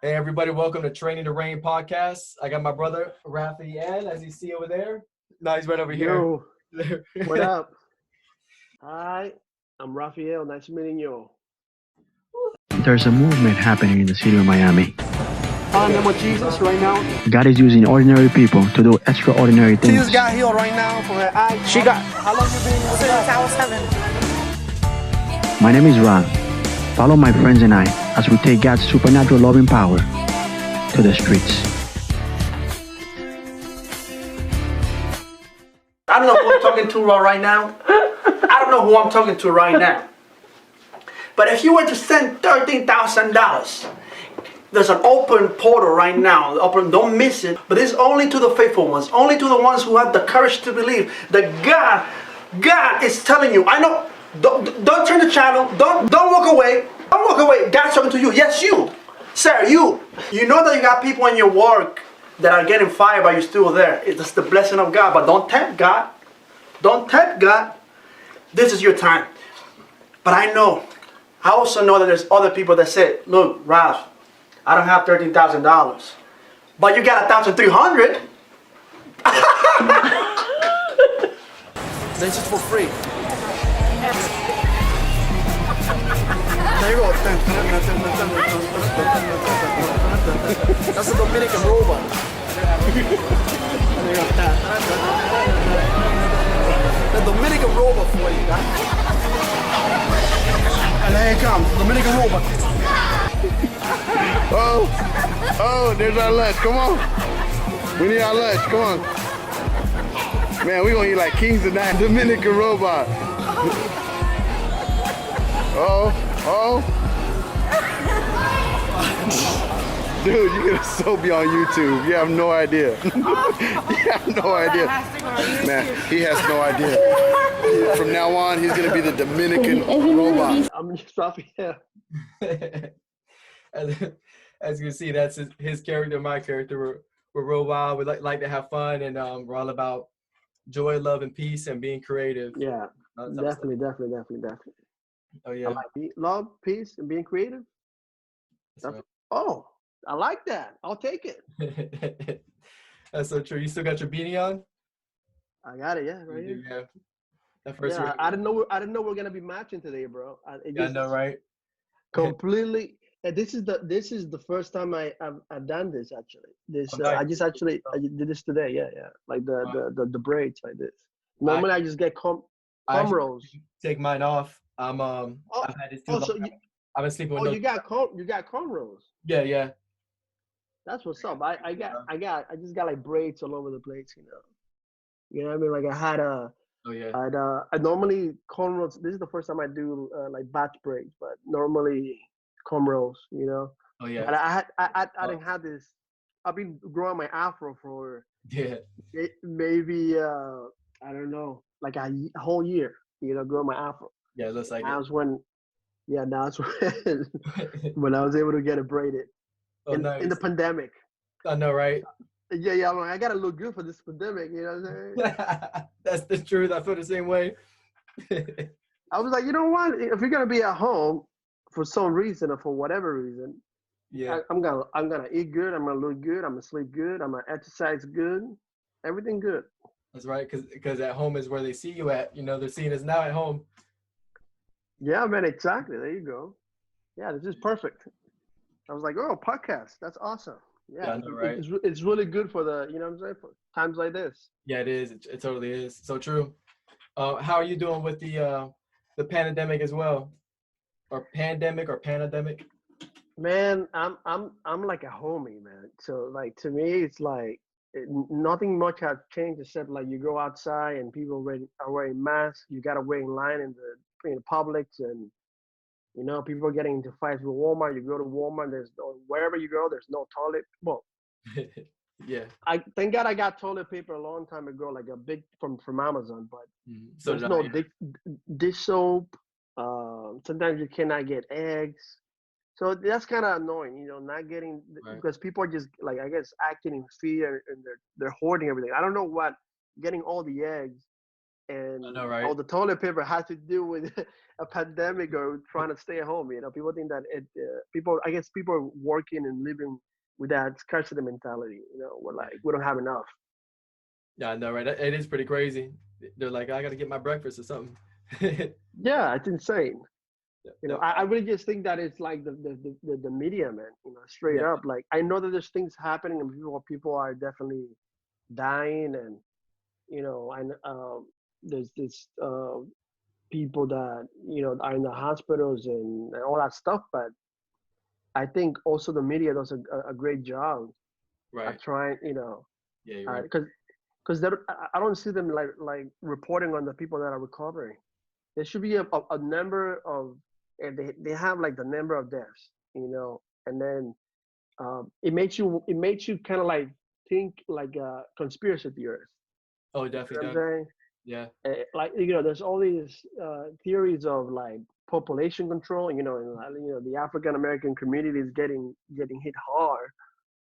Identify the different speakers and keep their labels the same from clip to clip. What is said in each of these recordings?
Speaker 1: Hey everybody, welcome to Training to Reign podcast. I got my brother Rafael, as you see over there. No, he's right over
Speaker 2: Yo,
Speaker 1: here.
Speaker 2: what up? Hi, I'm Rafael. Nice meeting you.
Speaker 3: There's a movement happening in the city of Miami.
Speaker 2: In the name of Jesus right now.
Speaker 3: God is using ordinary people to do extraordinary
Speaker 2: She
Speaker 3: things.
Speaker 2: just got healed right now from her eye. How long you been with
Speaker 4: Since I was 7.
Speaker 3: My name is Ron. Follow my friends and I as we take God's supernatural loving power to the streets.
Speaker 5: I don't know who I'm talking to right now. I don't know who I'm talking to right now. But if you were to send $13,000, there's an open portal right now. Open, don't miss it. But it's only to the faithful ones, only to the ones who have the courage to believe that God is telling you. I know. Don't turn the channel. Don't walk away. Don't walk away. God's talking to you. Yes, you, sir. You know that you got people in your work that are getting fired, but you're still there. It's the blessing of God. But don't tempt God. Don't tempt God. This is your time. But I also know that there's other people that say, look, Ralph, I don't have $13,000, but you got 1,300. This is for free. There you go. That's a Dominican robot. The Dominican robot for you, guys. And there it comes, Dominican robot.
Speaker 6: Oh, there's our lunch. Come on. We need our lunch. Come on. Man, we gonna eat like kings tonight. Dominican robot. Oh. Dude, you're gonna so be on YouTube. You have no idea. You have no idea. Man, he has no idea. From now on, he's gonna be the Dominican robot.
Speaker 2: I'm just Rafael.
Speaker 1: As you can see, that's his character, my character. We're real wild. We like to have fun, and we're all about joy, love, and peace, and being creative.
Speaker 2: Yeah, definitely.
Speaker 1: Oh yeah.
Speaker 2: I like love, peace, and being creative.
Speaker 1: That's right.
Speaker 2: Oh, I like that. I'll take it.
Speaker 1: That's so true. You still got your beanie on?
Speaker 2: I got it. Yeah, right here.
Speaker 1: Yeah. That first
Speaker 2: Yeah, I didn't know we're gonna be matching today, bro.
Speaker 1: I know, right?
Speaker 2: Completely. This is the first time I've done this actually. This
Speaker 1: nice.
Speaker 2: I did this today. Yeah. Like the braids like this. Normally I just get cornrows.
Speaker 1: Take mine off. I've had this too. I've been sleeping with
Speaker 2: you got cornrows.
Speaker 1: Yeah.
Speaker 2: That's what's up. I just got like braids all over the place, You know what I mean? Like I had I normally cornrows. This is the first time I do like batch braids, but normally cornrows,
Speaker 1: Oh yeah.
Speaker 2: And I didn't have this. I've been growing my afro for maybe I don't know, like a whole year. Growing my afro.
Speaker 1: Yeah, it looks like
Speaker 2: that's when I was able to get it braided in the pandemic.
Speaker 1: I know, right?
Speaker 2: Yeah. I'm like, I gotta look good for this pandemic. You know what I'm saying?
Speaker 1: That's the truth. I feel the same way.
Speaker 2: I was like, you know what? If you're gonna be at home for some reason or for whatever reason, I'm gonna eat good. I'm gonna look good. I'm gonna sleep good. I'm gonna exercise good. Everything good.
Speaker 1: That's right, because at home is where they see you at. They're seeing us now at home.
Speaker 2: Yeah, man, exactly. There you go. Yeah, this is perfect. I was like, oh, podcast. That's awesome. Yeah,
Speaker 1: I know, right?
Speaker 2: It's really good for the, what I'm saying, for times like this.
Speaker 1: Yeah, it is. It totally is. So true. How are you doing with the pandemic as well? Or pandemic? Man,
Speaker 2: I'm like a homie, man. So like to me, it's like nothing much has changed except like you go outside and people are wearing masks. You gotta wait in line in the Publix, and people are getting into fights with Walmart. You go to Walmart, wherever you go, there's no toilet. Well,
Speaker 1: yeah.
Speaker 2: I thank God I got toilet paper a long time ago, like a big from Amazon, but
Speaker 1: so
Speaker 2: there's no dish soap. Sometimes you cannot get eggs. So that's kind of annoying, not getting, because people are just like, I guess, acting in fear, and they're hoarding everything. I don't know what, getting all the eggs
Speaker 1: I
Speaker 2: and
Speaker 1: know, right?
Speaker 2: all the toilet paper has to do with a pandemic or trying to stay at home. People think that I guess people are working and living with that scarcity mentality. We're like, we don't have enough.
Speaker 1: Yeah, I know, right? It is pretty crazy. They're like, I gotta get my breakfast or something.
Speaker 2: Yeah, it's insane.
Speaker 1: Yeah,
Speaker 2: I really just think that it's like the media, man. Straight
Speaker 1: yeah,
Speaker 2: up. Like, I know that there's things happening and people are definitely dying, and there's this people that are in the hospitals and all that stuff. But I think also the media does a great job
Speaker 1: right.
Speaker 2: at trying,
Speaker 1: Yeah, you're right.
Speaker 2: because I don't see them like reporting on the people that are recovering. There should be a number of, and they have like the number of deaths, and then it makes you kind of like think like a conspiracy theorist.
Speaker 1: Oh,
Speaker 2: You
Speaker 1: definitely
Speaker 2: know what
Speaker 1: does.
Speaker 2: I'm saying?
Speaker 1: Yeah,
Speaker 2: Like there's all these theories of like population control, and the African American community is getting hit hard,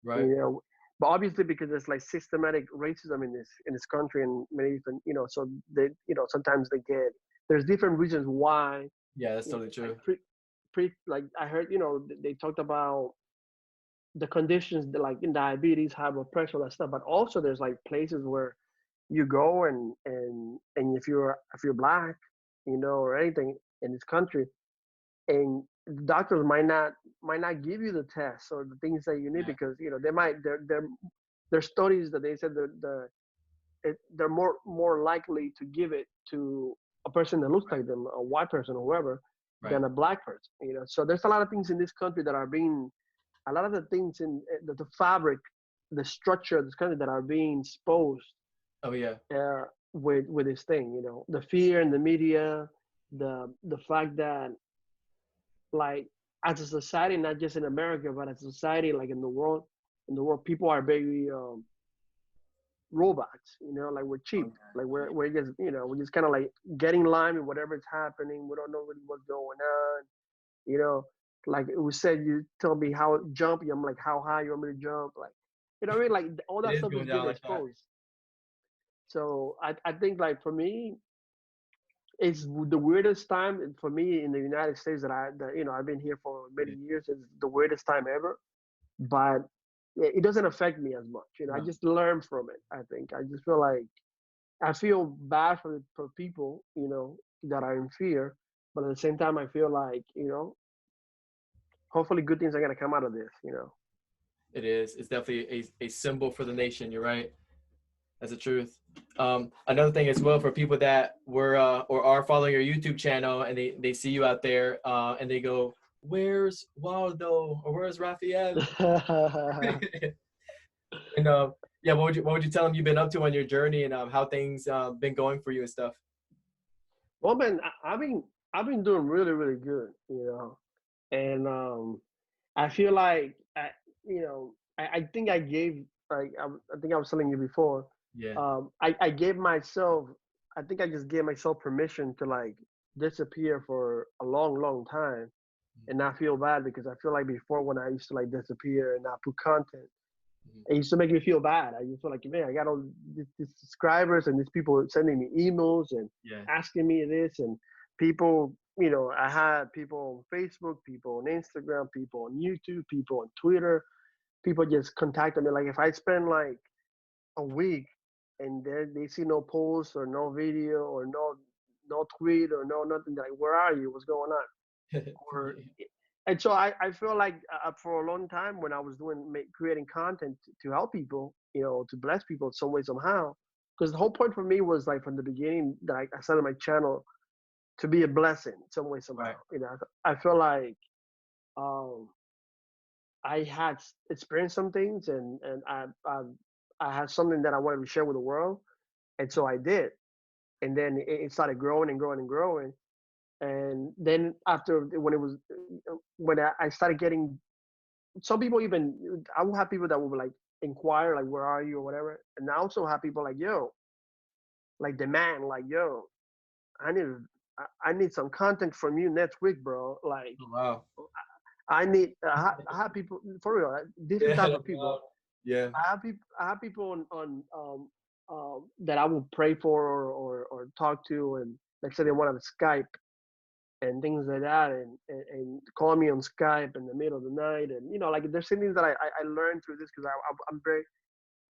Speaker 1: right.
Speaker 2: you know. But obviously, because there's like systematic racism in this country, and many different, so they, sometimes there's different reasons why,
Speaker 1: Yeah, that's totally
Speaker 2: like
Speaker 1: true.
Speaker 2: like I heard, they talked about the conditions that, like in diabetes, high blood pressure, all that stuff. But also there's like places where you go and if you're black, or anything in this country, and doctors might not give you the tests or the things that you need,
Speaker 1: Yeah,
Speaker 2: because they might there's studies that they said they're more likely to give it to a person that looks like them, a white person or whoever,
Speaker 1: right.
Speaker 2: than a black person. So there's a lot of things in this country that are being, a lot of the things in the fabric, the structure of this country that are being exposed
Speaker 1: Oh, yeah.
Speaker 2: uh, with this thing. The fear in the media, the fact that, like, as a society, not just in America, but as a society, like in the world, people are very robots. Like, we're cheap. Like, we're just kind of like getting line with whatever is happening. We don't know really what's going on. You know, like we said, you tell me how jump. I'm like, how high you want me to jump? Like, what I mean? Like, all
Speaker 1: It
Speaker 2: that
Speaker 1: is
Speaker 2: stuff is
Speaker 1: going down
Speaker 2: getting
Speaker 1: like that.
Speaker 2: exposed. So I think, like, for me, it's the weirdest time for me in the United States I've been here for many
Speaker 1: Yeah.
Speaker 2: years. It's the weirdest time ever, but it doesn't affect me as much. I
Speaker 1: No.
Speaker 2: just learn from it. I think I just feel like I feel bad for people, that are in fear, but at the same time, I feel like, hopefully good things are gonna come out of this.
Speaker 1: It is. It's definitely a symbol for the nation. You're right. That's the truth. Another thing as well, for people that were or are following your YouTube channel, and they see you out there and they go, "Where's Waldo?" or "Where's Rafael?" And yeah, what would you tell them you've been up to on your journey, and how things been going for you and stuff?
Speaker 2: Well, man, I've been doing really, really good, and I feel like I think I gave, like, I think I was telling you before.
Speaker 1: Yeah.
Speaker 2: I gave myself, I think I just gave myself permission to, like, disappear for a long, long time, and not feel bad, because I feel like before, when I used to, like, disappear and not put content,
Speaker 1: Mhm.
Speaker 2: it used to make me feel bad. I used to feel like, man, I got all these subscribers and these people sending me emails and
Speaker 1: Yeah.
Speaker 2: asking me this, and people, I had people on Facebook, people on Instagram, people on YouTube, people on Twitter, people just contacted me. Like, if I spend like a week and they see no post or no video or no tweet or no nothing, like, where are you? What's going on? Or and so I feel like, for a long time, when I was creating content to help people, to bless people some way, somehow, because the whole point for me was, like, from the beginning, that I started my channel to be a blessing some way, somehow.
Speaker 1: Right.
Speaker 2: I feel like, um, I had experienced some things, and I had something that I wanted to share with the world, and so I did, and then it started growing and growing and growing, and then after, when I started getting some people, even I will have people that will, like, inquire, like, where are you or whatever, and I also have people like, yo, like, demand, like, yo, I need I need some content from you next week, bro. Like,
Speaker 1: Oh, wow.
Speaker 2: I have people, for real, different
Speaker 1: Yeah.
Speaker 2: type
Speaker 1: That's
Speaker 2: of people.
Speaker 1: wild. Yeah.
Speaker 2: I have people on that I will pray for or talk to, and like say they wanted to Skype and things like that, and call me on Skype in the middle of the night, and like there's some things that I learned through this because I'm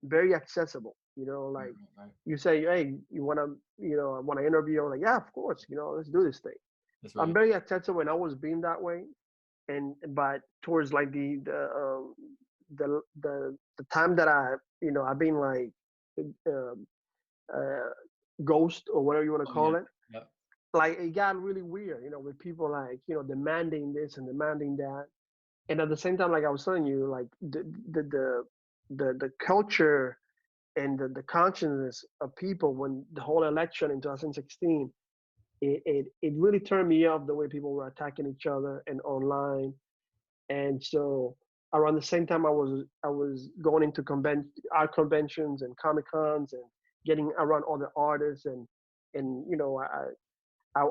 Speaker 2: very accessible. Like
Speaker 1: Right.
Speaker 2: you say, hey, you wanna I wanna interview. I'm like, yeah, of course. Let's do this thing.
Speaker 1: That's
Speaker 2: I'm
Speaker 1: right.
Speaker 2: very accessible, and I always been that way. But towards like the time that I've been like um, uh, ghost or whatever you want to
Speaker 1: Oh yeah.
Speaker 2: call it.
Speaker 1: Yeah.
Speaker 2: Like it got really weird, with people like demanding this and demanding that, and at the same time, like I was telling you, like the culture and the consciousness of people when the whole election in 2016, it really turned me off the way people were attacking each other and online. And so around the same time, I was going into art conventions and comic cons and getting around other artists, and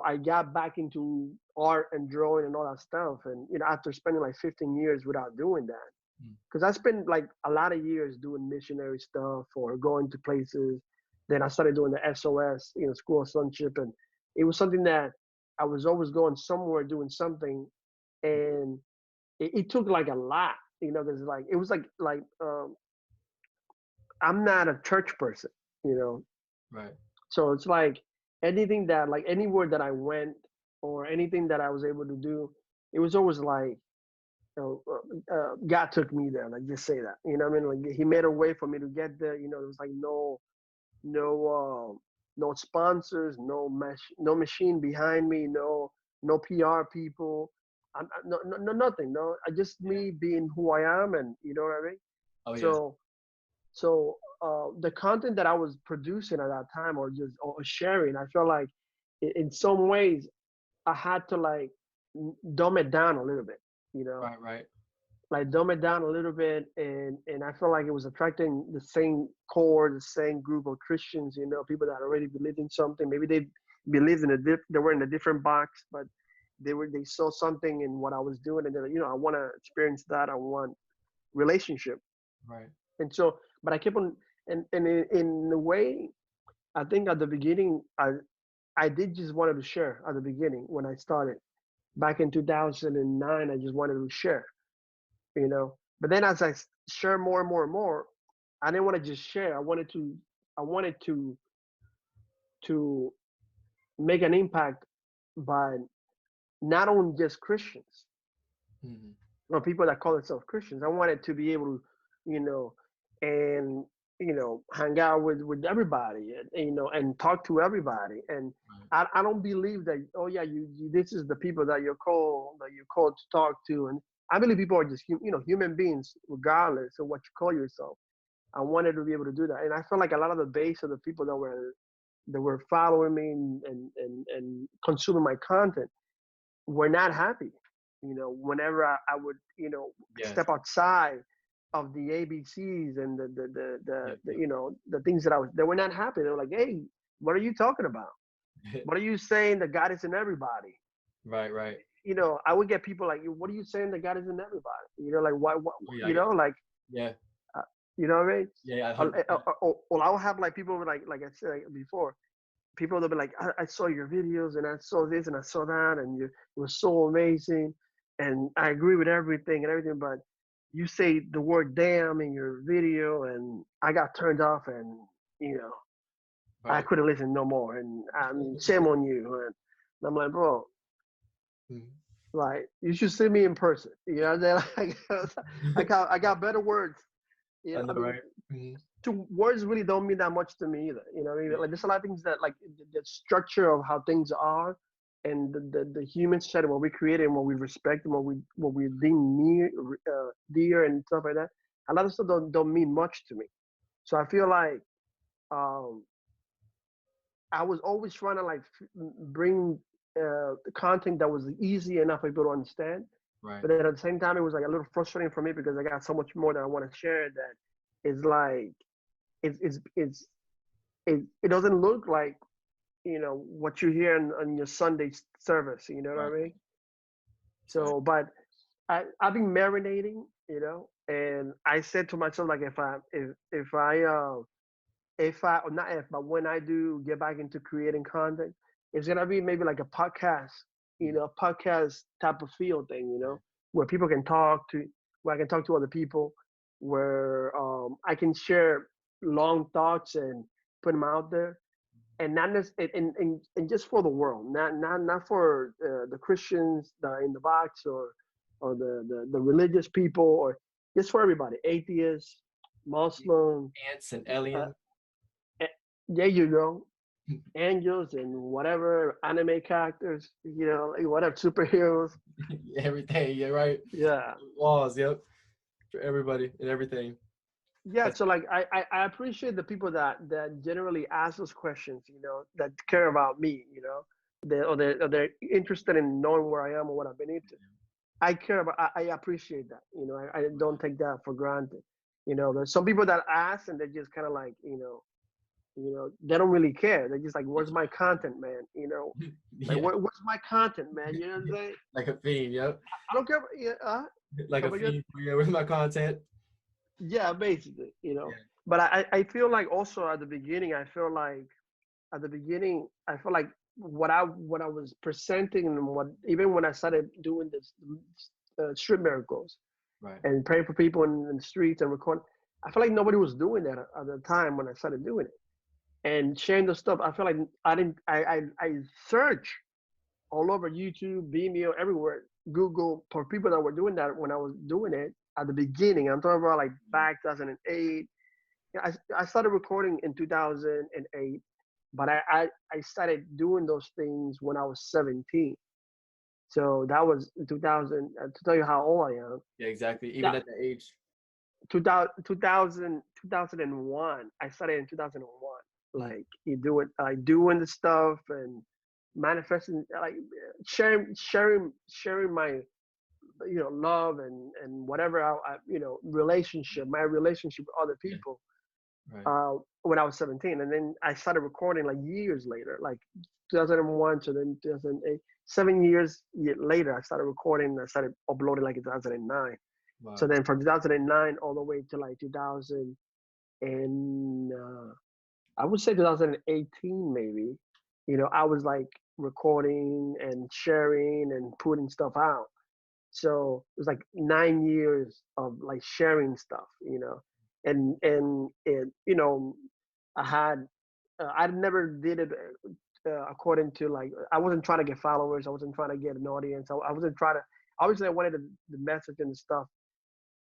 Speaker 2: I got back into art and drawing and all that stuff. And after spending like 15 years without doing that,
Speaker 1: Mm.
Speaker 2: because I spent like a lot of years doing missionary stuff or going to places. Then I started doing the SOS, School of Sonship, and it was something that I was always going somewhere doing something, and it took like a lot, because like it was like I'm not a church person, you know,
Speaker 1: Right.
Speaker 2: so it's like anything that like anywhere that I went or anything that I was able to do, it was always like God took me there. Like just say that, what I mean? Like He made a way for me to get there. There was like no sponsors, no machine behind me, no PR people, no nothing. No, I just
Speaker 1: Yeah.
Speaker 2: me being who I am, and you know what I mean.
Speaker 1: Oh yes.
Speaker 2: So the content that I was producing at that time, or sharing, I felt like in some ways I had to like dumb it down a little bit, you know,
Speaker 1: Right. Right.
Speaker 2: like dumb it down a little bit, and I felt like it was attracting the same core, the same group of Christians, people that already believed in something. Maybe they believed they were in a different box, but they saw something in what I was doing, and they're like, I want to experience that. I want relationship.
Speaker 1: Right.
Speaker 2: And so, but I kept on, and in a way, I think at the beginning, I did just wanted to share at the beginning when I started back in 2009. I just wanted to share, But then as I share more and more and more, I didn't want to just share. I wanted to make an impact by not only just Christians
Speaker 1: Hmm.
Speaker 2: or people that call themselves Christians. I wanted to be able to, you know, and hang out with everybody, and talk to everybody. And
Speaker 1: Right.
Speaker 2: I don't believe that. Oh yeah, you this is the people that you're called to talk to. And I believe people are just human beings, regardless of what you call yourself. I wanted to be able to do that, and I felt like a lot of the base of the people that were following me and consuming my content were not happy. Whenever I would,
Speaker 1: Yes.
Speaker 2: step outside of the ABCs and
Speaker 1: Yep.
Speaker 2: the things that they were not happy. They were like, hey, what are you talking about?
Speaker 1: Yep.
Speaker 2: What are you saying that God is in everybody?
Speaker 1: Right. Right.
Speaker 2: I would get people like, what are you saying that God is in everybody? Like what
Speaker 1: Oh yeah. I get.
Speaker 2: like,
Speaker 1: Yeah.
Speaker 2: uh, you know what I mean?
Speaker 1: Yeah.
Speaker 2: Or I'll have like people like I said before, people will be like, I saw your videos and I saw this and I saw that, and it was so amazing, and I agree with everything, but you say the word damn in your video, and I got turned off, and you know I
Speaker 1: Right.
Speaker 2: couldn't listen no more, and shame on you. And I'm like, bro,
Speaker 1: Mhm.
Speaker 2: like you should see me in person. Like I got better words.
Speaker 1: I
Speaker 2: I
Speaker 1: know,
Speaker 2: mean,
Speaker 1: right? Hmm.
Speaker 2: words really don't mean that much to me either. What I mean? Like
Speaker 1: Yeah.
Speaker 2: there's a lot of things that like the structure of how things are, and the human side of what we created and what we respect and what we deem dear and stuff like that. A lot of stuff don't mean much to me. So I feel like um, I was always trying to like bring content that was easy enough for people to understand.
Speaker 1: Right.
Speaker 2: But then at the same time, it was like a little frustrating for me because I got so much more that I want to share that is like it doesn't look like what you hear on your Sunday service. You know what
Speaker 1: Right.
Speaker 2: I mean?
Speaker 1: That's right.
Speaker 2: So, but I've been marinating, and I said to myself like if I if I, or not if, but when I do get back into creating content, it's gonna be maybe like a podcast, a podcast type of feel thing, where people can talk to, where I can talk to other people, where I can share long thoughts and put them out there, and not and just for the world, not for the Christians that are in the box, or the religious people, or just for everybody, atheists, Muslim,
Speaker 1: Ants and
Speaker 2: uh,
Speaker 1: aliens.
Speaker 2: there you go, angels and whatever anime characters, like whatever superheroes.
Speaker 1: Everything. Yeah, right.
Speaker 2: Yeah,
Speaker 1: Walls. Yep. For everybody and everything.
Speaker 2: yeah.
Speaker 1: That's
Speaker 2: So like I appreciate the people that generally ask those questions, that care about me, or they're interested in knowing where I am or what I've been into. I care about. I appreciate that. I don't take that for granted. There's some people that ask and they're just kind of like, they don't really care. They're just like, "Where's my content, man?" Like,
Speaker 1: yeah,
Speaker 2: where's my content, man? You know what I'm saying?
Speaker 1: like a fiend. Yep.
Speaker 2: I don't care.
Speaker 1: Like a fiend. Yeah, where's my content?
Speaker 2: Yeah, basically.
Speaker 1: Yeah.
Speaker 2: But I feel like also at the beginning, I feel like what I was presenting, and what, even when I started doing this street miracles
Speaker 1: Right.
Speaker 2: and praying for people in the streets and recording, I feel like nobody was doing that at the time when I started doing it and sharing the stuff. I feel like I search all over YouTube, Vimeo, everywhere, Google, for people that were doing that when I was doing it at the beginning. I'm talking about like back 2008. I started recording in 2008, but I started doing those things when I was 17. So that was 2000. To tell you how old I am,
Speaker 1: Yeah, exactly. Even
Speaker 2: that
Speaker 1: at the age.
Speaker 2: 2001. I started in 2001. Like you do it, like doing the stuff and manifesting, like sharing my love and whatever my relationship with other
Speaker 1: Yeah.
Speaker 2: people
Speaker 1: Right.
Speaker 2: when I was 17. And then I started recording like years later, like 2001 to then 2008. 7 years later, I started recording. I started uploading like in 2009.
Speaker 1: Wow.
Speaker 2: So then from 2009 all the way to like 2000 and I would say 2018 maybe. I was like recording and sharing and putting stuff out. So it was like 9 years of like sharing stuff, and it, I had I never did it according to, like, I wasn't trying to get followers. I wasn't trying to get an audience. I wasn't trying to. Obviously, I wanted the message and the stuff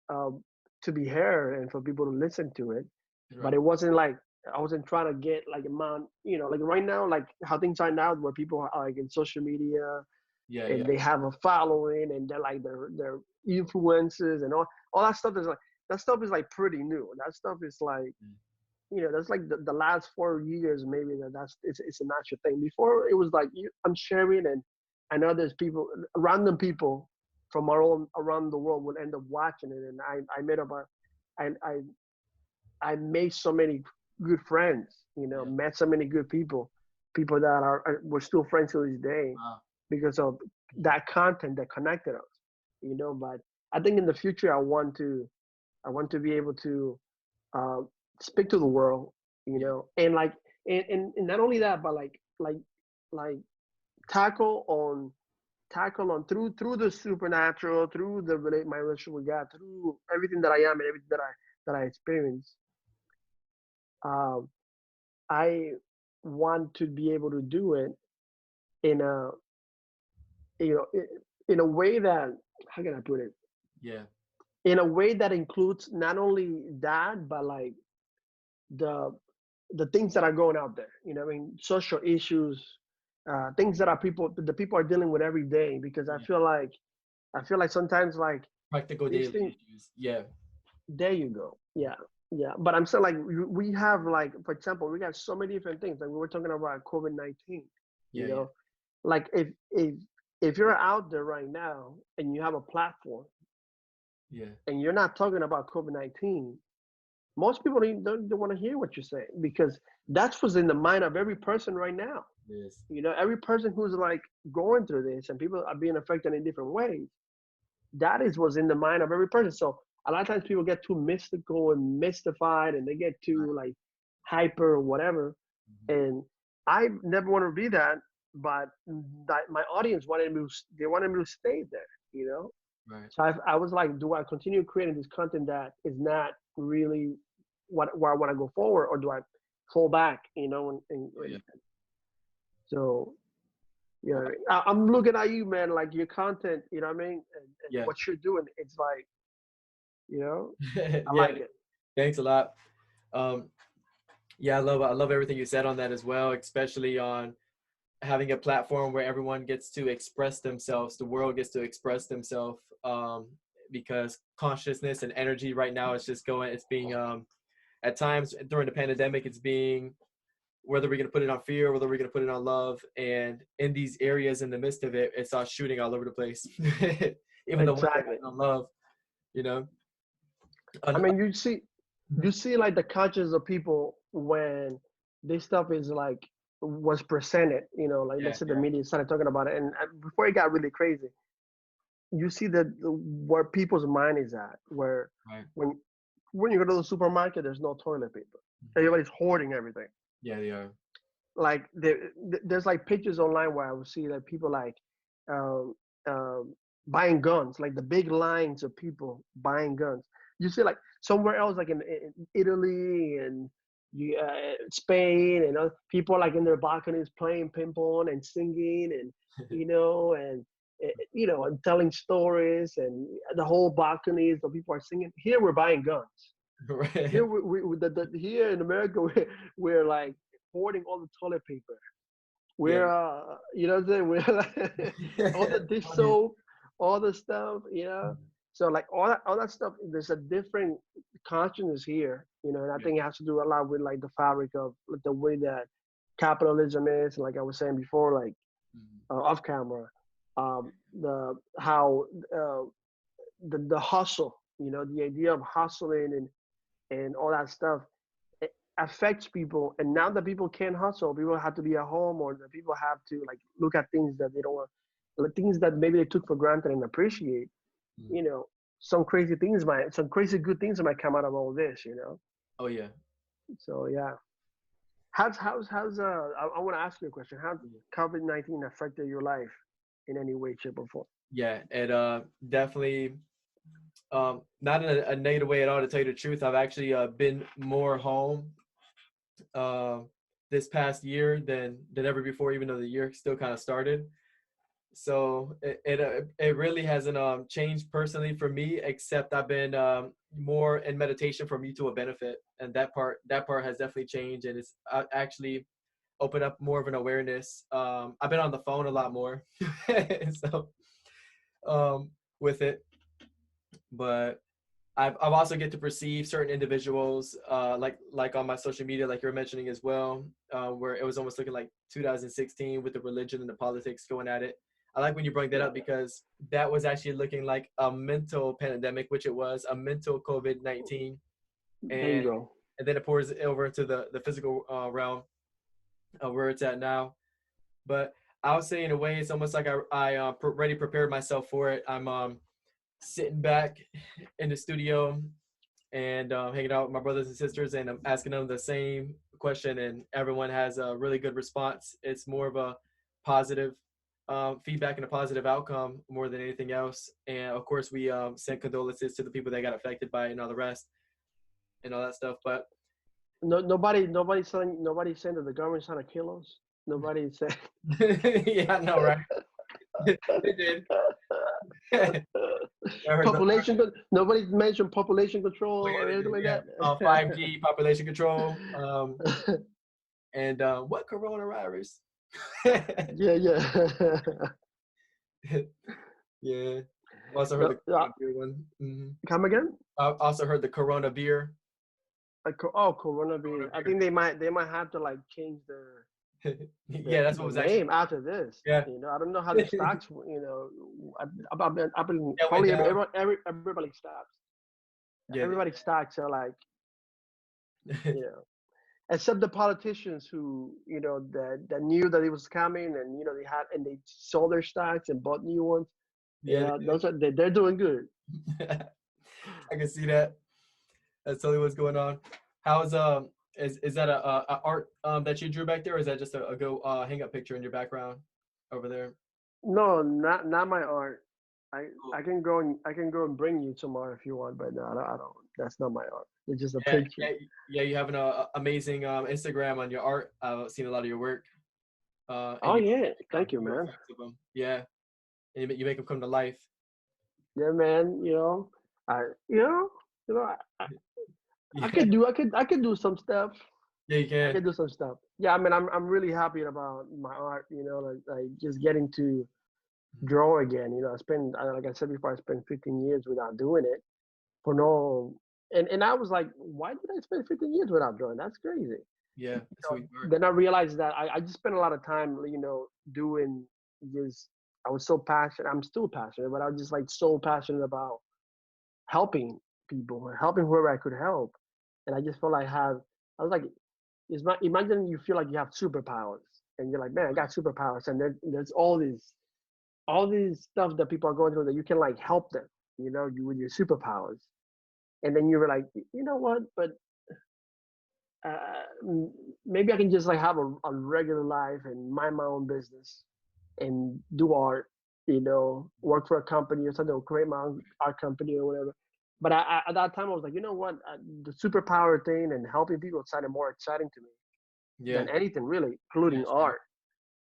Speaker 2: um, to be heard and for people to listen to it, but
Speaker 1: Right.
Speaker 2: it wasn't like I wasn't trying to get like amount. Like right now, like how things are now, where people are like in social media
Speaker 1: Yeah.
Speaker 2: and
Speaker 1: Yeah.
Speaker 2: they have a following and they're like their influences and all that stuff is like, that stuff is like pretty new. That stuff is like, that's like the last 4 years maybe it's a natural thing. Before it was like I'm sharing, and I know there's people, random people from around the world will end up watching it, and I made up I made so many good friends,
Speaker 1: Yeah.
Speaker 2: met so many good people that we're still friends to this day
Speaker 1: Wow.
Speaker 2: because of that content that connected us, but I think in the future I want to be able to uh, speak to the world, and like, and not only that, but like tackle on through the supernatural, through my relationship with God, through everything that I am and everything that I experience. Um, I want to be able to do it in a you know in a way that, how can I put it,
Speaker 1: Yeah.
Speaker 2: in a way that includes not only that, but like the things that are going out there, I mean, social issues, things that the people are dealing with every day, because
Speaker 1: Yeah.
Speaker 2: I feel like sometimes, like,
Speaker 1: Practical
Speaker 2: these
Speaker 1: daily
Speaker 2: things.
Speaker 1: issues. Yeah.
Speaker 2: There you go. Yeah, yeah. But I'm saying, like, we have, like, for example, we got so many different things. Like we were talking about COVID-19.
Speaker 1: Yeah.
Speaker 2: You
Speaker 1: Yeah.
Speaker 2: know, like if you're out there right now and you have a platform
Speaker 1: Yeah.
Speaker 2: and you're not talking about COVID-19, most people don't want to hear what you're saying, because that's what's in the mind of every person right now.
Speaker 1: Yes.
Speaker 2: Every person who's like going through this, and people are being affected in different ways. That is what's in the mind of every person. So a lot of times people get too mystical and mystified, and they get too like hyper or whatever. And I never wanted to be that, but my audience they wanted me to stay there, you know?
Speaker 1: Right.
Speaker 2: So I was like, do I continue creating this content that is not really where I want to go forward, or do I fall back, you know?
Speaker 1: Yeah.
Speaker 2: So, yeah, I'm looking at you, man, like your content, you know what I mean? And
Speaker 1: Yeah.
Speaker 2: what you're doing, it's like, you know, I
Speaker 1: Yeah.
Speaker 2: like it.
Speaker 1: Thanks a lot. Yeah, I love everything you said on that as well, especially on having a platform where everyone gets to express themselves, the world gets to express themselves, because consciousness and energy right now is just going, it's being, at times during the pandemic, it's being, whether we're going to put it on fear, whether we're going to put it on love, and in these areas in the midst of it, it's all shooting all over the place. Even the one that
Speaker 2: Exactly.
Speaker 1: has no love, you know?
Speaker 2: I mean, you see like the conscience of people when this stuff is like was presented, you know, like
Speaker 1: Yeah,
Speaker 2: let's say the
Speaker 1: yeah,
Speaker 2: media started talking about it, and before it got really crazy, you see that where people's mind is at, where
Speaker 1: right.
Speaker 2: when you go to the supermarket, there's no toilet paper, everybody's hoarding everything.
Speaker 1: Yeah, they are.
Speaker 2: Like there's like pictures online where I would see like people like um, buying guns, like the big lines of people buying guns. You see like somewhere else, like in Italy and Spain, and other people like in their balconies playing ping pong and singing, and you know, and you know, and telling stories, and the whole balconies the people are singing. Here we're buying guns.
Speaker 1: Right.
Speaker 2: Here here in America we're like hoarding all the toilet paper.
Speaker 1: Yeah.
Speaker 2: We're you know what I'm saying? We're like all the dish
Speaker 1: Funny.
Speaker 2: soap, all the stuff, you know. So like all that stuff, there's a different consciousness here, you know, and I
Speaker 1: Yeah.
Speaker 2: think it has to do a lot with like the fabric of like, the way that capitalism is, like I was saying before, like off camera, the how the hustle, you know, the idea of hustling and all that stuff, it affects people. And now that people can't hustle, people have to be at home, or the people have to like look at things that they don't want, like things that maybe they took for granted and appreciate. You know, some crazy good things might come out of all this. You know.
Speaker 1: Oh yeah.
Speaker 2: So yeah. I want to ask you a question. How COVID-19 affected your life in any way, shape, or form?
Speaker 1: Yeah, it definitely, not in a negative way at all, to tell you the truth. I've actually been more home uh, this past year than ever before, even though the year still kind of started. So it really hasn't changed personally for me, except I've been more in meditation for mutual benefit, and that part has definitely changed, and it's actually opened up more of an awareness. I've been on the phone a lot more, so with it, but I've also get to perceive certain individuals, like on my social media, like you're mentioning as well, where it was almost looking like 2016 with the religion and the politics going at it. I like when you bring that up, because that was actually looking like a mental pandemic, which it was a mental COVID-19,
Speaker 2: There you
Speaker 1: and
Speaker 2: go.
Speaker 1: then it pours over into the physical realm of where it's at now. But I would say in a way, it's almost like I already prepared myself for it. I'm sitting back in the studio and hanging out with my brothers and sisters, and I'm asking them the same question, and everyone has a really good response. It's more of a positive feedback and a positive outcome more than anything else. And of course, we send condolences to the people that got affected by it and all the rest and all that stuff. But
Speaker 2: Nobody's saying that the government's trying to kill us. Nobody said.
Speaker 1: yeah, no, right? They did. I heard
Speaker 2: Nobody's mentioned population control or anything like
Speaker 1: yeah,
Speaker 2: that.
Speaker 1: 5G population control, and what coronavirus?
Speaker 2: Yeah.
Speaker 1: Yeah. Also heard the
Speaker 2: Yeah.
Speaker 1: corona beer one.
Speaker 2: Come again?
Speaker 1: I also heard the corona beer.
Speaker 2: Coronavirus. I think they might have to like change their
Speaker 1: Yeah, that's what was actually.
Speaker 2: name after this.
Speaker 1: Yeah.
Speaker 2: You know, I don't know how the stocks. You know, I've been
Speaker 1: Yeah,
Speaker 2: probably
Speaker 1: went down.
Speaker 2: everybody stocks.
Speaker 1: Yeah.
Speaker 2: Everybody stocks are like, you know, except the politicians who, you know, that knew that it was coming, and you know they sold their stocks and bought new ones.
Speaker 1: Yeah,
Speaker 2: Yeah, they're doing good.
Speaker 1: I can see that. That's totally what's going on. How's Is that a art that you drew back there, or is that just a go hang up picture in your background over there?
Speaker 2: No, not my art.
Speaker 1: Cool.
Speaker 2: I can go and bring you some art if you want, but no, I don't. That's not my art. It's just a
Speaker 1: Yeah,
Speaker 2: picture.
Speaker 1: yeah. You have an amazing Instagram on your art. I've seen a lot of your work. And
Speaker 2: Oh
Speaker 1: you
Speaker 2: yeah, thank you,
Speaker 1: do
Speaker 2: man.
Speaker 1: effects of them. Yeah, and you make them come to life.
Speaker 2: Yeah, man. I you know you know
Speaker 1: Yeah,
Speaker 2: I could do some stuff.
Speaker 1: yeah, you
Speaker 2: I
Speaker 1: can.
Speaker 2: can do some stuff. Yeah, I mean, I'm really happy about my art. Like just getting to draw again. Like I said before, I spent 15 years without doing it for no. And I was like, why did I spend 15 years without drawing? That's crazy.
Speaker 1: Yeah, that's who you are.
Speaker 2: Then I realized that I just spent a lot of time, doing just. I was so passionate. I'm still passionate, but I was just like so passionate about helping people, helping whoever I could help. And I just felt like I was like, imagine you feel like you have superpowers, and you're like, man, I got superpowers, and there's all these stuff that people are going through that you can like help them, you with your superpowers, and then you were like, you know what, but maybe I can just like have a regular life and mind my own business and do art, work for a company or something, or create my own art company or whatever. But at that time, I was like, you know what, the superpower thing and helping people sounded more exciting to me
Speaker 1: Yeah,
Speaker 2: than anything really, including
Speaker 1: yeah, sure.
Speaker 2: art.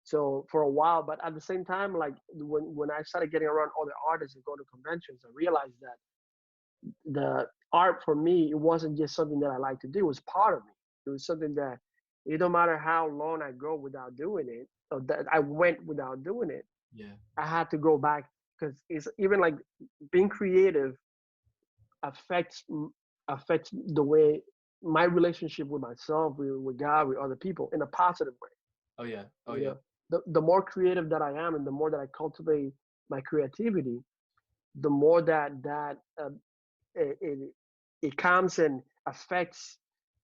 Speaker 2: So for a while, but at the same time, like when I started getting around other artists and go to conventions, I realized that the art for me, it wasn't just something that I like to do. It was part of me. It was something that it don't matter how long I go without doing it, or that I went without doing it,
Speaker 1: Yeah,
Speaker 2: I had to go back because it's even like being creative affects affects the way my relationship with myself, with God, with other people in a positive way.
Speaker 1: oh yeah, oh
Speaker 2: You
Speaker 1: yeah.
Speaker 2: know, the more creative that I am, and the more that I cultivate my creativity, the more it it comes and affects,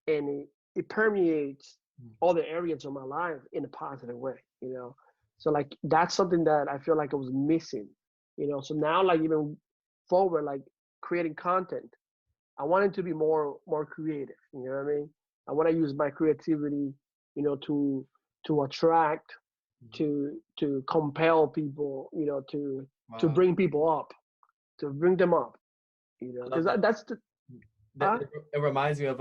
Speaker 2: and it permeates
Speaker 1: Mm.
Speaker 2: all the areas of my life in a positive way. So like that's something that I feel like I was missing. So now, like, even forward, like creating content, I want it to be more creative. You know what I mean? I want to use my creativity, to attract,
Speaker 1: Mhm.
Speaker 2: to compel people, to
Speaker 1: Wow,
Speaker 2: bring people up, to bring them up.
Speaker 1: I
Speaker 2: Because
Speaker 1: love that.
Speaker 2: that's the
Speaker 1: That
Speaker 2: huh?
Speaker 1: it reminds me of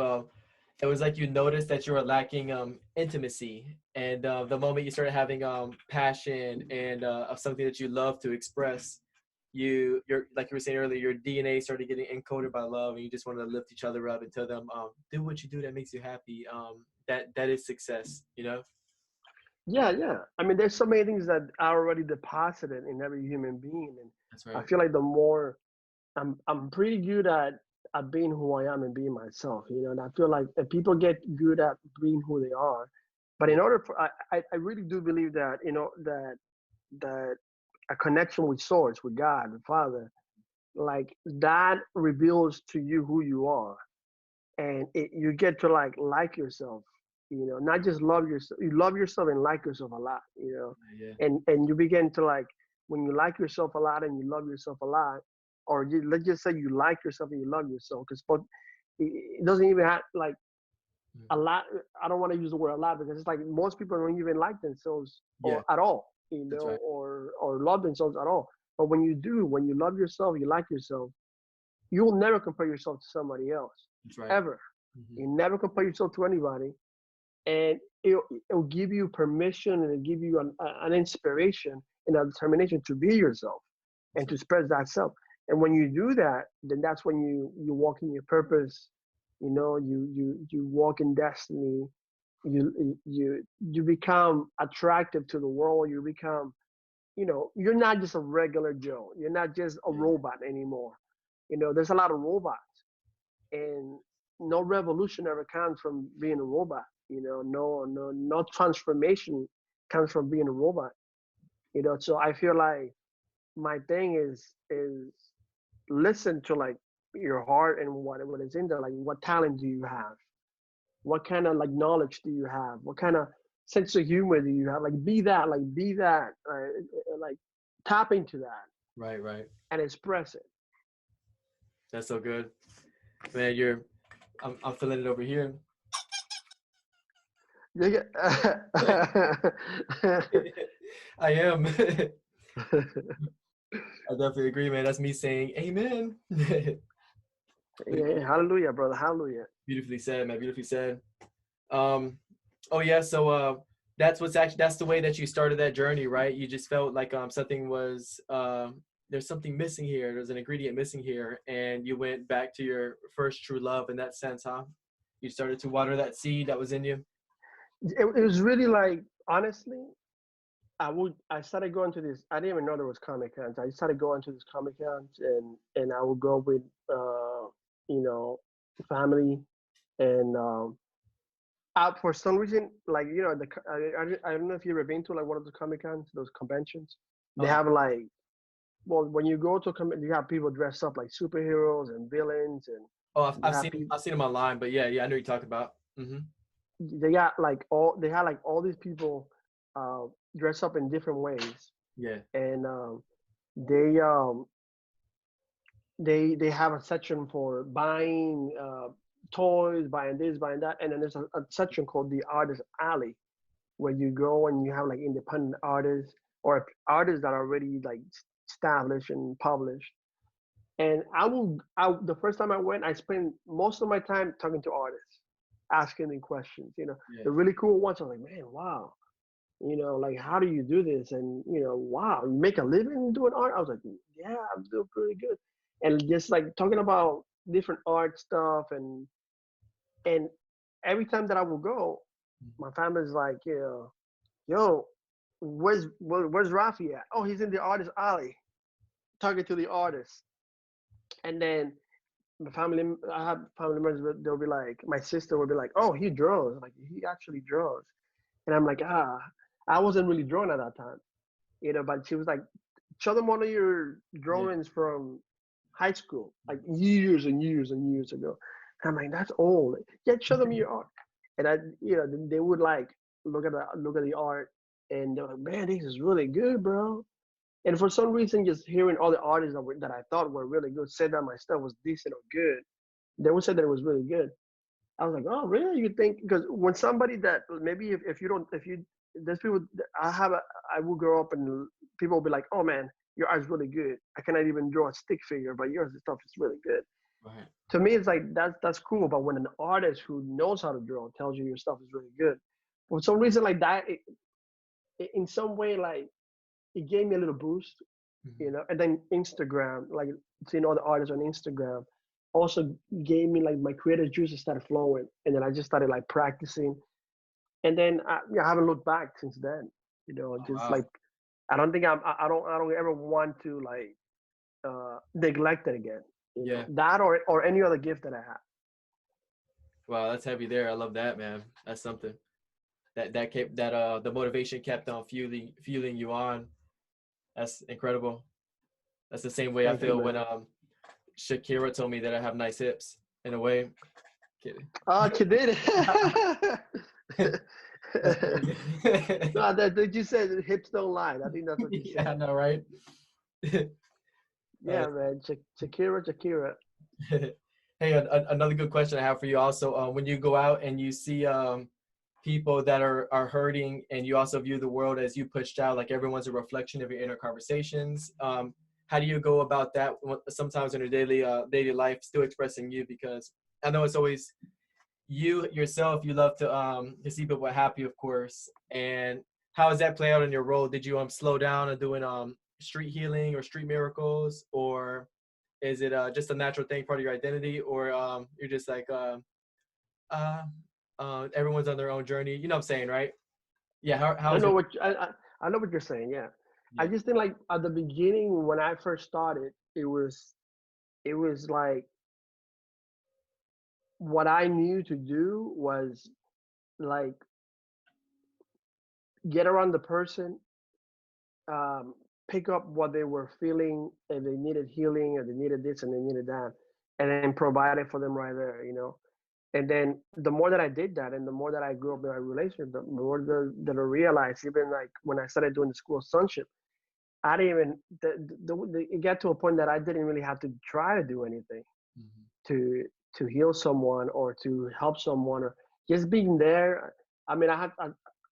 Speaker 1: it was like you noticed that you were lacking intimacy, and the moment you started having passion and of something that you love to express, you're like you were saying earlier, your DNA started getting encoded by love, and you just wanted to lift each other up and tell them do what you do that makes you happy. That is success, you know.
Speaker 2: Yeah, yeah. I mean, there's so many things that are already deposited in every human being, and
Speaker 1: That's
Speaker 2: I
Speaker 1: right.
Speaker 2: feel like the more I'm pretty good at being who I am and being myself. And I feel like if people get good at being who they are, but in
Speaker 1: Yeah,
Speaker 2: order for I really do believe that that a connection with source, with God, the Father, like that reveals to you who you are, and you get to like yourself. Not just love yourself. You love yourself and like yourself a lot.
Speaker 1: yeah,
Speaker 2: And you begin to like, when you like yourself a lot and you love yourself a lot, or let's just say you like yourself and you love yourself, because it doesn't even have like
Speaker 1: mm,
Speaker 2: a lot. I don't want to use the word a lot, because it's like most people don't even like themselves
Speaker 1: yeah.
Speaker 2: or at all,
Speaker 1: That's right.
Speaker 2: or love themselves at all. But when you do, when you love yourself, you like yourself, you will never compare yourself to somebody else,
Speaker 1: That's right.
Speaker 2: ever.
Speaker 1: Hmm.
Speaker 2: You never compare yourself to anybody, and it'll give you permission, and it'll give you an inspiration and a determination to be yourself
Speaker 1: That's
Speaker 2: and to
Speaker 1: right.
Speaker 2: express that self. And when you do that, then that's when you walk in your purpose. You walk in destiny. You become attractive to the world. You become, you're not just a regular Joe. You're not just a
Speaker 1: Yeah,
Speaker 2: robot anymore. There's a lot of robots, and no revolution ever comes from being a robot. No transformation comes from being a robot. So I feel like my thing is listen to like your heart and what is in there. Like, what talent do you have? What kind of like knowledge do you have? What kind of sense of humor do you have? Like be that, like tap into that
Speaker 1: right, right.
Speaker 2: and express it.
Speaker 1: That's so good, man. I'm feeling it over here. I am. I definitely agree, man. That's me saying amen.
Speaker 2: Yeah, hallelujah, brother, hallelujah.
Speaker 1: Beautifully said, man. Beautifully said. Oh yeah, so that's the way that you started that journey, right? You just felt like something was there's something missing here. There's an ingredient missing here, and you went back to your first true love in that sense, huh? You started to water that seed that was in you.
Speaker 2: It was really like, honestly, I started going to this. I didn't even know there was Comic Cons. I started going to these Comic Cons, and I would go with you know, family, and for some reason, like, you know, I don't know if you've ever been to like one of the Comic Cons, those conventions. They
Speaker 1: Uh-huh.
Speaker 2: have like, well, when you go to you have people dressed up like superheroes and villains, and
Speaker 1: Oh,
Speaker 2: you have
Speaker 1: I've seen them online, but yeah, I know you're talking about.
Speaker 2: they got like they had like all these people uh, dressed up in different ways,
Speaker 1: Yeah.
Speaker 2: and they um they have a section for buying toys, buying this, buying that, and then there's a section called the Artist Alley, where you go and you have like independent artists or artists that are already like established and published. And the first time I went, I spent most of my time talking to artists, asking them questions. You know,
Speaker 1: Yeah.
Speaker 2: the really cool ones. I was like, man, wow. You know, like, how do you do this? And, you know, wow, you make a living doing art? I was like, yeah, I'm doing pretty good. And just like talking about different art stuff, and every time that I will go, my family's like, yeah, yo, where's Rafi at? Oh, he's in the artist alley, talking to the artist. And then I have family members. They'll be like, my sister will be like, oh, he draws. Like, he actually draws. And I'm like, I wasn't really drawing at that time, you know. But she was like, show them one of your
Speaker 1: Yeah.
Speaker 2: drawings from high school, like years and years and years ago. And I'm like, that's old. Yeah, show them your art. And you know, they would like look at the art, and they're like, man, this is really good, bro. And for some reason, just hearing all the artists that I thought were really good said that my stuff was decent or good, they would say that it was really good. I was like, oh, really? You think? Because when somebody that maybe if you don't, if you, there's people, I will grow up and people will be like, oh man, your art's really good. I cannot even draw a stick figure, but yours stuff is really good.
Speaker 1: Right.
Speaker 2: To me, it's like, that's cool. But when an artist who knows how to draw tells you your stuff is really good, for some reason like that, in some way, like, it gave me a little boost, you know. And then Instagram, like seeing all the artists on Instagram, also gave me like my creative juices started flowing, and then I just started like practicing, and then I haven't looked back since then. You know,
Speaker 1: Oh,
Speaker 2: just
Speaker 1: wow.
Speaker 2: like I don't think I don't ever want to like neglect it again. You know?
Speaker 1: Yeah.
Speaker 2: That or any other gift that I have.
Speaker 1: Wow, that's heavy there. I love that, man. That's something. That kept the motivation kept on fueling you on. That's incredible. That's the same way I
Speaker 2: Thank you,
Speaker 1: feel when
Speaker 2: man.
Speaker 1: Shakira told me that I have nice hips. In a way. Kidding.
Speaker 2: Oh, you did it.
Speaker 1: That's
Speaker 2: No, that you said hips don't lie. I think that's what you
Speaker 1: yeah, I
Speaker 2: said.
Speaker 1: know, right?
Speaker 2: Yeah, man. Shakira.
Speaker 1: Hey, another good question I have for you also. When you go out and you see people that are hurting, and you also view the world as you pushed out, like everyone's a reflection of your inner conversations. How do you go about that sometimes in your daily life, still expressing you? Because I know it's always you yourself. You love to see people happy, of course. And how does that play out in your role? Did you slow down and doing street healing or street miracles, or is it just a natural thing, part of your identity, or you're just like everyone's on their own journey? You know what I'm saying, right? Yeah. How
Speaker 2: I
Speaker 1: is
Speaker 2: know
Speaker 1: it?
Speaker 2: what I know what you're saying. Yeah, I
Speaker 1: Yeah.
Speaker 2: just think like at the beginning when I first started, it was like what I knew to do was like get around the person, um, pick up what they were feeling, if they needed healing, or they needed this and they needed that, and then provide it for them right there, you know. And then the more that I did that, and the more that I grew up in my relationship, the more that I realized, even like when I started doing the school of sonship, I didn't even, it got to a point that I didn't really have to try to do anything
Speaker 1: Mhm.
Speaker 2: to heal someone or to help someone, or just being there. I mean, I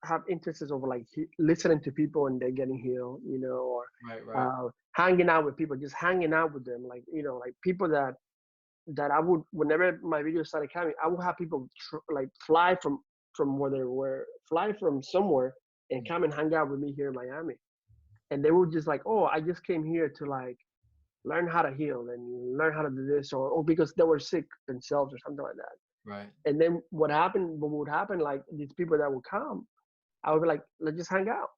Speaker 2: have interests of like listening to people and they're getting healed, you know, or
Speaker 1: Right.
Speaker 2: hanging out with people, just hanging out with them, like, you know, like people that I would, whenever my videos started coming, I would have people like fly from where they were, fly from somewhere and come and hang out with me here in Miami, and they were just like, oh, I just came here to like learn how to heal and learn how to do this, or because they were sick themselves or something like that.
Speaker 1: Right.
Speaker 2: And then what would happen, like these people that would come, I would be like, let's just hang out.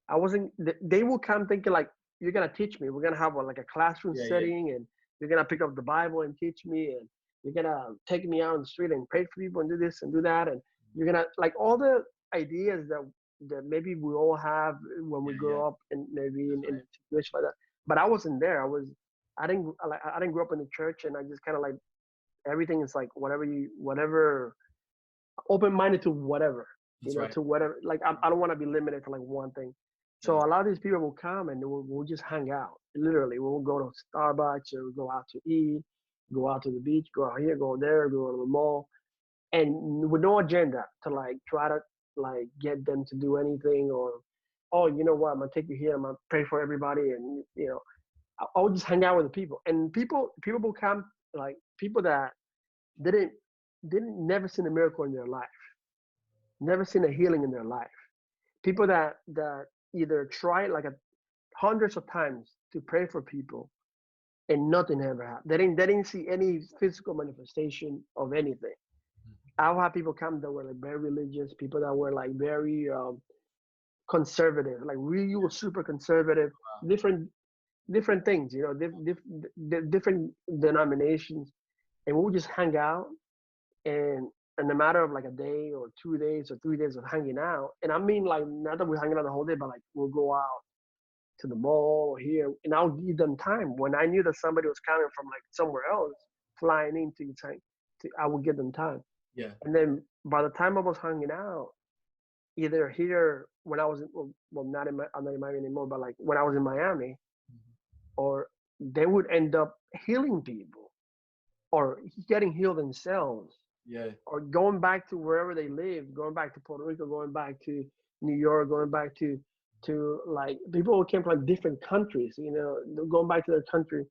Speaker 2: I wasn't, they would come thinking like, you're going to teach me. We're going to have like a classroom setting and you're going to pick up the Bible and teach me. And you're going to take me out on the street and pray for people and do this and do that. And you're going to like all the ideas that maybe we all have when we grow up and maybe in a situation like that. But I wasn't there. I didn't grow up in the church, and I just kind of like, everything is like whatever, open-minded to whatever, to whatever. Like I don't want to be limited to like one thing. So a lot of these people will come and we'll just hang out. Literally, we'll go to Starbucks or we'll go out to eat, go out to the beach, go out here, go there, go to the mall, and with no agenda to like try to like get them to do anything, or, oh, you know what, I'm gonna take you here, I'm gonna pray for everybody, and you know, I would just hang out with the people, and people will come, like people that didn't never seen a miracle in their life, never seen a healing in their life. People that either tried like hundreds of times to pray for people and nothing ever happened. They didn't see any physical manifestation of anything. I'll have people come that were like very religious, people that were like very conservative, like really were super conservative, different things, you know, different denominations, and we'll just hang out, and in a matter of like a day or 2 days or 3 days of hanging out, and I mean like not that we're hanging out the whole day, but like we'll go out to the mall or here, and I'll give them time. When I knew that somebody was coming from like somewhere else, flying into time, I would give them time.
Speaker 1: Yeah.
Speaker 2: And then by the time I was hanging out, either here when I was not in I'm not in Miami anymore, but like when I was in Miami, or they would end up healing people or getting healed themselves.
Speaker 1: Yeah.
Speaker 2: Or going back to wherever they live, going back to Puerto Rico, going back to New York, going back to like people who came from like different countries, you know, going back to their country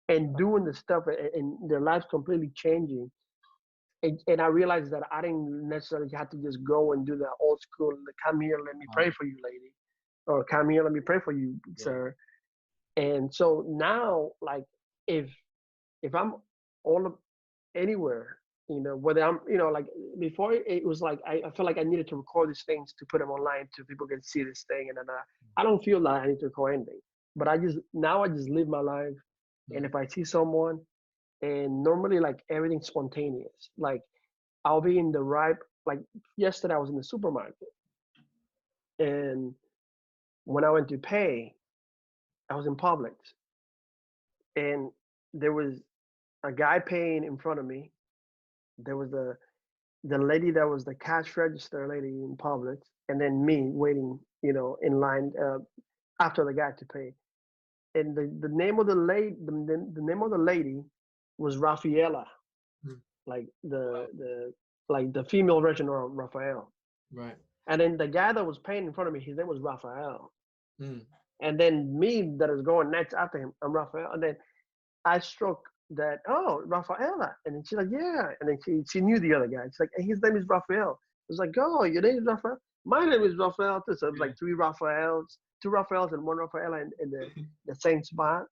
Speaker 2: and doing the stuff, and their lives completely changing. And I realized that I didn't necessarily have to just go and do the old school, come here, let me pray for you, lady, or come here, let me pray for you, sir. And so now, like, if I'm all of anywhere, you know, whether I'm, you know, like before it was like, I felt like I needed to record these things to put them online so people can see this thing. And then I don't feel like I need to record anything, but I just live my life. And if I see someone, and normally like everything's spontaneous, like I'll be in the like yesterday I was in the supermarket, and when I went to pay, I was in Publix, and there was a guy paying in front of me. There was the lady that was the cash register lady in Publix, and then me waiting, you know, in line after the guy to pay. And the name of the lady, the name of the lady was Rafaela, like the female version of Rafael.
Speaker 1: Right.
Speaker 2: And then the guy that was paying in front of me, his name was Rafael. And then me that is going next after him, I'm Rafael. And then I struck that, oh, Rafaela. And then she's like, yeah. And then she knew the other guy. She's like, hey, his name is Rafael. I was like, oh, your name is Rafael? My name is Rafael too. So it was like two Rafaels and one Rafaela in the same spot,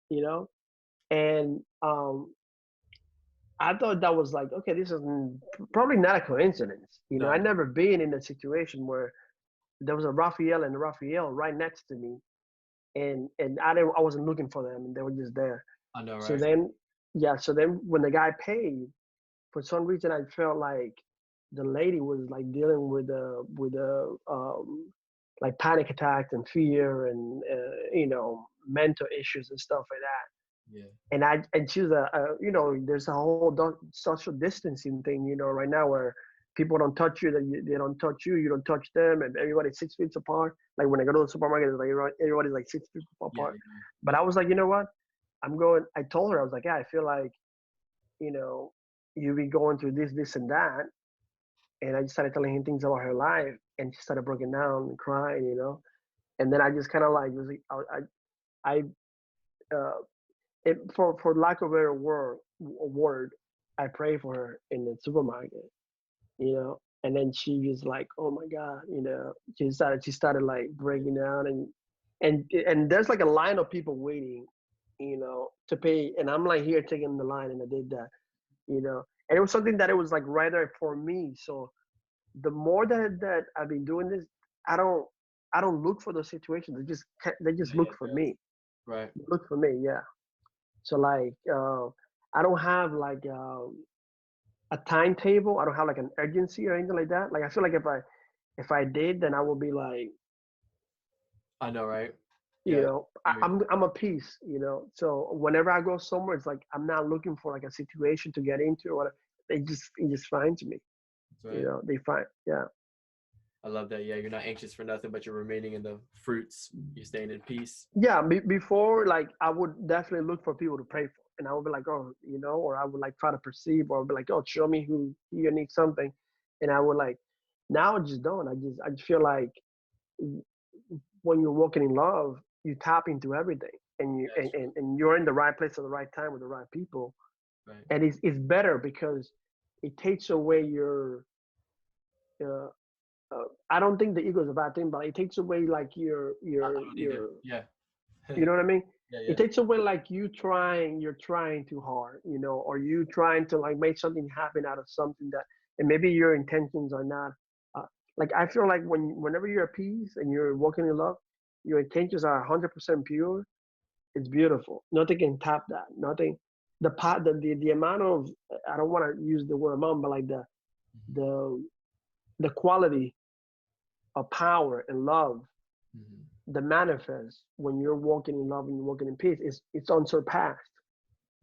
Speaker 2: you know? And I thought that was like, okay, this is probably not a coincidence. You know, I never been in a situation where there was a Rafael and a Rafael right next to me, and I wasn't looking for them, and they were just there.
Speaker 1: I know, right?
Speaker 2: So then when the guy paid, for some reason I felt like the lady was like dealing with like panic attacks and fear and you know, mental issues and stuff like that. Yeah. And she was you know, there's a whole social distancing thing, you know, right now where people don't touch you, they don't touch you, you don't touch them, and everybody's 6 feet apart. Like when I go to the supermarket, it's like everybody's like 6 feet apart. Yeah. But I was like, you know what? I told her, I was like, yeah, I feel like, you know, you be going through this and that, and I just started telling him things about her life, and she started breaking down and crying, and then I just kind of like was like, I for lack of a better word, I prayed for her in the supermarket, and then she was like, oh my God, she started like breaking down, and there's like a line of people waiting, to pay, and I'm like here taking the line, and I did that, and it was something that it was like right there for me. So the more that I've been doing this, I don't look for those situations. They just
Speaker 1: Yeah,
Speaker 2: look
Speaker 1: yeah,
Speaker 2: for
Speaker 1: yeah.
Speaker 2: me.
Speaker 1: Right.
Speaker 2: Look for me, yeah. So like I don't have like a timetable. I don't have like an urgency or anything like that. Like I feel like if I did, then I would be like,
Speaker 1: I know, right? Yeah.
Speaker 2: I'm a piece, So whenever I go somewhere, it's like I'm not looking for like a situation to get into or whatever. It just finds me,
Speaker 1: That's right.
Speaker 2: They find, yeah.
Speaker 1: I love that. Yeah, you're not anxious for nothing, but you're remaining in the fruits. You're staying in peace.
Speaker 2: Yeah, before, like I would definitely look for people to pray for, and I would be like, oh, or I would like try to perceive, or be like, oh, show me who you need something, and I would like. Now I just don't. I just feel like when you're walking in love, you tap into everything, and you
Speaker 1: Yeah,
Speaker 2: and you're in the right place at the right time with the right people,
Speaker 1: right.
Speaker 2: and it's better because it takes away your. Uh, I don't think the ego is a bad thing, but it takes away like your
Speaker 1: I
Speaker 2: your
Speaker 1: don't either.
Speaker 2: your
Speaker 1: Yeah.
Speaker 2: You know what I mean?
Speaker 1: Yeah,
Speaker 2: It
Speaker 1: yeah.
Speaker 2: takes away like you're trying too hard, or you trying to like make something happen out of something that, and maybe your intentions are not. Uh, like I feel like whenever you're at peace and you're walking in love, your intentions are 100% pure. It's beautiful. Nothing can top that. Nothing. The amount of, I don't want to use the word amount, but like the the quality of power and love
Speaker 1: Mhm.
Speaker 2: that manifests when you're walking in love and you're walking in peace is it's unsurpassed.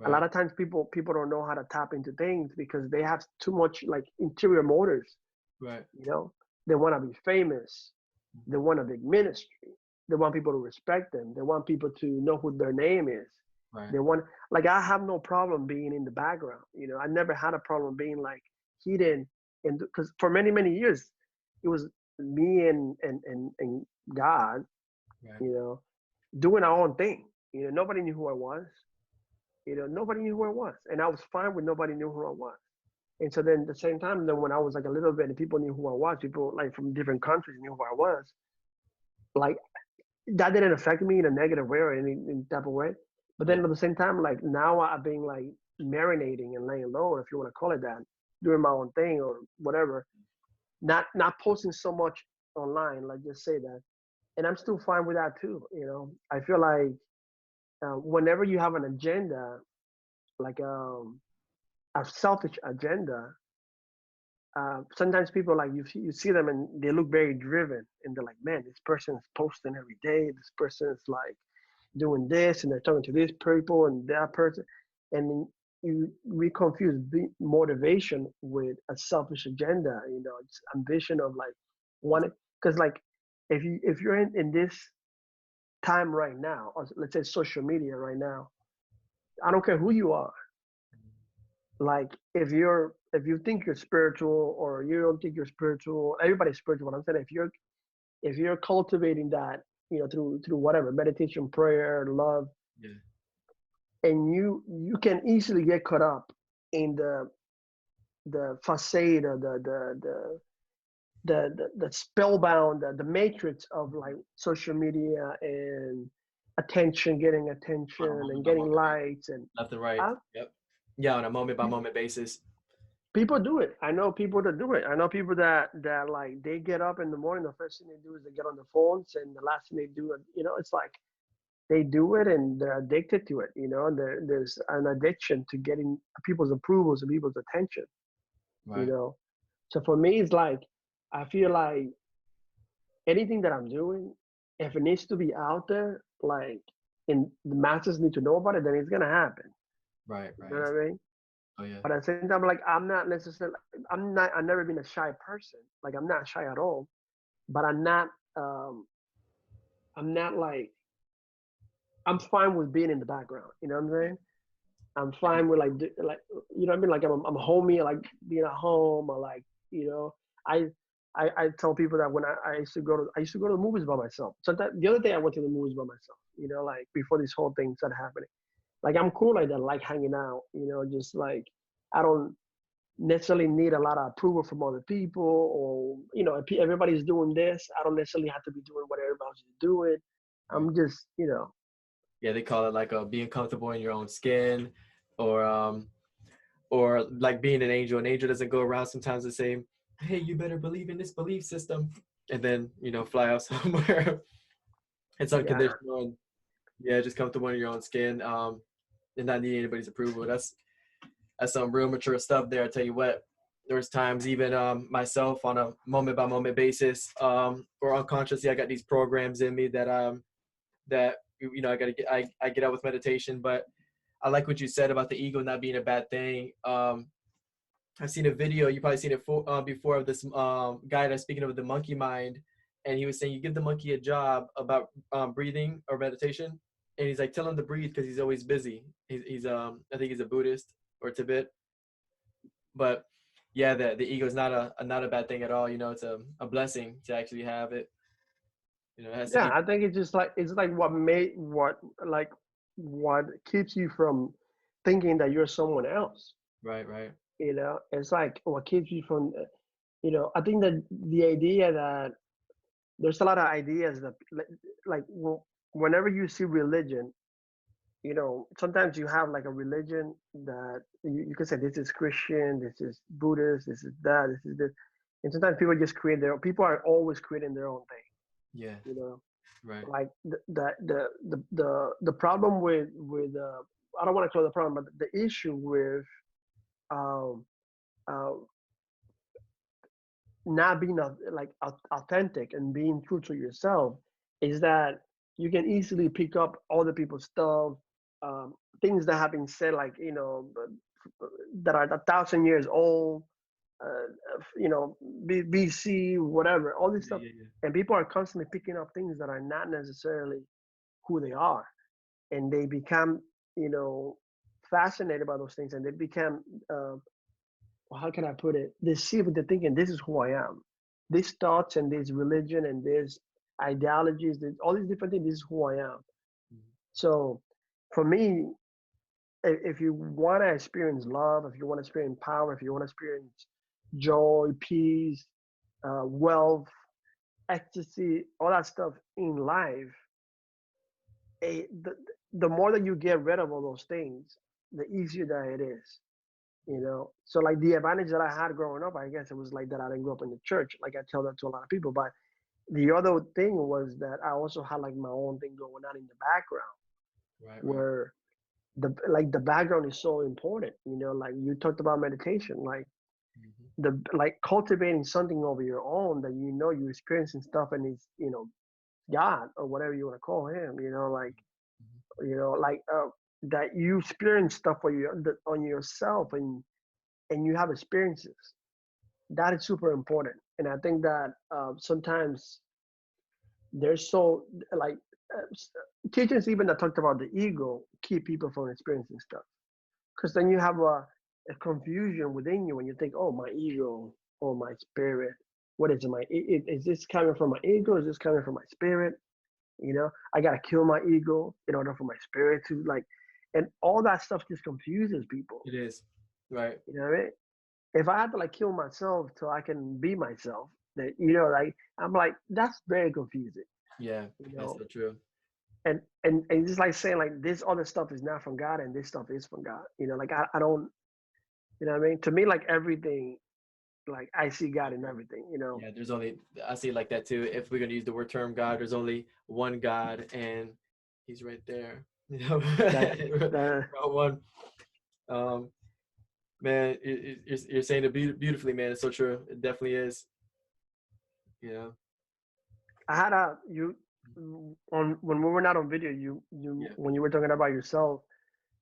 Speaker 2: A lot
Speaker 1: Right.
Speaker 2: of times people don't know how to tap into things because they have too much like interior motives.
Speaker 1: Right.
Speaker 2: You know, they want to be famous, they want a big ministry, they want people to respect them, they want people to know who their name is.
Speaker 1: Right.
Speaker 2: They want, like, I have no problem being in the background. I never had a problem being like hidden, and because for many years it was me and God,
Speaker 1: Right.
Speaker 2: you know, doing our own thing. Nobody knew who I was. Nobody knew who I was, and I was fine with nobody knew who I was. And so then at the same time, then when I was like a little bit, and people knew who I was, people like from different countries knew who I was. Like that didn't affect me in a negative way or any type of way. But then
Speaker 1: Yeah.
Speaker 2: at the same time, like now I've been like marinating and laying low, if you want to call it that, doing my own thing or whatever. Not posting so much online, like just say that. And I'm still fine with that too. I feel like whenever you have an agenda, like a selfish agenda, sometimes people like you see them and they look very driven, and they're like, man, this person is posting every day. This person is like doing this, and they're talking to this people and that person, and we confuse motivation with a selfish agenda. It's ambition of like wanting, because like if you're in this time right now, or let's say social media right now, I don't care who you are. Like if you think you're spiritual or you don't think you're spiritual, everybody's spiritual. What I'm saying, if you're cultivating that, through whatever meditation, prayer, love,
Speaker 1: Yeah.
Speaker 2: and you can easily get caught up in the facade or the spellbound, the matrix of like social media and getting
Speaker 1: On a
Speaker 2: attention and
Speaker 1: moment by
Speaker 2: getting
Speaker 1: moment basis,
Speaker 2: likes and
Speaker 1: left and right.
Speaker 2: uh,
Speaker 1: Yep. Yeah, on a moment by moment basis.
Speaker 2: people do it. I know people that do it. I know people that like they get up in the morning. The first thing they do is they get on the phones, and the last thing they do, it's like they do it and they're addicted to it. There's an addiction to getting people's approvals and people's attention. You
Speaker 1: Right.
Speaker 2: know, so for me, it's like I feel like anything that I'm doing, if it needs to be out there, like, and the masses need to know about it, then it's gonna happen.
Speaker 1: Right.
Speaker 2: You
Speaker 1: Right.
Speaker 2: know what I mean?
Speaker 1: Oh yeah.
Speaker 2: But at the same time, like I'm not necessarily, I've never been a shy person. Like I'm not shy at all. But um, I'm not like, I'm fine with being in the background. You know what I'm saying? I'm fine with like, you know what I mean? Like I'm a homie, I like being at home, or like, I tell people that when I used to go to the movies by myself. So that the other day I went to the movies by myself. Like before this whole thing started happening. Like I'm cool like that, like hanging out. Just like I don't necessarily need a lot of approval from other people, or if everybody's doing this, I don't necessarily have to be doing what everybody else is doing. I'm just
Speaker 1: Yeah, they call it like being comfortable in your own skin, or like being an angel. An angel doesn't go around sometimes and say, "Hey, you better believe in this belief system," and then fly out somewhere. It's unconditional, and yeah, just comfortable in your own skin, and not need anybody's approval. That's some real mature stuff there. I tell you what, there's times even myself on a moment by moment basis, or unconsciously, I got these programs in me that I get out with meditation. But I like what you said about the ego not being a bad thing. I've seen a video, you probably seen it before, of this guy that's speaking of the monkey mind, and he was saying you give the monkey a job about breathing or meditation, and he's like, tell him to breathe because he's always busy. He's I think he's a Buddhist or Tibet, but yeah, the ego is not a bad thing at all. It's a blessing to actually have it. It has to
Speaker 2: yeah.
Speaker 1: be
Speaker 2: I think it's like what keeps you from thinking that you're someone else.
Speaker 1: right.
Speaker 2: It's like what keeps you from I think that the idea that there's a lot of ideas that whenever you see religion, sometimes you have like a religion that you can say this is Christian, this is Buddhist, this is that, this is this, and sometimes people are always creating their own thing.
Speaker 1: Yeah. Right.
Speaker 2: Like the problem with I don't want to call it the problem, but the issue with um uh, not being authentic and being true to yourself is that you can easily pick up other people's stuff, things that have been said, like that are 1,000 years old, BC, whatever, all this stuff, and people are constantly picking up things that are not necessarily who they are, and they become fascinated by those things, and they become how can I put it? They see what they're thinking. This is who I am. These thoughts and this religion and these ideologies, all these different things. This is who I am. So, for me, if you want to experience love, if you want to experience power, if you want to experience joy, peace, wealth, ecstasy, all that stuff in life, the more that you get rid of all those things, the easier that it is. So like the advantage that I had growing up, I guess it was like that I didn't grow up in the church. Like I tell that to a lot of people. But the other thing was that I also had like my own thing going on in the background,
Speaker 1: Right.
Speaker 2: where the background is so important. Like you talked about meditation, like cultivating something over your own that you're experiencing stuff, and it's God or whatever you want to call him. That you experience stuff on yourself, and you have experiences. That is super important. And I think that sometimes there's so like teachers even that talked about the ego keep people from experiencing stuff, because then you have a confusion within you when you think, oh, my ego or my spirit. What is it? Is this coming from my ego? Is this coming from my spirit? I gotta kill my ego in order for my spirit to and all that stuff just confuses people.
Speaker 1: It is. Right.
Speaker 2: You know what I mean? If I had to kill myself so I can be myself, that I'm like, that's very confusing.
Speaker 1: Yeah, that's so true.
Speaker 2: And just like saying like this other stuff is not from God and this stuff is from God. I don't, what I mean? To me, like everything, like I see God in everything.
Speaker 1: Yeah, I see it like that too. If we're gonna use the term God, there's only one God, and He's right there. One. Man, you're saying it beautifully, man. It's so true. It definitely is.
Speaker 2: I had when we were not on video, when you were talking about yourself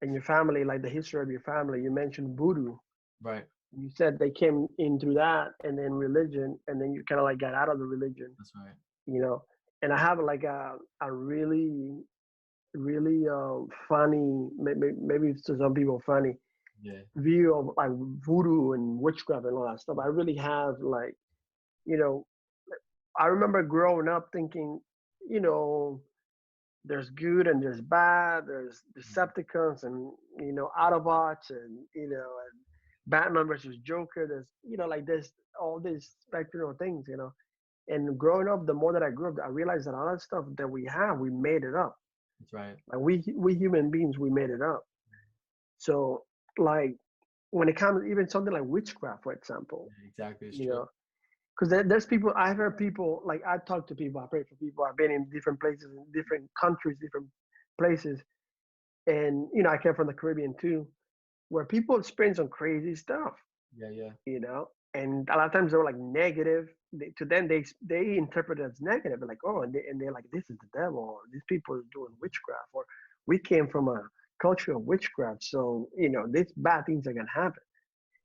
Speaker 2: and your family, like the history of your family, you mentioned voodoo.
Speaker 1: Right.
Speaker 2: You said they came in through that, and then religion, and then you kind of got out of the religion.
Speaker 1: That's right.
Speaker 2: And I have like a really, really funny, maybe to some people funny, view of like voodoo and witchcraft and all that stuff. I really have like you know, I remember growing up thinking, you know, there's good and there's bad. There's Decepticons and Autobots and and Batman versus Joker. There's like this all this spectrum of things. And growing up, the more that I grew up, I realized that all that stuff that we have, we made it up.
Speaker 1: That's right.
Speaker 2: Like we human beings, we made it up. So like when it comes even something like witchcraft, for example,
Speaker 1: Yeah, exactly. It's
Speaker 2: you
Speaker 1: true.
Speaker 2: know, because there's people I've heard people like I talk to people, I pray for people, I've been in different places, in different countries, different places, and I came from the Caribbean too, where people experience some crazy stuff,
Speaker 1: Yeah, yeah.
Speaker 2: and a lot of times they were like negative. To them, they interpret it as negative, like and they're like, this is the devil, or these people are doing witchcraft, or we came from a culture of witchcraft, so these bad things are gonna happen.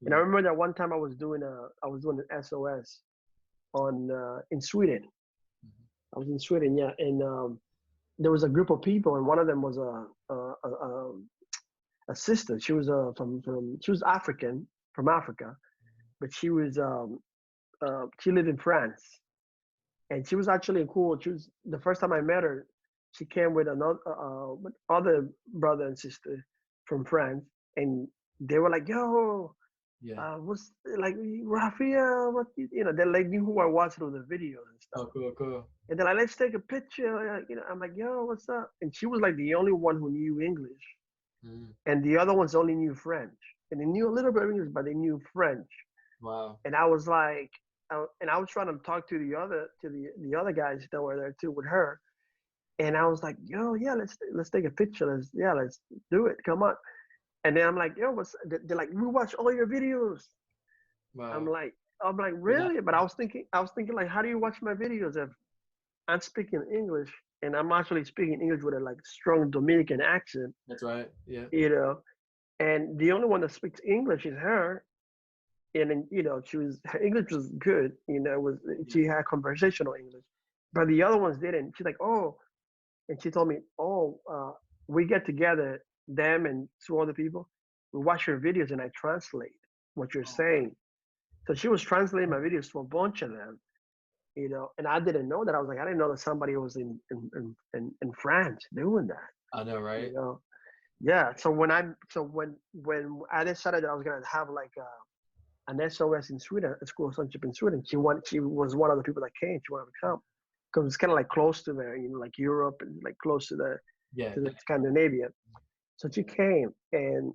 Speaker 2: And I
Speaker 1: Yeah.
Speaker 2: remember that one time I was doing an SOS on in Sweden.
Speaker 1: Mhm.
Speaker 2: I was in Sweden, yeah, and there was a group of people, and one of them was a sister. She was she was African from Africa, but she lived in France, and she was actually cool. She was the first time I met her. She came with another with other brother and sister from France, and they were like, "Yo,
Speaker 1: Yeah.
Speaker 2: what's like Rafael? What they like knew who I was through the videos and stuff."
Speaker 1: Oh, cool, cool.
Speaker 2: And they're like, "Let's take a picture." I'm like, "Yo, what's up?" And she was like the only one who knew English,
Speaker 1: Mm.
Speaker 2: and the other ones only knew French, and they knew a little bit of English, but they knew French.
Speaker 1: Wow.
Speaker 2: And I was like, and I was trying to talk to the other guys that were there too with her, and I was like, "Yo, yeah, let's take a picture. Let's do it. Come on." And then I'm like, "Yo, what's?" They're like, "We watch all your videos." I'm
Speaker 1: Wow.
Speaker 2: like, I'm like,
Speaker 1: Well, that,
Speaker 2: really? But I was thinking like, how do you watch my videos if I'm speaking English and I'm actually speaking English with a like strong Dominican accent,
Speaker 1: that's right. Yeah.
Speaker 2: you know? And the only one that speaks English is her. And then, her English was good, she
Speaker 1: Yeah.
Speaker 2: had conversational English, but the other ones didn't. She's like, oh, and she told me, oh, we get together, them and two other people, we watch your videos and I translate what you're
Speaker 1: Oh,
Speaker 2: saying. So she was translating my videos to a bunch of them, and I didn't know that. I was like, I didn't know that somebody was in France doing that,
Speaker 1: I know,
Speaker 2: you
Speaker 1: right?
Speaker 2: know. Yeah. So when I decided that I was gonna have like an SOS in Sweden, a school of sonship in Sweden, she was one of the people that came. She wanted to come because it's kind of like close to there, like Europe and like close to
Speaker 1: Yeah.
Speaker 2: the Scandinavia. So she came and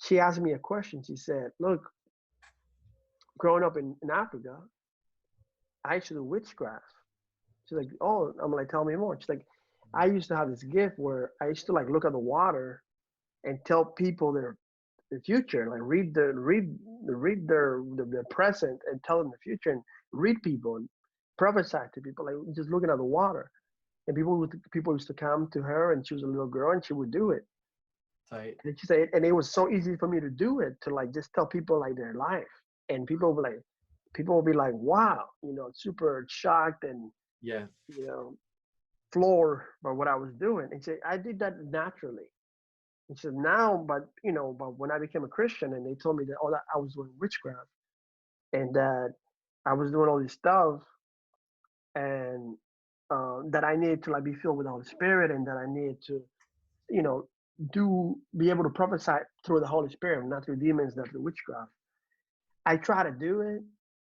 Speaker 2: she asked me a question. She said, "Look, growing up in Africa, I used to do witchcraft." She's like, "Oh," I'm like, "Tell me more." She's like, "I used to have this gift where I used to like look at the water and tell people their future, like read their present and tell them the future and read people and prophesy to people, like just looking at the water." And people used to come to her, and she was a little girl, and she would do it.
Speaker 1: Tight.
Speaker 2: And she said, and it was so easy for me to do it, to like just tell people like their life, and people will be like, "Wow," super shocked and
Speaker 1: Yeah.
Speaker 2: you know floored by what I was doing. And say I did that naturally. And she said now, but when I became a Christian and they told me that that I was doing witchcraft and that I was doing all this stuff and that I needed to like be filled with the Holy Spirit and that I needed to, you know, be able to prophesy through the Holy Spirit, not through demons, not through witchcraft. I try to do it.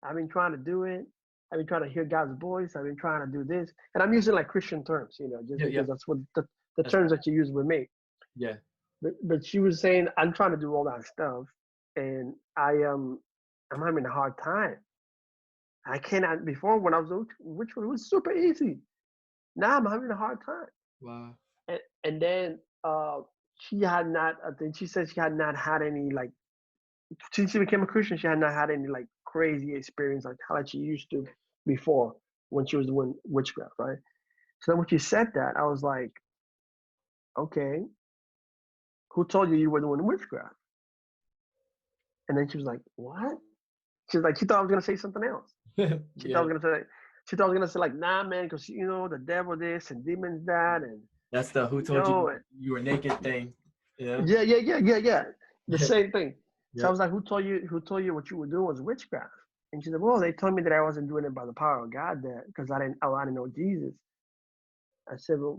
Speaker 2: I've been trying to do it. I've been trying to hear God's voice. I've been trying to do this, and I'm using like Christian terms, just
Speaker 1: Yeah. Yeah.
Speaker 2: because that's what the
Speaker 1: That's
Speaker 2: terms
Speaker 1: right.
Speaker 2: that you use with me.
Speaker 1: Yeah.
Speaker 2: But she was saying I'm trying to do all that stuff, and I'm having a hard time. I cannot. Before when I was which it was super easy. Now I'm having a hard time.
Speaker 1: Wow.
Speaker 2: And then she had not. I think she said she had not had any like since she became a Christian. She had not had any like crazy experience like how she used to before when she was doing witchcraft, right? So then when she said that, I was like, okay, who told you were doing witchcraft? And then she was like, what? She was like, she thought I was gonna say something else. She thought I
Speaker 1: Yeah.
Speaker 2: was gonna say, like, nah, man, because the devil this and demons that, and
Speaker 1: That's the who told you you were naked thing. Yeah.
Speaker 2: yeah. The same thing. So I
Speaker 1: Yep.
Speaker 2: was like, who told you what you were doing was witchcraft? And she said, well, they told me that I wasn't doing it by the power of God, that because I didn't know Jesus. I said, well,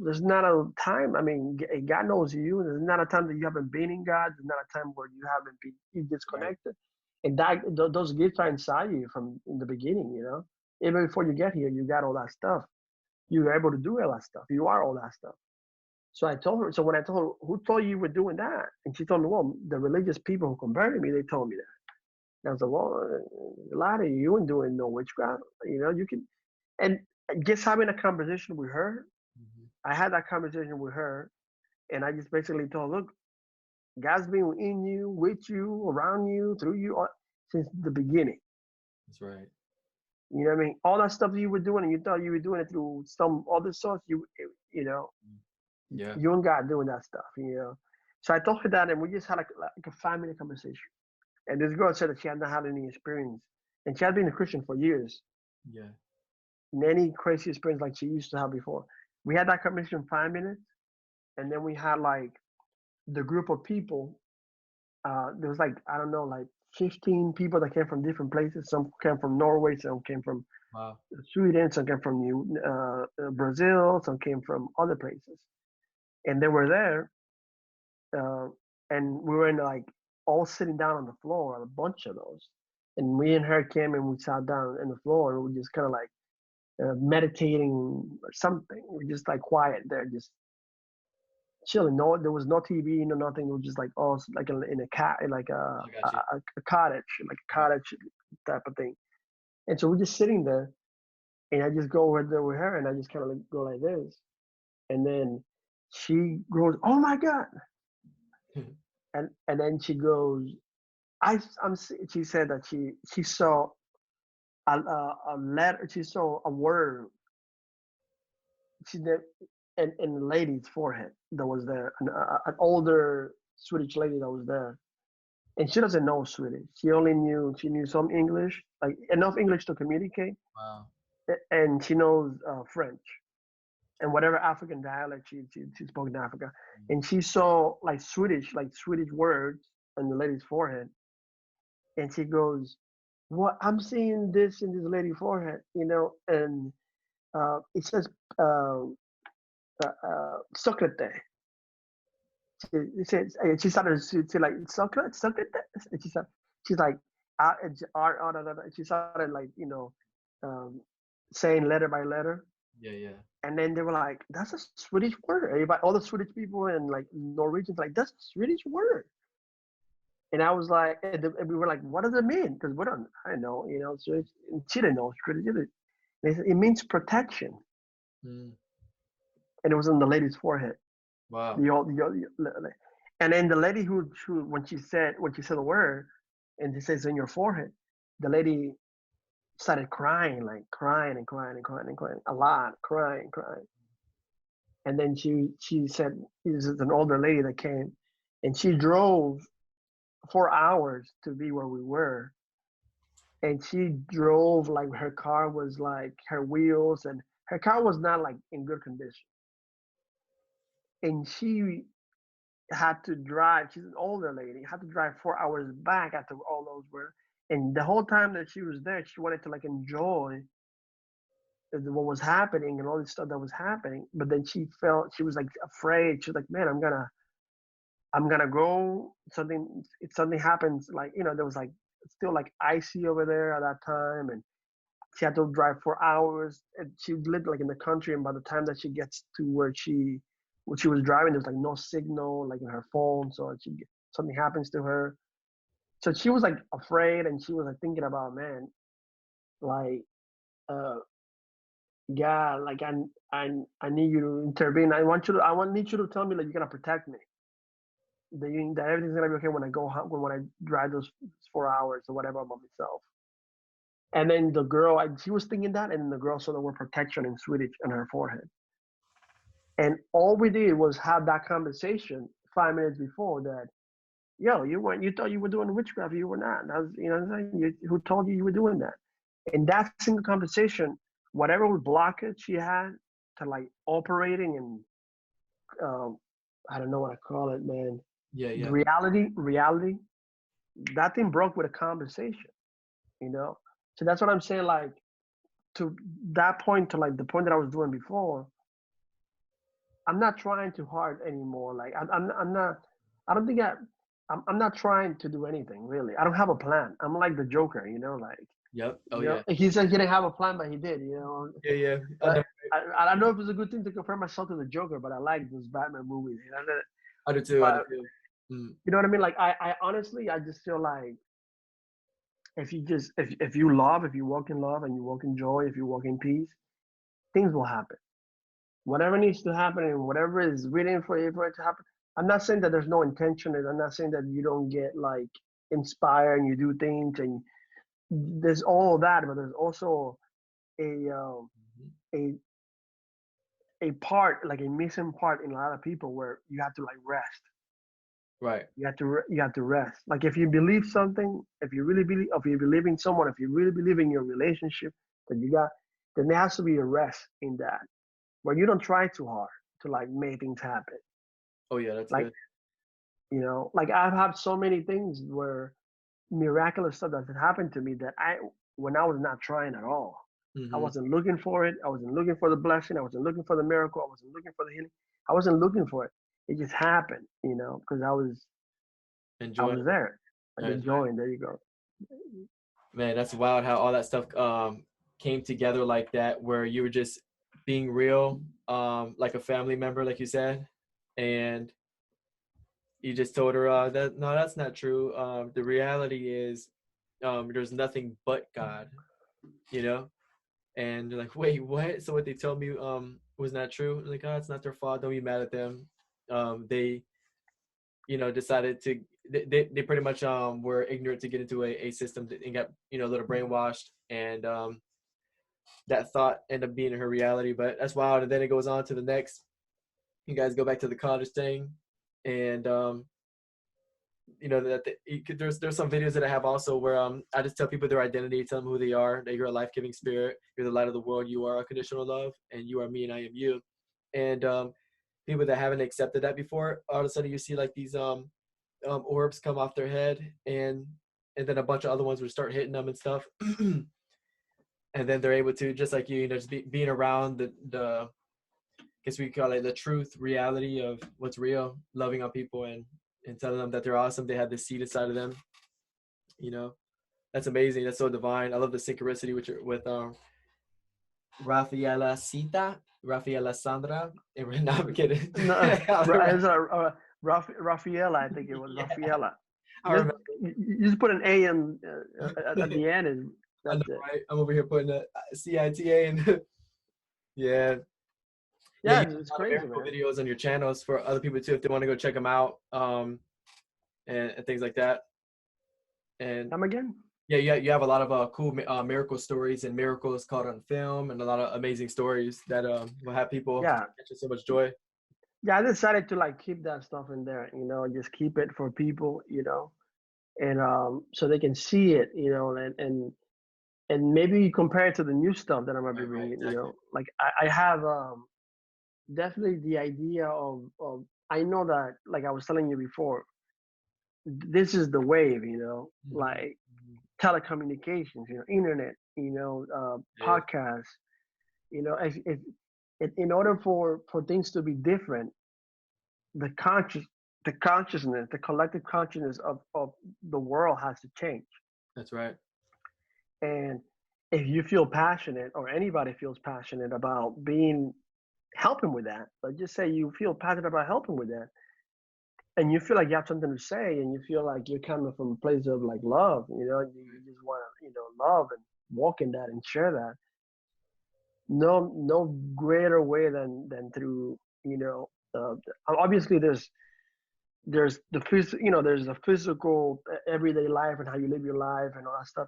Speaker 2: there's not a time. I mean, God knows you. There's not a time that you haven't been in God. There's not a time where you haven't been disconnected. And those gifts are inside you from in the beginning, you know. Even before you get here, you got all that stuff. You're able to do all that stuff. You are all that stuff. So I told her, so when I told her, who told you were doing that? And she told me, well, the religious people who converted me, they told me that. And I was like, well, a lot of you ain't doing no witchcraft. You know, you can, and just having a conversation with her, I had that conversation with her, and I just basically told her, look, God's been in you, with you, around you, through you, since the beginning.
Speaker 1: That's right.
Speaker 2: You know what I mean? All that stuff that you were doing, and you thought you were doing it through some other source, you know,
Speaker 1: Yeah.
Speaker 2: you and God doing that stuff, you know. So I told her that, and we just had like a 5-minute conversation. And this girl said that she had not had any experience, and she had been a Christian for years.
Speaker 1: Yeah.
Speaker 2: Any crazy experience like she used to have before. We had that conversation 5 minutes, and then we had like the group of people. There was like, I don't know, like 15 people that came from different places. Some came from Norway, some came from Sweden, some came from Brazil, some came from other places. And they were there, and we were in like all sitting down on the floor, a bunch of those. And me and her came and we sat down on the floor, and we just kind of like meditating or something. We just like quiet there, just chilling. No, there was no TV, no nothing. It was just like like in a cottage, like a cottage type of thing. And so we're just sitting there, and I just go right there with her, and I just kind of like go like this, and then she goes, "Oh my God," and then she goes, She said that she saw a letter. She saw a word. She did in the lady's forehead that was there, an older Swedish lady that was there, and she doesn't know Swedish. She knew some English, like enough English to communicate.
Speaker 1: Wow.
Speaker 2: And she knows French and whatever African dialect she spoke in Africa. And she saw like Swedish words on the lady's forehead, and she goes, "What? I'm seeing this in this lady's forehead, you know, and it says." Socrates. She started to like Socrates. And she's like, she started like, saying letter by letter.
Speaker 1: Yeah, yeah.
Speaker 2: And then they were like, that's a Swedish word. Everybody, all the Swedish people and like Norwegians, like, that's a Swedish word. And I was like, and we were like, what does it mean? Because I don't know, you know, so she didn't know Swedish. They said, it means protection.
Speaker 1: Mm.
Speaker 2: And it was on the lady's forehead.
Speaker 1: Wow.
Speaker 2: And then the lady who when she said the word, and it says on your forehead, the lady started crying a lot, crying. And then she said, this is an older lady that came, and she drove 4 hours to be where we were. And she drove like her car was like her wheels, and her car was not like in good condition. And she had to drive. She's an older lady. Had to drive 4 hours back after all those were. And the whole time that she was there, she wanted to like enjoy what was happening and all this stuff that was happening. But then she was like afraid. She was like, man, I'm gonna go. Something happens. Like, you know, there was like still like icy over there at that time, and she had to drive 4 hours. And she lived like in the country, and by the time that she gets to where she was driving, there was like no signal like in her phone, so something happens to her. So she was like afraid, and she was like thinking about, man, like God, like I need you to intervene. Need you to tell me like you're gonna protect me. That everything's gonna be okay when I go home, when I drive those 4 hours or whatever by myself. And then the girl, she was thinking that, and then the girl saw the word protection in Swedish on her forehead. And all we did was have that conversation 5 minutes before that. Yo, you thought you were doing witchcraft, you were not. And I was, you know what I'm saying? Who told you were doing that? And that single conversation, whatever blockage she had to like operating and I don't know what I call it, man.
Speaker 1: Yeah, yeah.
Speaker 2: Reality, that thing broke with a conversation. you know. So that's what I'm saying. Like to that point, to like the point that I was doing before, I'm not trying too hard anymore. Like I'm not. I don't think I'm not trying to do anything really. I don't have a plan. I'm like the Joker, you know. Like
Speaker 1: Yep. Oh
Speaker 2: you know,
Speaker 1: yeah.
Speaker 2: he said he didn't have a plan, but he did. You know.
Speaker 1: Yeah, yeah. I
Speaker 2: But
Speaker 1: know.
Speaker 2: I don't know if it's a good thing to compare myself to the Joker, but I like those Batman movies. You know.
Speaker 1: I do too. I do
Speaker 2: But
Speaker 1: too. Mm.
Speaker 2: you know what I mean? Like I honestly, I just feel like if you love, if you walk in love and you walk in joy, if you walk in peace, things will happen. Whatever needs to happen and whatever is waiting for it to happen. I'm not saying that there's no intention, and I'm not saying that you don't get like inspired and you do things and there's all of that, but there's also a a a part, like a missing part in a lot of people where you have to like rest.
Speaker 1: Right.
Speaker 2: You have to rest. Like if you believe something, if you really believe, if you believe in someone, if you really believe in your relationship that you got, then there has to be a rest in that, where you don't try too hard to like make things happen.
Speaker 1: Oh yeah, that's
Speaker 2: Like
Speaker 1: good.
Speaker 2: you know, like I've had so many things where miraculous stuff that happened to me that when I was not trying at all. I
Speaker 1: Hmm.
Speaker 2: wasn't looking for it. I wasn't looking for the blessing. I wasn't looking for the miracle. I wasn't looking for the healing. I wasn't looking for it. It just happened, you know, because I
Speaker 1: Enjoy.
Speaker 2: was there. I
Speaker 1: Right.
Speaker 2: just joined. There you go.
Speaker 1: Man, that's wild how all that stuff came together like that, where you were just being real, like a family member, like you said, and you just told her that no, that's not true. The reality is, there's nothing but God, you know. And they're like, wait, what? So what they told me was not true. Like, oh, it's not their fault. Don't be mad at them. They, decided to. They pretty much were ignorant to get into a system and got a little brainwashed, and that thought ended up being her reality. But that's wild. And then it goes on to the next. You guys go back to the college thing, and there's some videos that I have also where I just tell people their identity, tell them who they are, that you're a life-giving spirit, you're the light of the world, you are unconditional love, and you are me and I am you. And people that haven't accepted that before, all of a sudden you see like these orbs come off their head, and then a bunch of other ones would start hitting them and stuff. And then they're able to, just like just being around the I guess we call it the truth, reality of what's real, loving on people and telling them that they're awesome. They have this seed inside of them. You know, that's amazing. That's so divine. I love the synchronicity with Rafaela Sandra. And now I'm kidding.
Speaker 2: No,
Speaker 1: Right.
Speaker 2: it's Rafaela. I think it was
Speaker 1: Yeah,
Speaker 2: Rafaela.
Speaker 1: I
Speaker 2: Just
Speaker 1: remember.
Speaker 2: you just put an A in at the end, and
Speaker 1: I know,
Speaker 2: that's it.
Speaker 1: right? I'm over here putting a CITA in. Yeah. Yeah,
Speaker 2: Yeah,
Speaker 1: you
Speaker 2: it's
Speaker 1: have a lot of
Speaker 2: crazy,
Speaker 1: miracle
Speaker 2: man.
Speaker 1: videos on your channels for other people too, if they want to go check them out, and things like that. And
Speaker 2: Come again?
Speaker 1: yeah, you have a lot of cool miracle stories and miracles caught on film, and a lot of amazing stories that will have people
Speaker 2: Yeah,
Speaker 1: catching so much joy.
Speaker 2: yeah. I decided to like keep that stuff in there. Just keep it for people. And so they can see it. And maybe you compare it to the new stuff that I'm gonna be
Speaker 1: Right,
Speaker 2: bringing.
Speaker 1: exactly.
Speaker 2: Like I have definitely the idea of I know that, like I was telling you before, this is the wave.
Speaker 1: Hmm.
Speaker 2: Like telecommunications, internet,
Speaker 1: Yeah,
Speaker 2: podcasts. If in order for things to be different, the consciousness, the collective consciousness of the world has to change.
Speaker 1: that's right.
Speaker 2: And if you feel passionate, or anybody feels passionate about helping with that, let's just say you feel passionate about helping with that, and you feel like you have something to say, and you feel like you're coming from a place of like love, you just want to, love and walk in that and share that. No greater way than through, obviously there's there's the physical everyday life and how you live your life and all that stuff.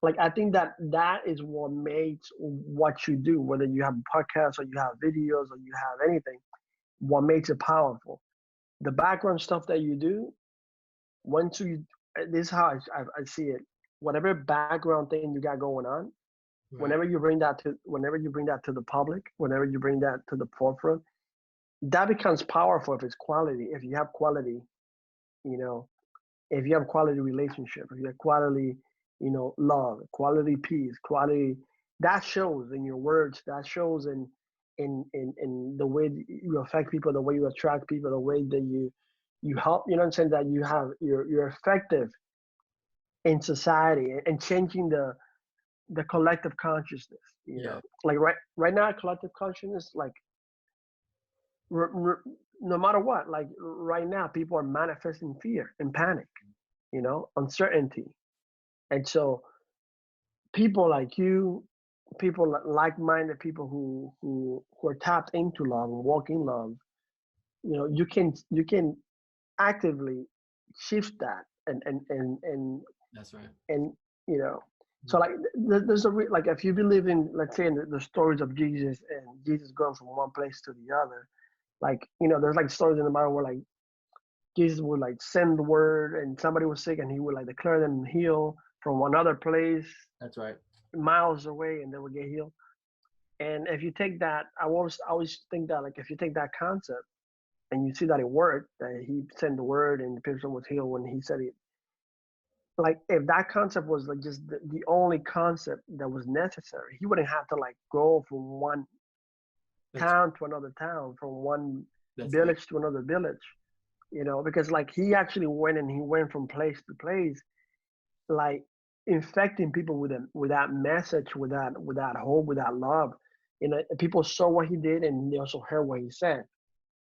Speaker 2: Like I think that is what makes what you do, whether you have a podcast or you have videos or you have anything, what makes it powerful. The background stuff that you do, once you this is how I see it. Whatever background thing you got going on,
Speaker 1: Right.
Speaker 2: whenever you bring that to the public, whenever you bring that to the forefront, that becomes powerful if it's quality. If you have quality, you know, if you have quality relationship, if you have quality love, quality peace, quality. That shows in your words. That shows in the way you affect people, the way you attract people, the way that you help. You know what I'm saying? That you're effective in society and changing the collective consciousness.
Speaker 1: Yeah.
Speaker 2: Like right now, collective consciousness, like no matter what, like right now, people are manifesting fear and panic, uncertainty, and so people like you, people like-minded people who are tapped into love and walk in love, you can actively shift that
Speaker 1: That's right.
Speaker 2: and so like there's like if you believe in, let's say, in the stories of Jesus and Jesus going from one place to the other, like there's like stories in the Bible where like Jesus would like send the word and somebody was sick and he would like declare them healed from another place
Speaker 1: That's right.
Speaker 2: miles away and they would get healed. And if you take that, I always think that, like, if you take that concept and you see that it worked, that he sent the word and the person was healed when he said it, like if that concept was like just the only concept that was necessary, he wouldn't have to like go from one town to another town, from one village to another village, because like he actually went from place to place, like infecting people with that message, with that hope, with that love. People saw what he did and they also heard what he said.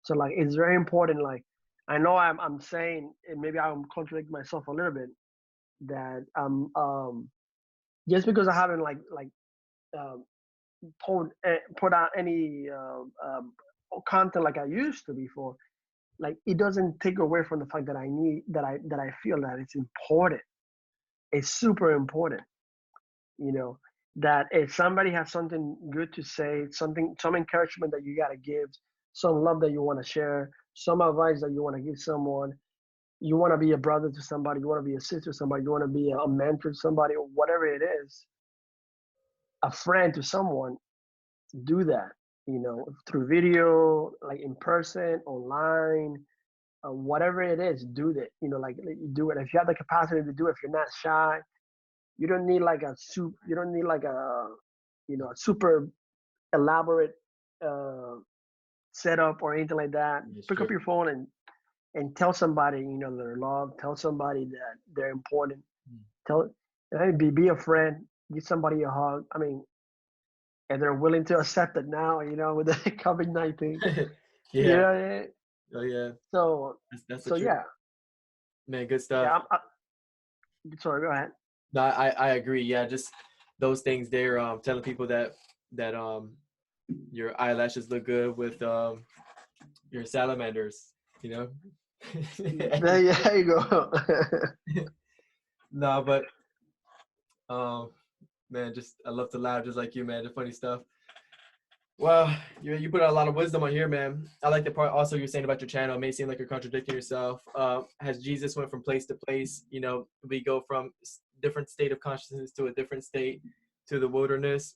Speaker 2: So like it's very important. Like I know I'm saying, and maybe I'm contradicting myself a little bit, that just because I haven't um, put out any content like I used to before, like it doesn't take away from the fact that I feel that it's important. It's super important, that if somebody has something good to say, some encouragement that you gotta give, some love that you want to share, some advice that you want to give someone, you want to be a brother to somebody, you want to be a sister to somebody, you want to be a mentor to somebody, or whatever it is, a friend to someone, do that, through video, like in person, online, whatever it is, do that, like do it. If you have the capacity to do it, if you're not shy, you don't need like you don't need like a, a super elaborate setup or anything like that. Pick up your phone and tell somebody, they're loved. Tell somebody that they're important. Be a friend. Give somebody a hug. I mean, and they're willing to accept it now, with the COVID-19.
Speaker 1: Yeah. Oh yeah.
Speaker 2: So
Speaker 1: that's
Speaker 2: so yeah,
Speaker 1: man, good stuff.
Speaker 2: yeah. Sorry, go ahead.
Speaker 1: No, I agree. Yeah, just those things there. Telling people that your eyelashes look good with your salamanders.
Speaker 2: There you go.
Speaker 1: No, but man, just I love to laugh just like you, man. The funny stuff. Well, you put a lot of wisdom on here, man. I like the part also you're saying about your channel. It may seem like you're contradicting yourself. As Jesus went from place to place, we go from different state of consciousness to a different state, to the wilderness,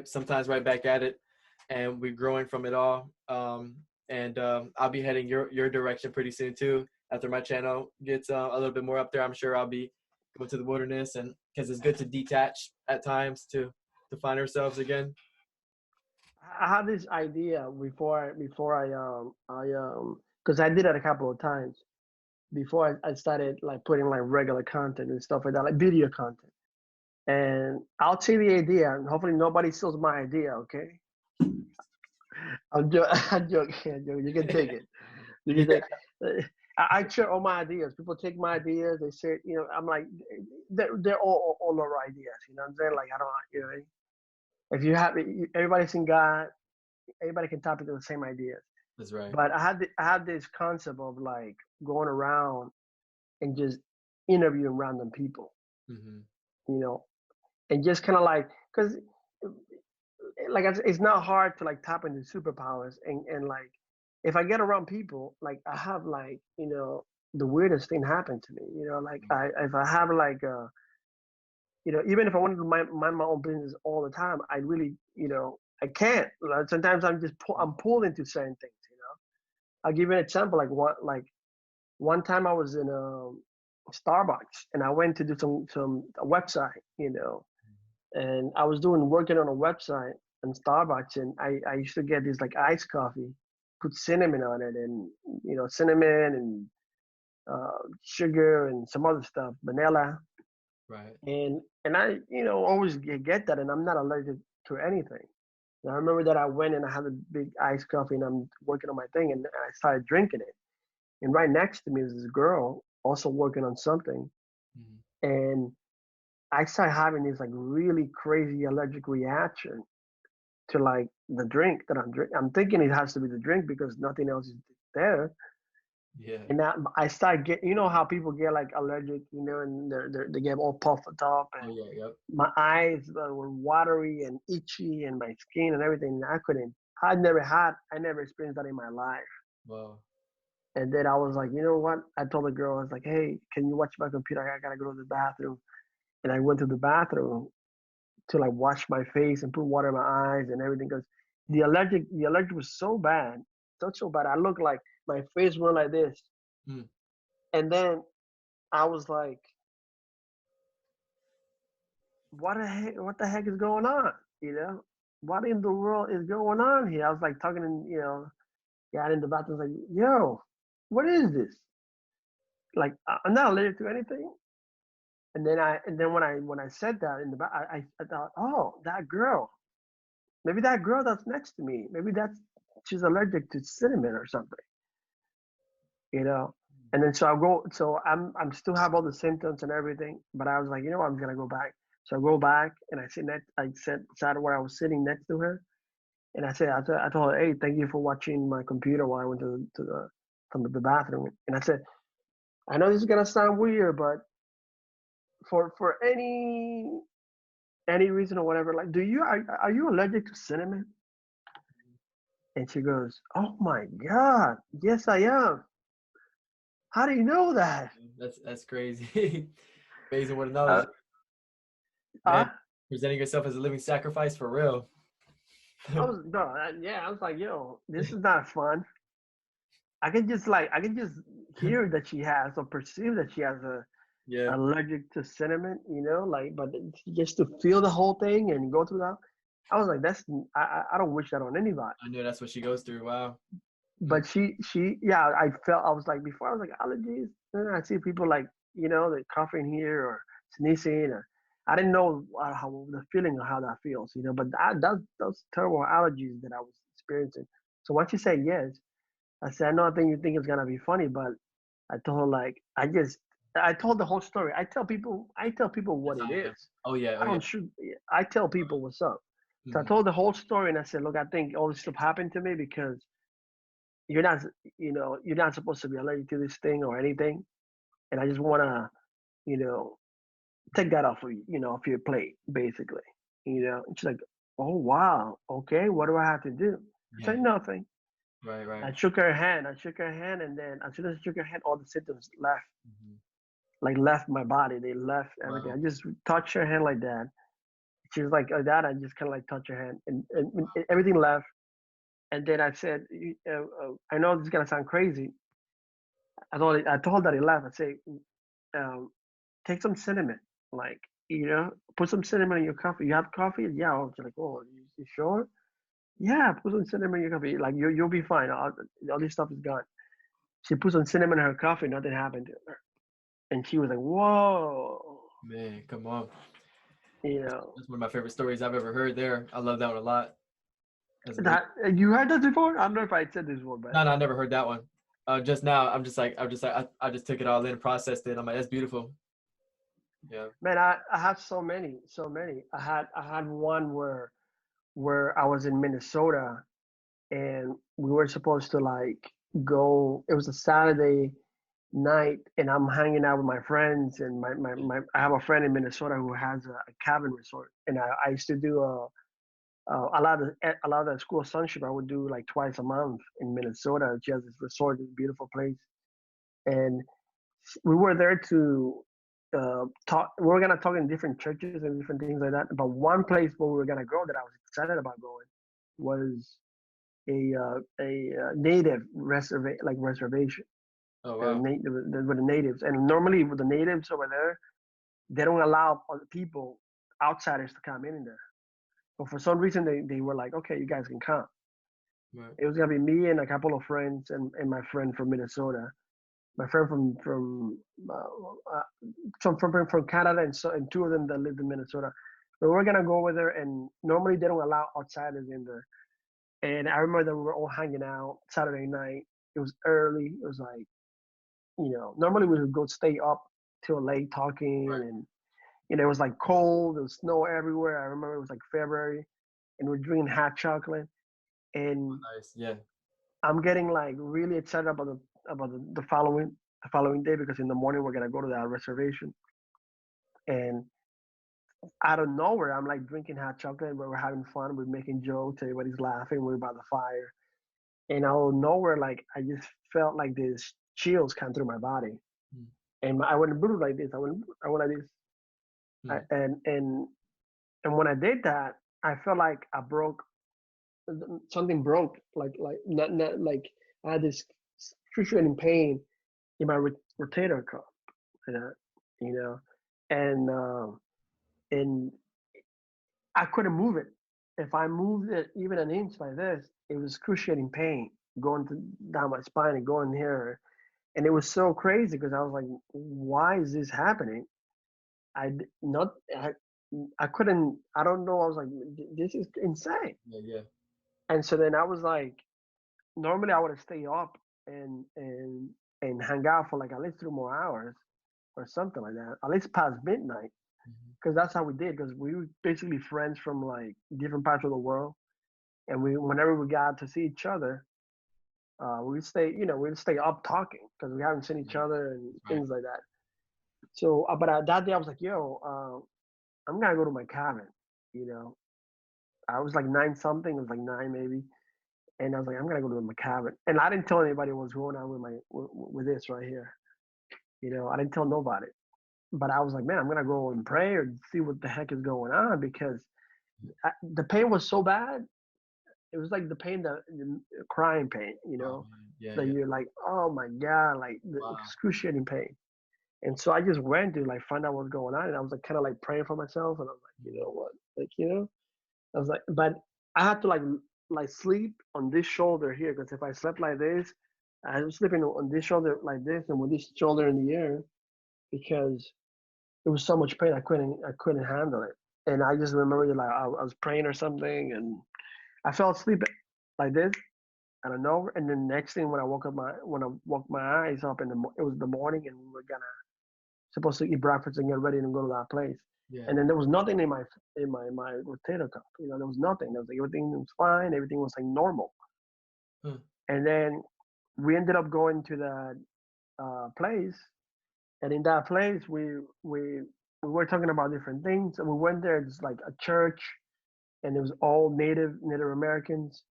Speaker 1: sometimes right back at it, and we're growing from it all. And I'll be heading your direction pretty soon too. After my channel gets a little bit more up there, I'm sure I'll be going to the wilderness, and because it's good to detach at times to find ourselves again.
Speaker 2: I had this idea before because I did it a couple of times before I started like putting like regular content and stuff like that, like video content. And I'll tell you the idea, and hopefully nobody steals my idea. Okay, I'm joking. You can take it. You can take. I share all my ideas. People take my ideas. They say, I'm like, they're all our ideas. You know what I'm saying? Like I don't, if you have, everybody's in God, everybody can tap into the same ideas.
Speaker 1: That's right.
Speaker 2: But I had this concept of like going around and just interviewing random people, and just kind of like, because like it's not hard to like tap into superpowers and like if I get around people, like I have like the weirdest thing happen to me. Like if I have like even if I wanted to mind my own business all the time, I really, I can't. Like, sometimes I'm pulled into certain things. I'll give you an example. Like one time I was in Starbucks, and I went to do some a website, and I was working on a website on Starbucks, and I used to get this like iced coffee, put cinnamon on it, and cinnamon and sugar and some other stuff, vanilla,
Speaker 1: Right.
Speaker 2: and I always get that, and I'm not allergic to anything. And I remember that I went and I had a big iced coffee, and I'm working on my thing, and I started drinking it. And right next to me is this girl also working on something,
Speaker 1: Mm-hmm.
Speaker 2: and I started having this like really crazy allergic reaction to like the drink that I'm drinking. I'm thinking it has to be the drink because nothing else is there.
Speaker 1: Yeah.
Speaker 2: And now I start getting, how people get like allergic, and they get all puffed up,
Speaker 1: Oh
Speaker 2: and
Speaker 1: yeah. Yep.
Speaker 2: my eyes were watery and itchy, and my skin and everything. I never experienced that in my life.
Speaker 1: Wow.
Speaker 2: And then I was like, you know what? I told the girl, I was like, hey, can you watch my computer? I gotta go to the bathroom. And I went to the bathroom to like wash my face and put water in my eyes and everything because the allergic was so bad, so bad. I looked like my face went like this,
Speaker 1: Mm.
Speaker 2: and then I was like, what the heck is going on? What in the world is going on here? I was like talking, and got in the bathroom, like, yo, what is this? Like, I'm not allergic to anything. And then when I said that in the back, I thought, oh, that girl, maybe that girl that's next to me, maybe she's allergic to cinnamon or something, you know. And then so I'm still have all the symptoms and everything, but I was like, I'm gonna go back. So I go back and sat where I was sitting next to her, and I told her, hey, thank you for watching my computer while I went to the bathroom. And I said, I know this is gonna sound weird, but for any reason or whatever, like, are you allergic to cinnamon? And she goes, oh my God, yes I am. How do you know that?
Speaker 1: That's crazy. Amazing what knowledge.
Speaker 2: Uh,
Speaker 1: Man,
Speaker 2: uh,
Speaker 1: presenting yourself as a living sacrifice for real.
Speaker 2: I was like, yo, this is not fun. I can just hear that she has or perceive that she has a
Speaker 1: Yeah.
Speaker 2: allergic to cinnamon, like, but just to feel the whole thing and go through that, I was like, I don't wish that on anybody.
Speaker 1: I knew that's what she goes through. Wow.
Speaker 2: But yeah, I was like, before I was like, allergies. And I see people like, they're coughing here or sneezing, or I didn't know how the feeling of how that feels, but those terrible allergies that I was experiencing. So once you say yes, I said, I know, I think you think it's gonna be funny, but I told her, like, I told the whole story. I tell people what
Speaker 1: That's
Speaker 2: it
Speaker 1: how I
Speaker 2: is.
Speaker 1: am. Oh yeah. Oh
Speaker 2: I
Speaker 1: yeah.
Speaker 2: don't shoot. I tell people what's up. So I
Speaker 1: Hmm.
Speaker 2: told the whole story, and I said, look, I think all this stuff happened to me because you're not, you're not supposed to be allergic to this thing or anything, and I just want to, you know, take that off your plate, basically. And she's like, oh wow, okay, what do I have to do? I
Speaker 1: Yeah.
Speaker 2: said nothing.
Speaker 1: Right. Right.
Speaker 2: I shook her hand. And then as soon as I shook her hand, all the symptoms left,
Speaker 1: Hmm.
Speaker 2: like left my body. They left everything.
Speaker 1: Wow.
Speaker 2: I just touched her hand like that. She was like, oh, that. I just kind of like touched her hand, and everything left. And then I said, I know this is gonna sound crazy. I told that he laughed. I say, um, take some cinnamon, like, put some cinnamon in your coffee. You have coffee? Yeah. I was like, oh, you sure? Yeah, put some cinnamon in your coffee. Like, you'll be fine. All this stuff is gone. She put some cinnamon in her coffee. Nothing happened to her, and she was like, whoa,
Speaker 1: Man, come on.
Speaker 2: you know.
Speaker 1: That's one of my favorite stories I've ever heard there. I love that one a lot. That's a great.
Speaker 2: That you heard that before? I don't know if I said this before, but
Speaker 1: No, I never heard that one. Just now, I just took it all in and processed it. I'm like, that's beautiful. Yeah.
Speaker 2: man, I have so many, so many. I had one where I was in Minnesota, and we were supposed to like go. It was a Saturday night, and I'm hanging out with my friends, and I have a friend in Minnesota who has a cabin resort, and I used to do a lot of the school sonship I would do like twice a month in Minnesota. She has this resort, this beautiful place, and we were there to talk. We were gonna talk in different churches and different things like that. But one place where we were gonna go that I was excited about going was a native reservation.
Speaker 1: Oh wow.
Speaker 2: With the natives. And normally with the natives over there, they don't allow other people, outsiders, to come in there. But for some reason, they were like, okay, you guys can come.
Speaker 1: Right.
Speaker 2: It was gonna be me and a couple of friends and my friend from Minnesota, my friend from Canada, and two of them that lived in Minnesota. But we're gonna go over there, and normally they don't allow outsiders in there. And I remember that we were all hanging out Saturday night. It was early. It was like, normally we would go stay up till late talking,
Speaker 1: Right.
Speaker 2: and it was like cold. There was snow everywhere. I remember it was like February, and we're drinking hot chocolate. And
Speaker 1: Nice. Yeah.
Speaker 2: I'm getting like really excited about the following day, because in the morning we're gonna go to that reservation. And out of nowhere, I'm like drinking hot chocolate, but we're having fun. We're making jokes. Everybody's laughing. We're by the fire. And out of nowhere, like I just felt like this chills come through my body,
Speaker 1: Mm.
Speaker 2: and I went blue like this. I went like this,
Speaker 1: Mm.
Speaker 2: and when I did that, I felt like something broke, like not like I had this excruciating pain in my rotator cuff, you know, you know, and I couldn't move it. If I moved it even an inch like this, it was excruciating pain down my spine and going here. And it was so crazy because I was like, why is this happening? Not, I couldn't, I don't know. I was like, this is insane.
Speaker 1: Yeah. Yeah.
Speaker 2: And so then I was like, normally I would have stayed up and hang out for like at least 3 more hours or something like that, at least past midnight.
Speaker 1: Mhm.
Speaker 2: Because that's how we did. Because we were basically friends from like different parts of the world, and whenever we got to see each other, we'd stay up talking because we haven't seen each other and
Speaker 1: Right.
Speaker 2: things like that. So, but that day I was like, yo, I'm gonna go to my cabin. You know, I was like nine something. It was like nine maybe, and I was like, I'm gonna go to my cabin. And I didn't tell anybody what was going on with this right here. I didn't tell nobody. But I was like, man, I'm gonna go and pray or see what the heck is going on, because the pain was so bad. It was like the pain, the crying pain,
Speaker 1: Oh man. Yeah.
Speaker 2: that
Speaker 1: Yeah.
Speaker 2: you're like, oh my god, like the
Speaker 1: Wow.
Speaker 2: excruciating pain. And so I just went to like find out what's going on, and I was like kind of like praying for myself, and I was like, you know what, I was like, but I had to like sleep on this shoulder here, because if I slept like this, I was sleeping on this shoulder like this, and with this shoulder in the air, because it was so much pain, I couldn't handle it. And I just remember like I was praying or something, and I fell asleep like this. I don't know. And then next thing, when I woke my eyes up it was the morning, and we were supposed to eat breakfast and get ready and go to that place.
Speaker 1: Yeah.
Speaker 2: And then there was nothing in my rotator cuff. There was nothing. There was like everything was fine. Everything was like normal.
Speaker 1: Huh.
Speaker 2: And then we ended up going to that place, and in that place we were talking about different things. And we went there. It's like a church, and it was all Native Americans,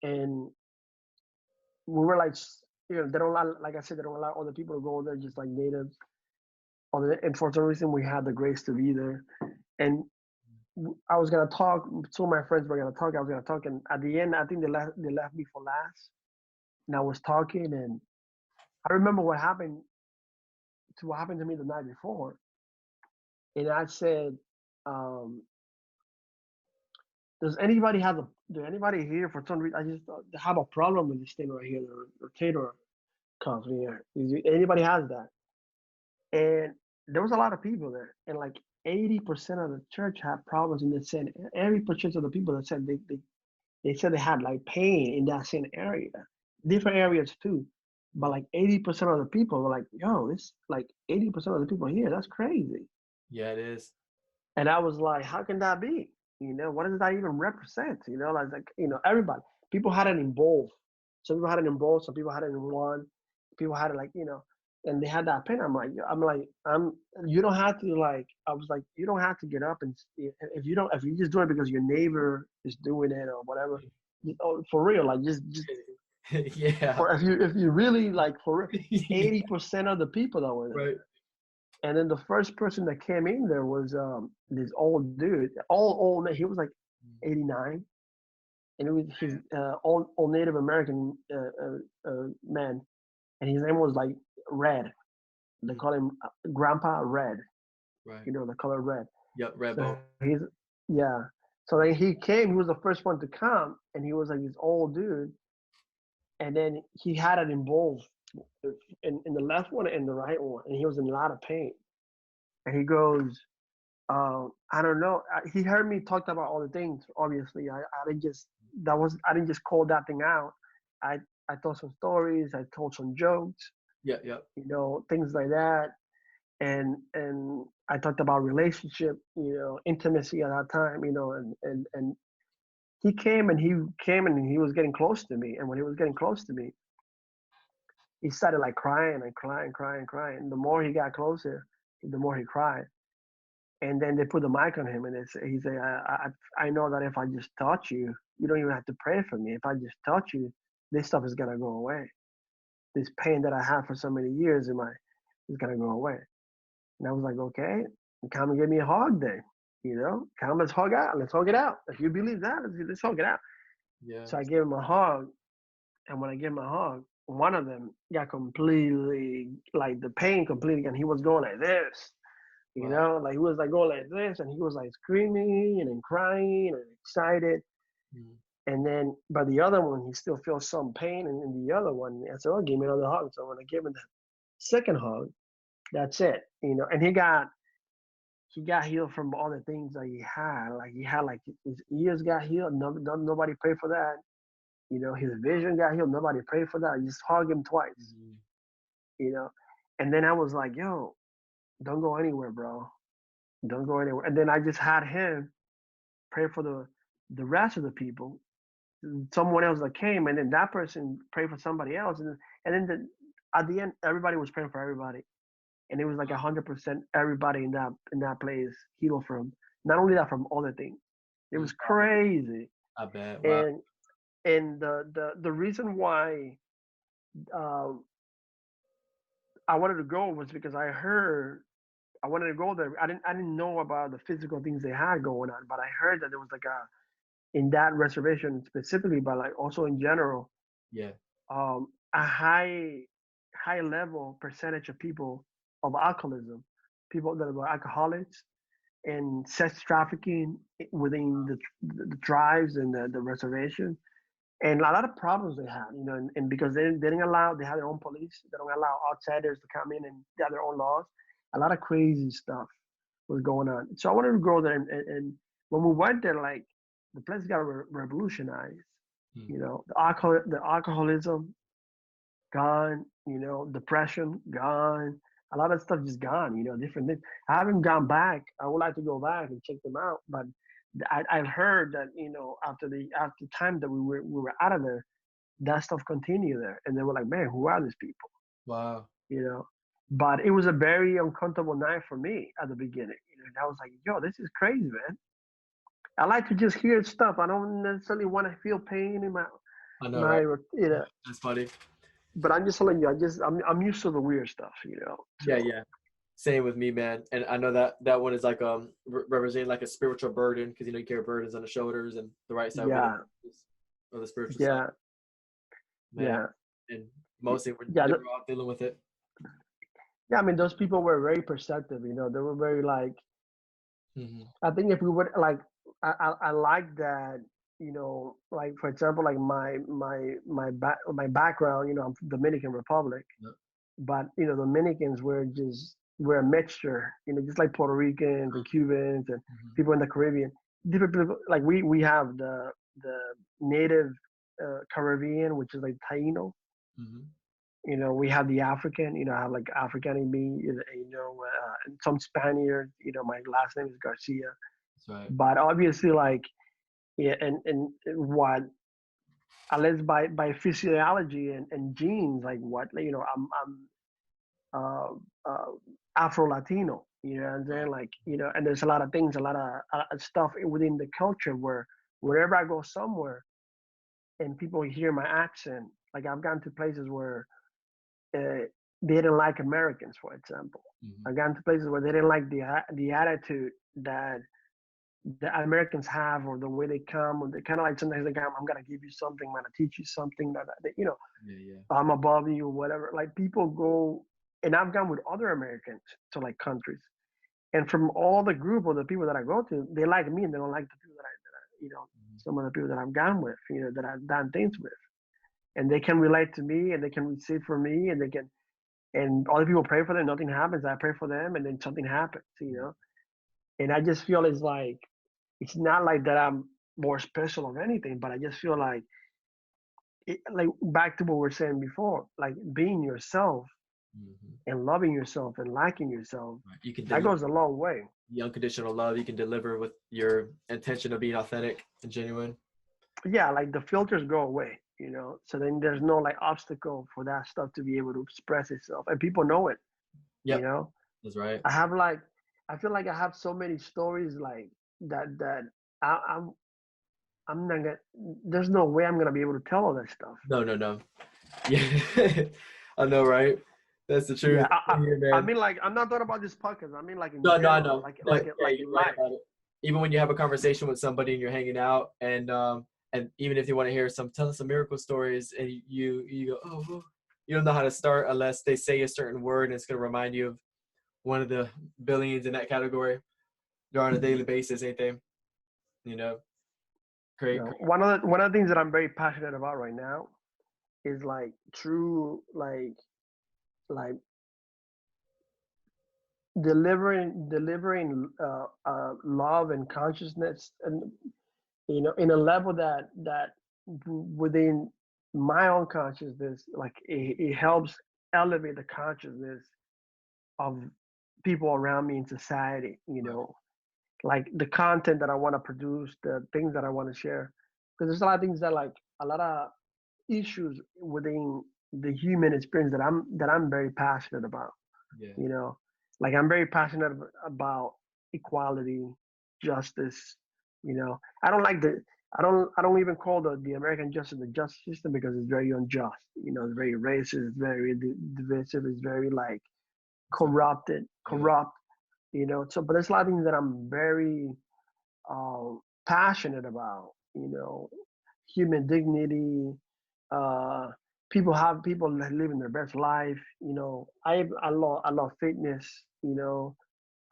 Speaker 2: and we were like, they don't allow, like I said, they don't allow other people to go there, just like natives. And for some reason, we had the grace to be there. And I was gonna talk. Two of my friends were gonna talk. I was gonna talk, and at the end, I think they left me for last. And I was talking, and I remember what happened to me the night before. And I said, um, does anybody here for some reason, I just have a problem with this thing right here, the rotator cuff here. Anybody has that? And there was a lot of people there, and like 80% of the church had problems in the same. 80% of the people that said they said they had like pain in that same area, different areas too. But like 80% of the people were like, yo, it's like 80% of the people here. That's crazy.
Speaker 1: Yeah. It is.
Speaker 2: And I was like, how can that be? What does that even represent? Everybody. People had it in both. Some people had it in both. Some people had it in one. People had it and they had that pain. You don't have to I was like, you don't have to get up, and if you just do it because your neighbor is doing it or whatever, for real, like just
Speaker 1: Yeah.
Speaker 2: for if you really for 80% of the people that were there.
Speaker 1: Right.
Speaker 2: And then the first person that came in there was this old dude, old man. He was like 89, and it was his old Native American man, and his name was like Red. They call him Grandpa Red.
Speaker 1: Right.
Speaker 2: You know, the color red.
Speaker 1: Yep. Red
Speaker 2: So
Speaker 1: bone.
Speaker 2: he's yeah. So then he came. He was the first one to come, and he was like this old dude. And then he had it in both, in the left one and the right one, and he was in a lot of pain. And he goes, I don't know. He heard me talk about all the things. Obviously, I didn't just I didn't just call that thing out. I I told some stories. I told some jokes.
Speaker 1: Yeah. Yep.
Speaker 2: You know, things like that. And I talked about relationship. You know, intimacy at that time. You know, and he was getting close to me. And when he was getting close to me, he started like crying and crying, crying, crying. And the more he got closer, the more he cried. And then they put the mic on him, and he said, I know that if I just touch you, you don't even have to pray for me. If I just touch you, this stuff is gonna go away. This pain that I have for so many years is gonna go away." And I was like, "Okay, come and give me a hug then. You know, come, let's hug out. Let's hug it out. If you believe that, let's hug it out."
Speaker 1: Yeah.
Speaker 2: So I gave him a hug, and when I gave him a hug, one of them got completely, like, the pain completely, and he was going like this. You
Speaker 1: Wow.
Speaker 2: know, like he was like going like this, and he was like screaming and then crying and excited.
Speaker 1: Mm.
Speaker 2: And then, but the other one, he still feels some pain in the other one. I said, "Oh, give me another hug." So when I gave him the second hug, that's it. You know, and he got healed from all the things that he had. Like he had like his ears got healed. Nobody prayed for that. You know, his vision got healed. Nobody prayed for that. I just hugged him twice.
Speaker 1: Mm.
Speaker 2: You know, and then I was like, "Yo, don't go anywhere, bro. Don't go anywhere." And then I just had him pray for the rest of the people. Someone else that came, and then that person prayed for somebody else, and then at the end, everybody was praying for everybody, and it was like 100% everybody in that place healed from, not only that, from other things. It was crazy.
Speaker 1: I bet. Wow.
Speaker 2: And the reason why um, I wanted to go was because I wanted to go there. I didn't know about the physical things they had going on, but I heard that there was like in that reservation specifically, but like also in general,
Speaker 1: Yeah.
Speaker 2: a high level percentage of people of alcoholism, people that were alcoholics and sex trafficking within the tribes and the reservation, and a lot of problems they had, you know, and because they didn't allow, they had their own police, they don't allow outsiders to come in, and they have their own laws. A lot of crazy stuff was going on. So I wanted to go there, and when we went there, like, the place got revolutionized.
Speaker 1: Mm.
Speaker 2: You know, the alcoholism gone. You know, depression gone. A lot of stuff just gone. You know, different things. I haven't gone back. I would like to go back and check them out, but I've heard that, you know, after time that we were out of there, that stuff continued there, and they were like, "Man, who are these people?"
Speaker 1: Wow.
Speaker 2: You know. But it was a very uncomfortable night for me at the beginning. You know, and I was like, "Yo, this is crazy, man." I like to just hear stuff. I don't necessarily want to feel pain in
Speaker 1: I know,
Speaker 2: my
Speaker 1: right?
Speaker 2: you know.
Speaker 1: That's funny.
Speaker 2: But I'm just telling you, I'm used to the weird stuff, you know.
Speaker 1: Yeah.
Speaker 2: So,
Speaker 1: Yeah. Same with me, man. And I know that one is like representing like a spiritual burden, because you know you carry burdens on the shoulders, and the right side
Speaker 2: yeah,
Speaker 1: of the spiritual side,
Speaker 2: yeah,
Speaker 1: man.
Speaker 2: yeah,
Speaker 1: And mostly
Speaker 2: yeah.
Speaker 1: we're all dealing with it.
Speaker 2: Yeah, I mean, those people were very perceptive. You know, they were very like.
Speaker 1: Mm-hmm.
Speaker 2: I think if we would like, I like that. You know, like, for example, like my background. You know, I'm from Dominican Republic,
Speaker 1: Yep.
Speaker 2: but you know, Dominicans were a mixture. You know, just like Puerto Ricans and Cubans and
Speaker 1: Mm-hmm.
Speaker 2: people in the Caribbean. Different people, like we have the native Caribbean, which is like Taino.
Speaker 1: Mm-hmm.
Speaker 2: You know, we have the African. You know, I have like African in me. You know, and some Spaniards. You know, my last name is Garcia.
Speaker 1: That's right.
Speaker 2: But obviously, like, yeah, and what, unless by physiology and genes, like, what, you know, I'm Afro Latino. You know what I'm saying? Like, you know, and there's a lot of things, a lot of stuff within the culture where wherever I go somewhere and people hear my accent, like, I've gone to places where they didn't like Americans, for example.
Speaker 1: Mm-hmm.
Speaker 2: I've gone to places where they didn't like the attitude that the Americans have, or the way they come, or they kind of like, sometimes they come, "I'm gonna give you something, I'm gonna teach you something that you know,
Speaker 1: Yeah. Yeah.
Speaker 2: I'm above you," or whatever. Like, people go and I've gone with other Americans to like countries, and from all the group of the people that I go to, they like me and they don't like the people that I some of the people that I've gone with, that I've done things with, and they can relate to me and they can receive from me and they can, and other people pray for them, nothing happens. I pray for them and then something happens. And I just feel it's like, it's not like that I'm more special or anything, but I just feel like, like back to what we were saying before, like being yourself and loving yourself and liking yourself,
Speaker 1: Right. You can
Speaker 2: that
Speaker 1: deliver
Speaker 2: goes a long way.
Speaker 1: the unconditional love. You can deliver with your intention of being authentic and genuine.
Speaker 2: Yeah, like the filters go away, so then there's no like obstacle for that stuff to be able to express itself, and people know it. you
Speaker 1: Yep,
Speaker 2: know
Speaker 1: that's right.
Speaker 2: I feel like I have so many stories like that I, I'm not gonna there's no way I'm gonna be able to tell all that stuff.
Speaker 1: No. Yeah, I know, right? That's the
Speaker 2: Yeah,
Speaker 1: truth. Here,
Speaker 2: I
Speaker 1: man.
Speaker 2: mean, like, I'm not talking about this podcast. I mean, like, in
Speaker 1: No, I
Speaker 2: general,
Speaker 1: know.
Speaker 2: like
Speaker 1: No,
Speaker 2: like
Speaker 1: yeah,
Speaker 2: like
Speaker 1: you're
Speaker 2: in
Speaker 1: right
Speaker 2: life.
Speaker 1: about it. Even when you have a conversation with somebody and you're hanging out, and even if you want to hear tell us some miracle stories, and you go, oh, well, you don't know how to start unless they say a certain word, and it's gonna remind you of one of the billions in that category. They're on a daily basis, ain't they? You know, great.
Speaker 2: One of the things that I'm very passionate about right now is like true, like delivering love and consciousness, and in a level that within my own consciousness, like it helps elevate the consciousness of people around me in society, like the content that I want to produce, the things that I want to share, because there's a lot of things that, like, a lot of issues within the human experience that I'm very passionate about.
Speaker 1: Yeah.
Speaker 2: Like, I'm very passionate about equality, justice. I don't like I don't even call the American justice the justice system, because it's very unjust. It's very racist, it's very divisive, it's very like corrupt. So, but there's a lot of things that I'm very passionate about. Human dignity, uh, people living their best life. I love fitness.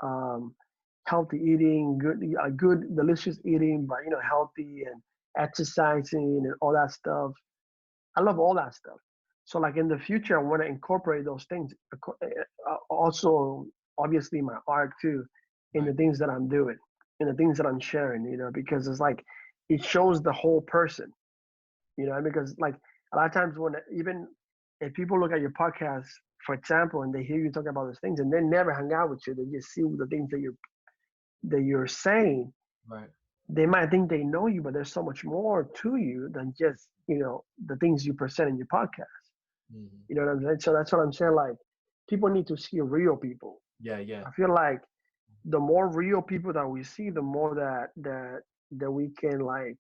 Speaker 2: Um, healthy eating, good delicious eating, but healthy, and exercising and all that stuff. I love all that stuff. So, like, in the future, I want to incorporate those things. Also, obviously, my art too, in the
Speaker 1: Right.
Speaker 2: things that I'm doing, in the things that I'm sharing. Because it's like it shows the whole person. Because, like, a lot of times, when even if people look at your podcast, for example, and they hear you talk about those things, and they never hang out with you, they just see the things that you're saying,
Speaker 1: Right.
Speaker 2: they might think they know you, but there's so much more to you than just the things you present in your podcast.
Speaker 1: Mhm.
Speaker 2: You know what I'm saying? So that's what I'm saying. Like, people need to see real people.
Speaker 1: Yeah.
Speaker 2: I feel like the more real people that we see, the more that we can, like,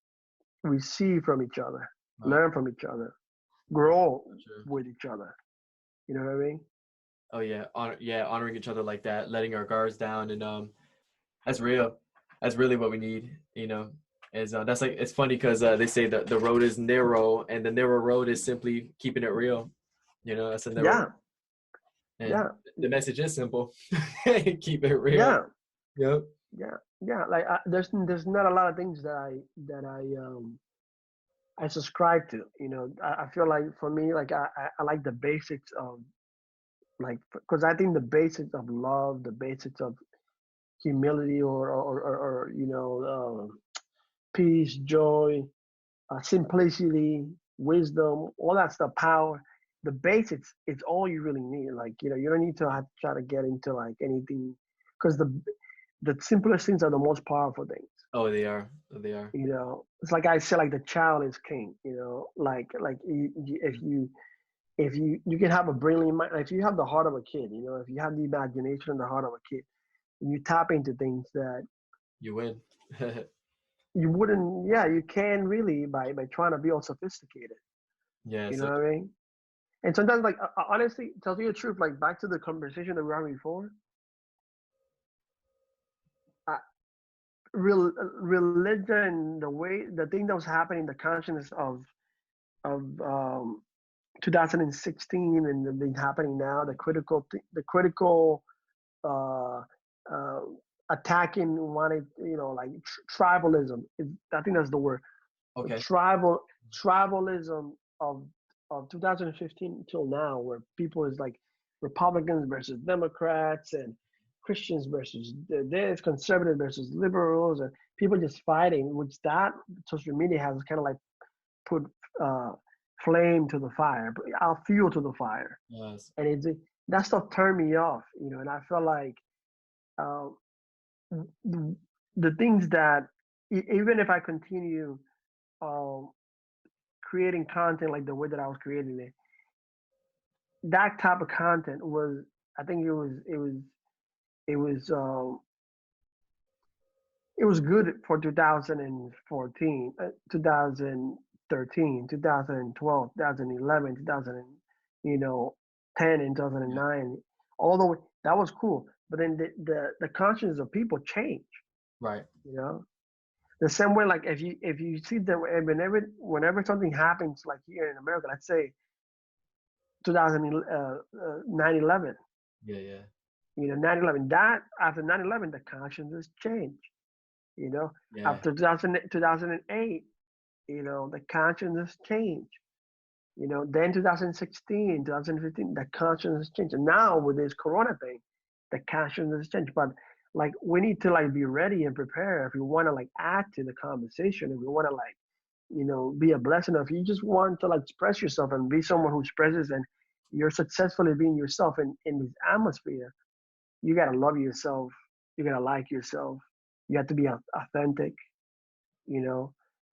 Speaker 2: receive from each other,
Speaker 1: Right.
Speaker 2: learn from each other, grow
Speaker 1: Sure.
Speaker 2: with each other. You know what I mean?
Speaker 1: Oh yeah, honoring each other like that, letting our guards down, and that's real. That's really what we need. Is that's like, it's funny because they say that the road is narrow, and the narrow road is simply keeping it real. That's a narrow,
Speaker 2: Yeah,
Speaker 1: and
Speaker 2: yeah,
Speaker 1: the message is simple: keep it real.
Speaker 2: yeah,
Speaker 1: Yep.
Speaker 2: yeah. Like, there's not a lot of things that I subscribe to. I feel like, for me, like, I like the basics of, like, because I think the basics of love, the basics of humility, or peace, joy, simplicity, wisdom, all that stuff, power. The basics, it's all you really need. Like, you don't need to have to try to get into, like, anything, because the simplest things are the most powerful things.
Speaker 1: Oh, they are. Oh, they are.
Speaker 2: It's like I said, like, the child is king. Like, if you can have a brilliant mind, if you have the heart of a kid, if you have the imagination and the heart of a kid, you tap into things that
Speaker 1: You win.
Speaker 2: you wouldn't. Yeah, you can really, by trying to be all sophisticated.
Speaker 1: Yeah.
Speaker 2: You know
Speaker 1: So
Speaker 2: what I mean? And sometimes, like, honestly, tell you the truth, like, back to the conversation that we were having before, uh, religion, the thing that was happening, the consciousness of 2016 and the thing happening now, the critical uh, uh, attacking wanted, like tribalism. I think that's the word.
Speaker 1: Okay.
Speaker 2: Tribalism of 2015 till now, where people is like Republicans versus Democrats and Christians versus this, conservative versus liberals, and people just fighting. Which that social media has kind of like put flame to the fire, fuel to the fire,
Speaker 1: Yes.
Speaker 2: and that stuff turned me off, and I felt like uh, the things that even if I continue um, creating content like the way that I was creating it, that type of content was, I think it was it was good for 2014, 2013, 2012, 2011, 2000, 10 and 2009. All the way, that was cool. But then the conscience of people change.
Speaker 1: Right.
Speaker 2: The same way, like if you see that whenever something happens, like here in America, let's say 9/11.
Speaker 1: Yeah. Yeah.
Speaker 2: 9/11. That after 9/11, the conscience has changed.
Speaker 1: Yeah.
Speaker 2: After 2008, the conscience has changed. Then 2016, 2015, the conscience has changed. And now with this Corona thing, the conscience has changed. But like we need to like be ready and prepare if we want to like add to the conversation, if we want to like be a blessing. If you just want to like express yourself and be someone who expresses and you're successfully being yourself in this atmosphere, you gotta love yourself. You gotta like yourself. You have to be authentic,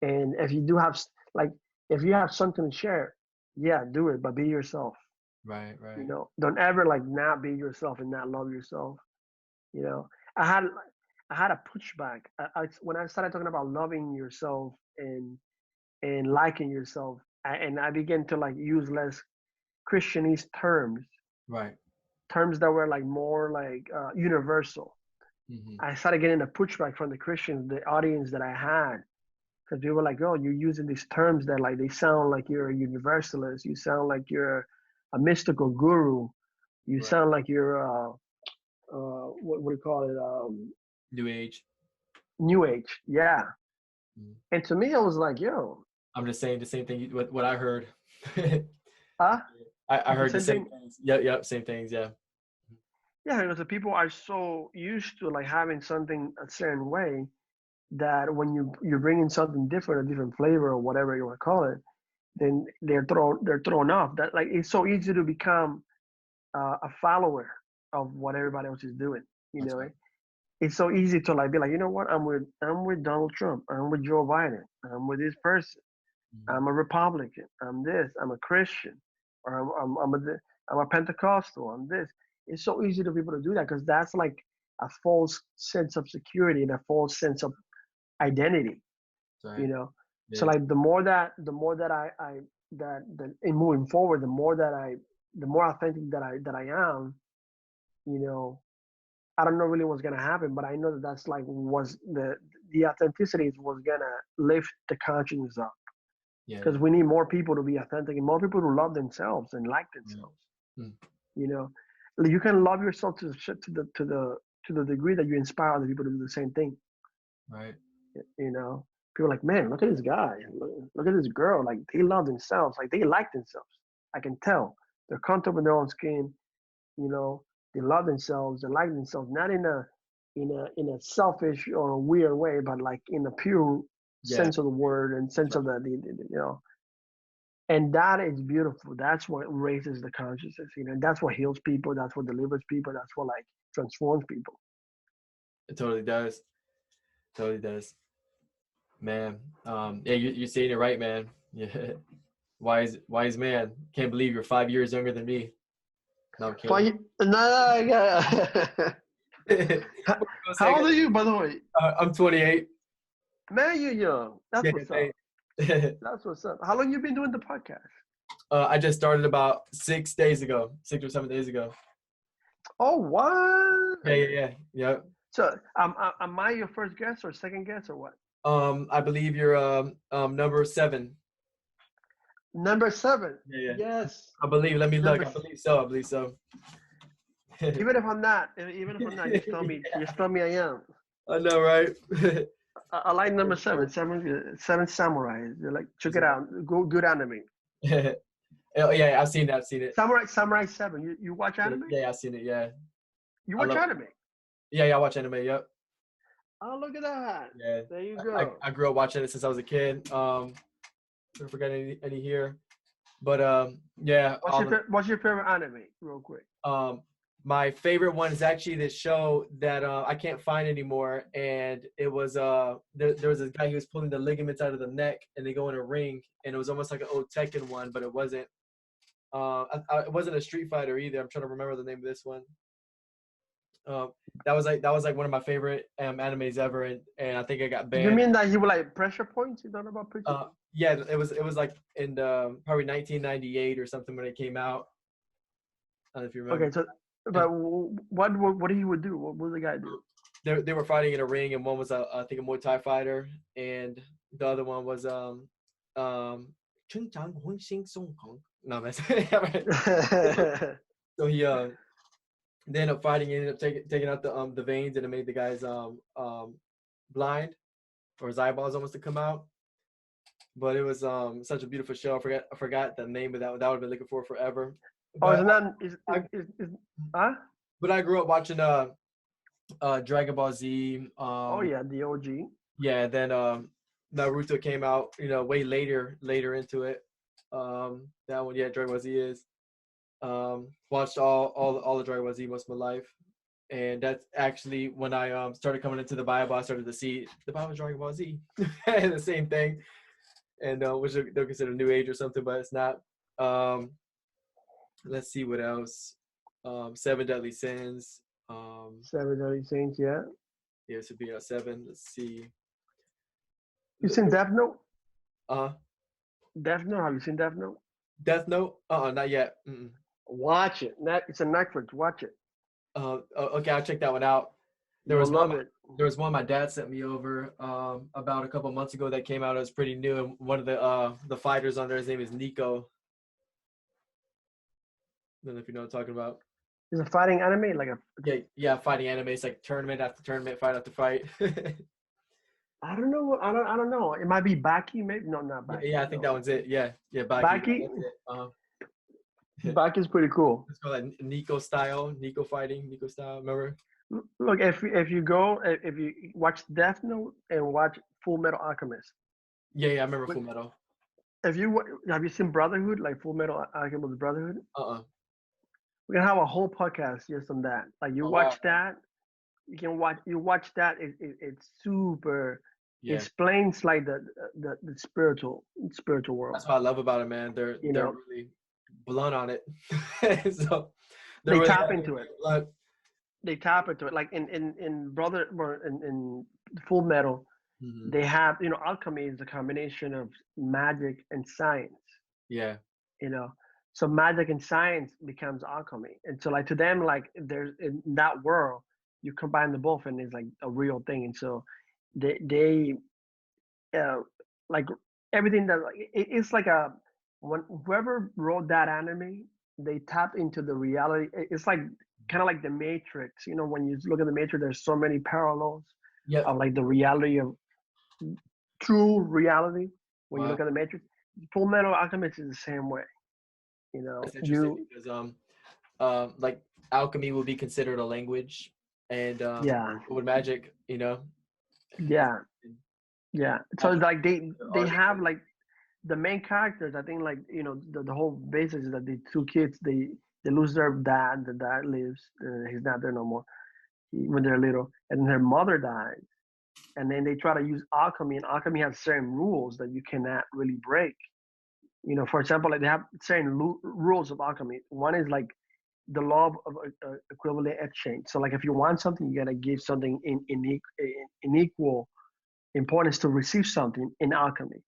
Speaker 2: And if you do have like, if you have something to share, yeah, do it, but be yourself.
Speaker 1: Right. Right.
Speaker 2: Don't ever like not be yourself and not love yourself. I had a pushback. When I started talking about loving yourself and liking yourself, and I began to like use less Christianese terms,
Speaker 1: Right.
Speaker 2: terms that were like more like universal.
Speaker 1: Mm-hmm.
Speaker 2: I started getting a pushback from the Christians, the audience that I had, because they were like, "Oh, you're using these terms that like they sound like you're a universalist. You sound like you're a mystical guru. You
Speaker 1: Right.
Speaker 2: sound like you're what do you call it?
Speaker 1: New Age.
Speaker 2: New Age." Yeah.
Speaker 1: Mm-hmm.
Speaker 2: And to me, I was like, "Yo."
Speaker 1: I'm just saying the same thing. What I heard.
Speaker 2: Huh?
Speaker 1: I heard the same
Speaker 2: thing?
Speaker 1: things. Yep. Same things. Yeah.
Speaker 2: Yeah, because the people are so used to like having something a certain way that when you bring in something different, a different flavor or whatever you want to call it, then they're thrown off. That like it's so easy to become a follower of what everybody else is doing.
Speaker 1: That's right.
Speaker 2: It's so easy to like be like, you know what? I'm with Donald Trump. I'm with Joe Biden. I'm with this person.
Speaker 1: Mm-hmm.
Speaker 2: I'm a Republican. I'm this. I'm a Christian, or I'm a Pentecostal. I'm this. It's so easy to people to do that because that's like a false sense of security and a false sense of identity.
Speaker 1: Right.
Speaker 2: So like the more that I that in moving forward, the more authentic that I am, I don't know really what's gonna happen, but I know that that's like was the authenticity was gonna lift the consciousness up.
Speaker 1: Yeah.
Speaker 2: Because we need more people to be authentic and more people to love themselves and like themselves. Mm-hmm. You can love yourself to the degree that you inspire other people to do the same thing.
Speaker 1: Right.
Speaker 2: People are like, man, look at this guy, look at this girl. Like they love themselves, like they like themselves. I can tell they're comfortable in their own skin. They love themselves, they like themselves, not in a selfish or a weird way, but like in a pure sense of the word and sense of the. And that is beautiful. That's what raises the consciousness, that's what heals people. That's what delivers people. That's what like transforms people.
Speaker 1: It totally does. Totally does. Man. Yeah, you're saying it right, man. Yeah. Wise man. Can't believe you're 5 years younger than me. No, I'm kidding.
Speaker 2: How old are you, by the way?
Speaker 1: I'm 28.
Speaker 2: Man, you're young. That's what's up.
Speaker 1: That's
Speaker 2: what's up. How long you been doing the podcast?
Speaker 1: I just started about 6 days ago, 6 or 7 days ago.
Speaker 2: Oh, what?
Speaker 1: Yeah.
Speaker 2: So, am I your first guest or second guest or what?
Speaker 1: I believe you're number 7.
Speaker 2: Number 7.
Speaker 1: Yeah, yeah.
Speaker 2: Yes.
Speaker 1: I believe. Let me look.
Speaker 2: Number
Speaker 1: I believe so. I believe so.
Speaker 2: Even if I'm not, just tell me.
Speaker 1: Yeah.
Speaker 2: Just tell me I am.
Speaker 1: I know, right?
Speaker 2: I like number 7. Seven Samurai. They're like, check it out. Good anime.
Speaker 1: Oh yeah, I've seen that. I've seen it.
Speaker 2: Samurai 7. You watch anime?
Speaker 1: Yeah, I've seen it. Yeah.
Speaker 2: You
Speaker 1: I
Speaker 2: watch
Speaker 1: love-
Speaker 2: anime?
Speaker 1: Yeah, I watch anime. Yep.
Speaker 2: Oh, look at that.
Speaker 1: Yeah.
Speaker 2: There you go.
Speaker 1: I grew up watching it since I was a kid. I forgot any here, but yeah.
Speaker 2: What's your favorite anime, real quick?
Speaker 1: My favorite one is actually this show that I can't find anymore, and it was there was this guy who was pulling the ligaments out of the neck, and they go in a ring, and it was almost like an old Tekken one, but it wasn't. It wasn't a Street Fighter either. I'm trying to remember the name of this one. That was like one of my favorite animes ever, and I think I got banned.
Speaker 2: You mean that you were like pressure points? You don't know about pressure?
Speaker 1: Yeah, it was like in probably 1998 or something when it came out. I don't know if you remember.
Speaker 2: Okay, so but what he would do? What would the guy do?
Speaker 1: They were fighting in a ring, and one was I think a Muay Thai fighter, and the other one was no, man. So he they ended up fighting. He ended up taking out the veins, and it made the guy's blind, or his eyeballs almost to come out. But it was such a beautiful show. I forgot the name of that. That would have been looking for forever. But,
Speaker 2: huh?
Speaker 1: But I grew up watching Dragon Ball Z.
Speaker 2: Oh yeah, the OG.
Speaker 1: Yeah, then Naruto came out, way later into it. That one, yeah, Dragon Ball Z is. Watched all the Dragon Ball Z most of my life, and that's actually when I started coming into the Bible. I started to see the Bible, Dragon Ball Z, and the same thing, and which they'll consider New Age or something, but it's not. Let's see what else. 7 Deadly Sins.
Speaker 2: 7 Deadly Sins, yeah.
Speaker 1: Yeah, it should be 7. Let's see.
Speaker 2: You seen Death Note?
Speaker 1: Death
Speaker 2: Note. Have you seen Death Note?
Speaker 1: Death Note? Not yet. Mm-mm.
Speaker 2: Watch it. It's a Netflix. Watch it.
Speaker 1: Okay, I'll check that one out. There was one my dad sent me over about a couple months ago that came out. It was pretty new, and one of the fighters on there, his name is Nico. I don't know if you know what I'm talking about.
Speaker 2: It's a fighting anime, like
Speaker 1: yeah, fighting anime. It's like tournament after tournament, fight after fight.
Speaker 2: I don't know. I don't know. It might be Baki, maybe. No, not Baki.
Speaker 1: Yeah, I think that one's it. Yeah, Baki.
Speaker 2: Baki's pretty cool.
Speaker 1: It's called like Nico style, Nico style. Remember?
Speaker 2: Look, if you watch Death Note and watch Full Metal Alchemist.
Speaker 1: Yeah, I remember Full Metal.
Speaker 2: Have you seen Brotherhood, like Full Metal Alchemist Brotherhood? We're gonna have a whole podcast just on that. Like you watch that, you watch that. It's super. Yeah. Explains like the spiritual world.
Speaker 1: That's what I love about it, man. They're really blunt on it. So
Speaker 2: they
Speaker 1: really
Speaker 2: tap into it.
Speaker 1: Blunt.
Speaker 2: They tap into it. Like in Full Metal, mm-hmm. They have alchemy is a combination of magic and science.
Speaker 1: Yeah.
Speaker 2: So magic and science becomes alchemy, and so like to them, like there's in that world, you combine the both, and it's like a real thing. And so they like everything that it's like whoever wrote that anime, they tap into the reality. It's like kind of like the Matrix. When you look at the Matrix, there's so many parallels of like the reality of true reality. When you look at the Matrix, Full Metal Alchemist is the same way.
Speaker 1: It's interesting because like alchemy will be considered a language, and with magic,
Speaker 2: Yeah. So it's like they have like the main characters. I think like the whole basis is that the two kids they lose their dad. The dad lives. He's not there no more when they're little, and their mother dies. And then they try to use alchemy, and alchemy has certain rules that you cannot really break. For example, like they have certain rules of alchemy. One is like the law of equivalent exchange. So like if you want something, you gotta give something in equal importance to receive something in alchemy.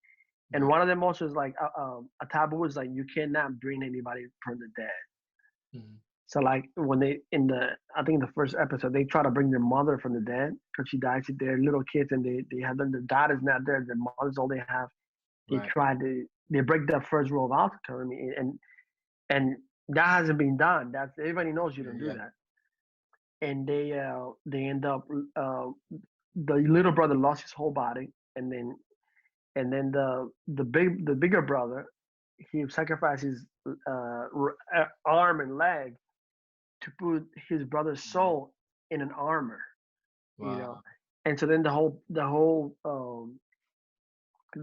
Speaker 2: And one of them also is like a taboo is like you cannot bring anybody from the dead. Mm-hmm. So like when I think in the first episode, they try to bring their mother from the dead because she dies. They're little kids and they have them. The dad is not there. Their mother's all they have. They try to they break that first rule of autonomy, and that hasn't been done. That's everybody knows you don't do that. And they end up the little brother lost his whole body, and then the bigger brother, he sacrificed his arm and leg to put his brother's soul in an armor.
Speaker 1: Wow.
Speaker 2: You know, and so then the whole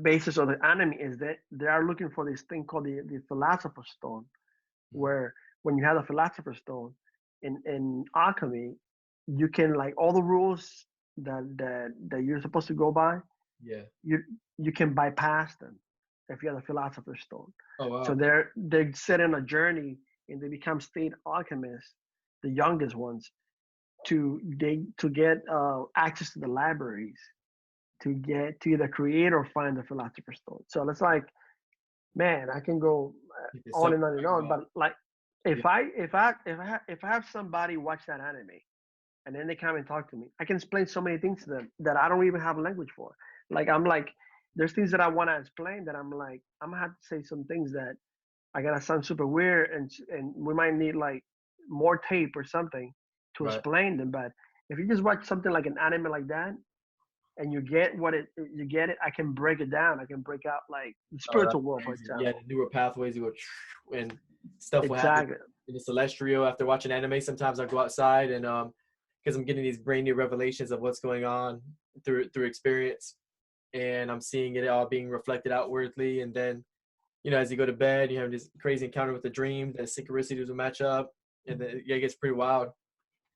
Speaker 2: basis of the anime is that they are looking for this thing called the philosopher's stone, where when you have a philosopher's stone in alchemy, you can, like, all the rules that you're supposed to go by, you can bypass them if you have a philosopher's stone.
Speaker 1: Oh wow.
Speaker 2: So they're set on a journey, and they become state alchemists, the youngest ones, to get access to the libraries, to either create or find the philosopher's stone. So it's like, man, I can go on and on and on. But like, if I have somebody watch that anime, and then they come and talk to me, I can explain so many things to them that I don't even have language for. Like, I'm like, there's things that I want to explain that I'm like, I'm gonna have to say some things that I gotta sound super weird, and we might need like more tape or something to explain them. But if you just watch something like an anime like that, and you get it, I can break it down. I can break out like the spiritual world, for example.
Speaker 1: Yeah, the newer pathways, you go and stuff will happen in the celestial. After watching anime, sometimes I go outside and because I'm getting these brand new revelations of what's going on through experience, and I'm seeing it all being reflected outwardly. And then, you know, as you go to bed, you have this crazy encounter with the dream, that synchronicities will match up, and then it gets pretty wild,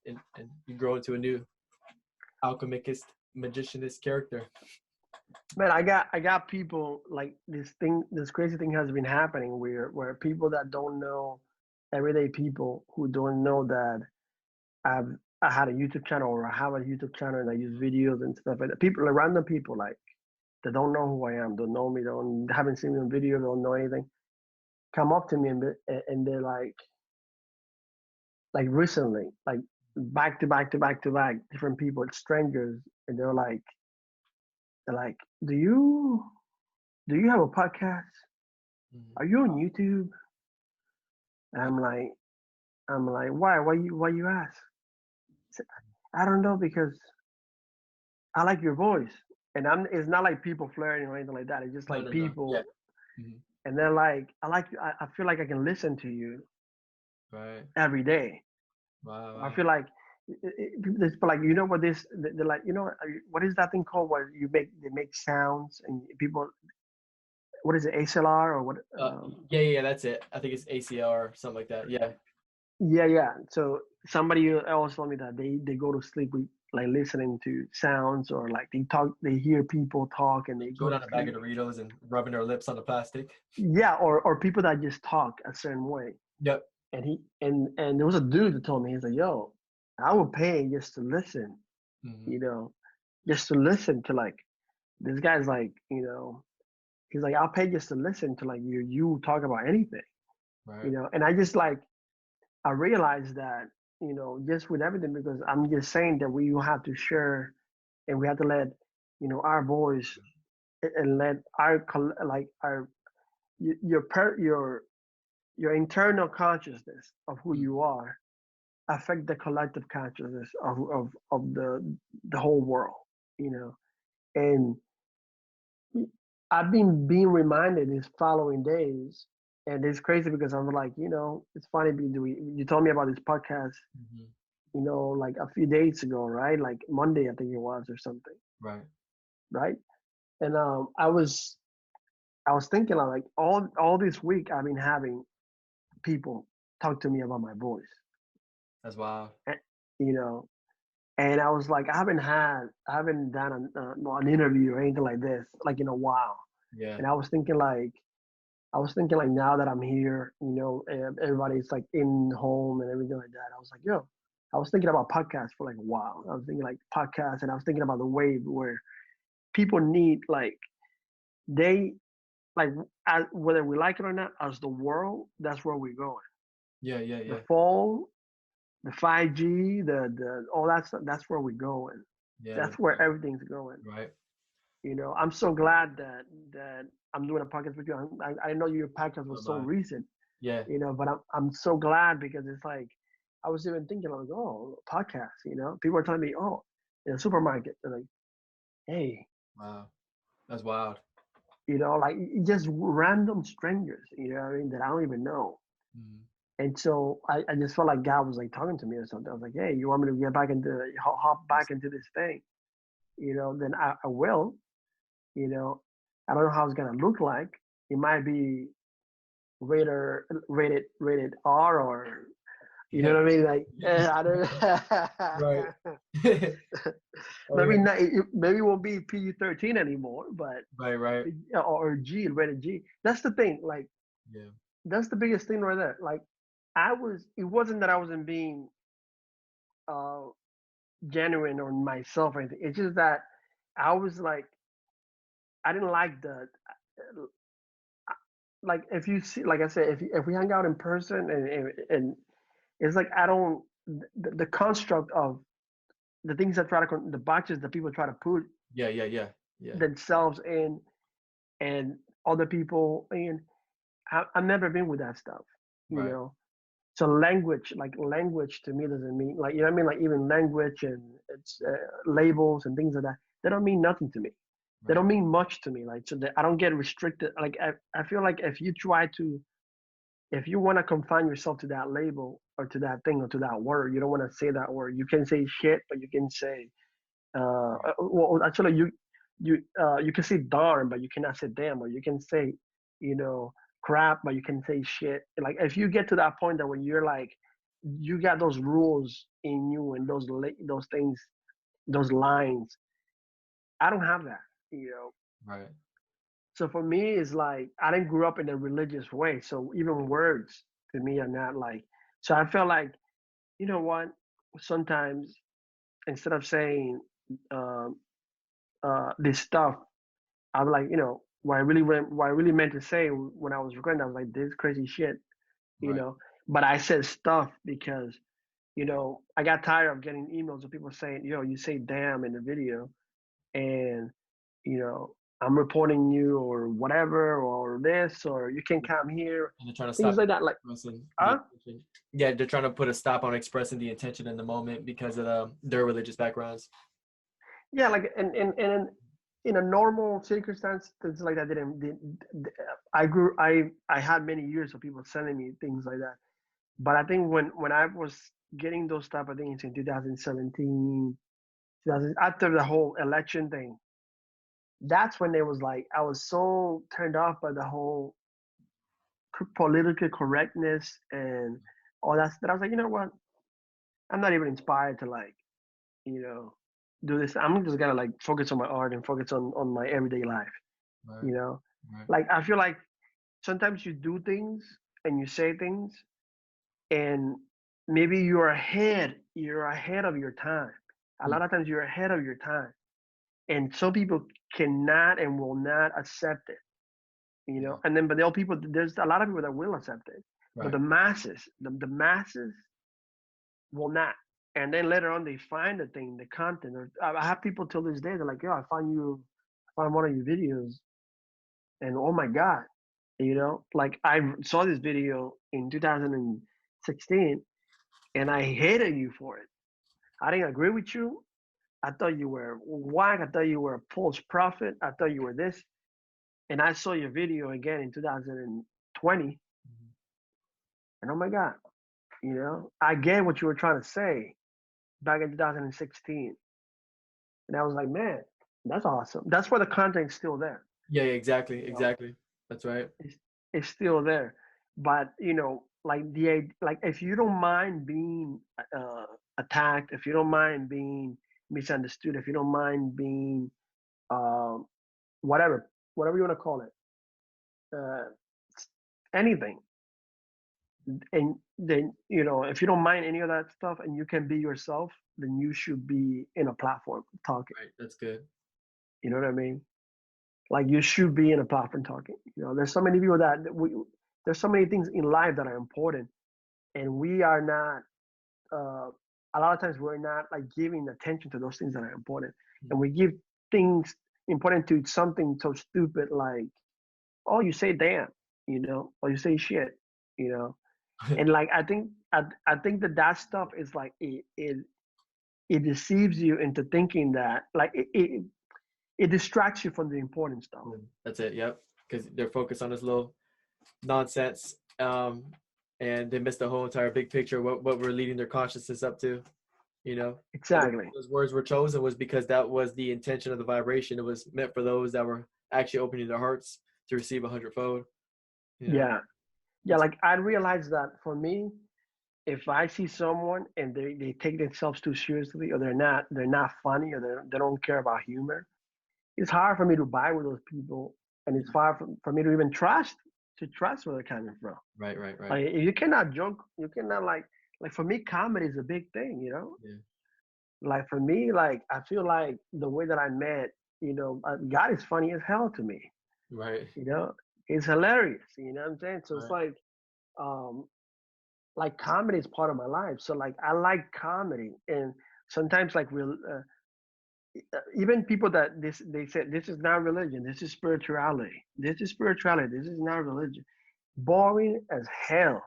Speaker 1: and you grow into a new alchemist, magicianist character.
Speaker 2: Man, I got people like this crazy thing has been happening where people that don't know, everyday people who don't know that I had a YouTube channel, or I have a YouTube channel and I use videos and stuff like that. People, like random people, like, that don't know who I am, don't know me, haven't seen me on video, don't know anything, come up to me and they're like recently, like back to back, different people, strangers, and they're like, do you have a podcast? Are you on YouTube? And I'm like, why you ask? I don't know, because I like your voice. And it's not like people flirting or anything like that. It's just like people.
Speaker 1: Yeah. Mm-hmm.
Speaker 2: And they're like, I feel like I can listen to you every day.
Speaker 1: Wow.
Speaker 2: I feel like it's like, you know what they're like, you know, what is that thing called where they make sounds and people, what is it, ASLR or what?
Speaker 1: Yeah, that's it. I think it's ACR or something like that. Yeah.
Speaker 2: Yeah. So somebody else told me that they go to sleep with like listening to sounds, or like they hear people talk and they go
Speaker 1: on a bag of Doritos and rubbing their lips on the plastic.
Speaker 2: Yeah, or people that just talk a certain way.
Speaker 1: Yep.
Speaker 2: And there was a dude that told me, he's like, yo, I would pay just to listen, you know, just to listen to, like, this guy's like, you know, he's like, I'll pay just to listen to, like, you talk about anything, you know. And I just, like, I realized that, you know, just with everything, because I'm just saying that we will have to share, and we have to let, you know, our voice, and let our, like, our, your internal consciousness of who you are affect the collective consciousness of the whole world, you know. And I've been being reminded these following days, and it's crazy because I'm like, you know, it's funny, you told me about this podcast, you know, like a few days ago, right? Like Monday, I think it was, or something. Right. And I was thinking, like, all this week I've been having people talk to me about my voice.
Speaker 1: That's wild.
Speaker 2: You know, and I was like, I haven't done an interview or anything like this, like, in a while.
Speaker 1: Yeah.
Speaker 2: And I was thinking like now that I'm here, you know, everybody's like in home and everything like that, I was like, yo, I was thinking about podcasts for like a while. I was thinking like podcasts, and I was thinking about the wave where people need, like, they, like, whether we like it or not, as the world, that's where we're going.
Speaker 1: Yeah.
Speaker 2: The phone, the 5G, the all that stuff, that's where we're going.
Speaker 1: Yeah.
Speaker 2: That's where everything's going.
Speaker 1: Right.
Speaker 2: You know, I'm so glad that I'm doing a podcast with you. I know your podcast was so
Speaker 1: Bye-bye.
Speaker 2: recent,
Speaker 1: Yeah.
Speaker 2: you know, but I'm so glad because it's like I was even thinking like, oh, podcast, you know, people are telling me, oh, in a supermarket, they're like, hey,
Speaker 1: Wow. That's wild.
Speaker 2: you know, like just random strangers, you know what I mean, that I don't even know.
Speaker 1: Mhm.
Speaker 2: And so I just felt like God was like talking to me or something. I was like, hey, you want me to get back into hop back into this thing? You know, then I will. You know, I don't know how it's gonna look like. It might be rated R or you know
Speaker 1: Yeah.
Speaker 2: what I mean? Like
Speaker 1: Right.
Speaker 2: I don't.
Speaker 1: Oh
Speaker 2: maybe
Speaker 1: yeah.
Speaker 2: not. Maybe it won't be PG-13 anymore, but
Speaker 1: Right. Right.
Speaker 2: or G rated G. That's the thing. Like
Speaker 1: Yeah.
Speaker 2: that's the biggest thing right there. Like I was. It wasn't that I wasn't being uh genuine or myself or anything. It's just that I was like I didn't like the like if you see like I said if we hang out in person and it's like I don't the construct of the things that try to the boxes that people try to put
Speaker 1: Yeah. Yeah. Yeah. Yeah.
Speaker 2: themselves in and other people in I've never been with that stuff, you
Speaker 1: Right.
Speaker 2: know. So language to me doesn't mean like you know what I mean like even language and it's labels and things like that they don't mean nothing to me. They
Speaker 1: Right.
Speaker 2: don't mean much to me. Like so that I don't get restricted. Like I feel like if you want to confine yourself to that label or to that thing or to that word, you don't want to say that word. You can say shit, but you can say well actually you can say darn, but you cannot say damn, or you can say you know crap, but you can say shit. Like if you get to that point that when you're like you got those rules in you and those things, those lines. I don't have that, you know.
Speaker 1: Right.
Speaker 2: So for me, it's like I didn't grow up in a religious way. So even words to me are not like. So I felt like, you know what? Sometimes instead of saying um, this stuff, I'm like, you know, what I really meant to say when I was recording, I was like, this crazy shit, you
Speaker 1: Right.
Speaker 2: know. But I said stuff because, you know, I got tired of getting emails of people saying, yo, you say damn in the video, and you know I'm reporting you or whatever or this or you can come here,
Speaker 1: And they're trying to
Speaker 2: things
Speaker 1: stop
Speaker 2: like that. Like,
Speaker 1: expressing the
Speaker 2: huh?
Speaker 1: intention. Yeah, they're trying to put a stop on expressing the intention in the moment because of their religious backgrounds.
Speaker 2: Yeah, like and in a normal circumstance, things like that I had many years of people sending me things like that. But I think when I was getting those type of things in 2017, 2000, after the whole election thing, that's when it was like I was so turned off by the whole political correctness and all that. That I was like, you know what? I'm not even inspired to like, you know, do this. I'm just gonna like focus on my art and focus on my everyday life.
Speaker 1: Right.
Speaker 2: You know,
Speaker 1: Right.
Speaker 2: like I feel like sometimes you do things and you say things, and maybe you're ahead of your time. A
Speaker 1: Mm.
Speaker 2: lot of times you're ahead of your time, and some people cannot and will not accept it. You
Speaker 1: Yeah.
Speaker 2: know, and then but there are people. There's a lot of people that will accept it, but
Speaker 1: Right.
Speaker 2: the masses will not. And then later on, they find the thing, the content. Or I have people till this day. They're like, "Yo, I found one of your videos, and oh my god, you know, like I saw this video in 2016, and I hated you for it. I didn't agree with you. I thought you were whack. I thought you were a false prophet. I thought you were this. And I saw your video again in 2020,
Speaker 1: Mhm.
Speaker 2: and oh my god, you know, I get what you were trying to say back in 2016. And I was like, man, that's awesome. That's why the content's still there.
Speaker 1: Yeah, yeah, exactly,
Speaker 2: You know,
Speaker 1: exactly. That's right.
Speaker 2: it's, it's still there. But you know, like if you don't mind being uh, attacked, if you don't mind being misunderstood, if you don't mind being um, whatever, whatever you want to call it, uh, anything, and then you know, if you don't mind any of that stuff, and you can be yourself, then you should be in a platform talking.
Speaker 1: Right. That's good.
Speaker 2: You know what I mean? Like you should be in a platform talking. You know, there's so many people that there's so many things in life that are important, and we are not. Uh, a lot of times we're not like giving attention to those things that are important,
Speaker 1: Mm.
Speaker 2: and we give things. important to something so stupid like, oh, you say damn, or you say shit, you know. And like I think that stuff is like it deceives you into thinking that like it distracts you from the important stuff.
Speaker 1: That's it. Yep. Because they're focused on this little nonsense, and they miss the whole entire big picture. What we're leading their consciousness up to, you know.
Speaker 2: Exactly.
Speaker 1: Those words were chosen was because that was the intention of the vibration. It was meant for those that were actually opening their hearts to receive 100-fold. You know?
Speaker 2: Yeah. Like I realized that for me, if I see someone and they take themselves too seriously, or they're not funny, or they don't care about humor, it's hard for me to buy with those people, and it's hard for me to even trust where they're coming from.
Speaker 1: Right.
Speaker 2: Like you cannot joke, you cannot like for me, comedy is a big thing, you know.
Speaker 1: Yeah.
Speaker 2: Like for me, like I feel like the way that I met, God is funny as hell to me.
Speaker 1: Right.
Speaker 2: You know, it's hilarious. You know what I'm saying? So it's like comedy is part of my life. So like I like comedy, and sometimes like even people that they said this is not religion, this is spirituality. This is spirituality. This is not religion. Boring as hell.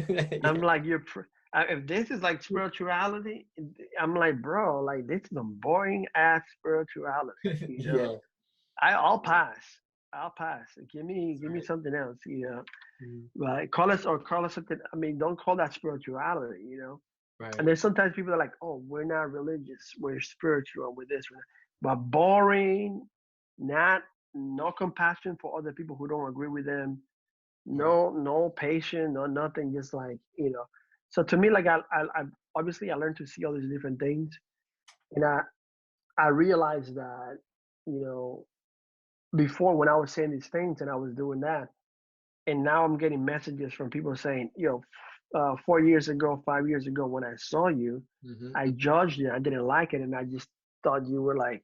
Speaker 1: Yeah.
Speaker 2: I'm like, if this is like spirituality, I'm like, bro, like this is a boring ass spirituality. You know,
Speaker 1: Yeah.
Speaker 2: I'll pass. Give me something else. You know, like call us something. I mean, don't call that spirituality. You know.
Speaker 1: Right.
Speaker 2: And there's sometimes people that are like, oh, we're not religious, we're spiritual, we're this, but boring, no compassion for other people who don't agree with them, no patience, no nothing, just like, you know. So to me, like I obviously I learned to see all these different things, and I realized that, you know, before when I was saying these things and I was doing that, and now I'm getting messages from people saying, 4 years ago, 5 years ago, when I saw you, I judged you. I didn't like it, and I just thought you were like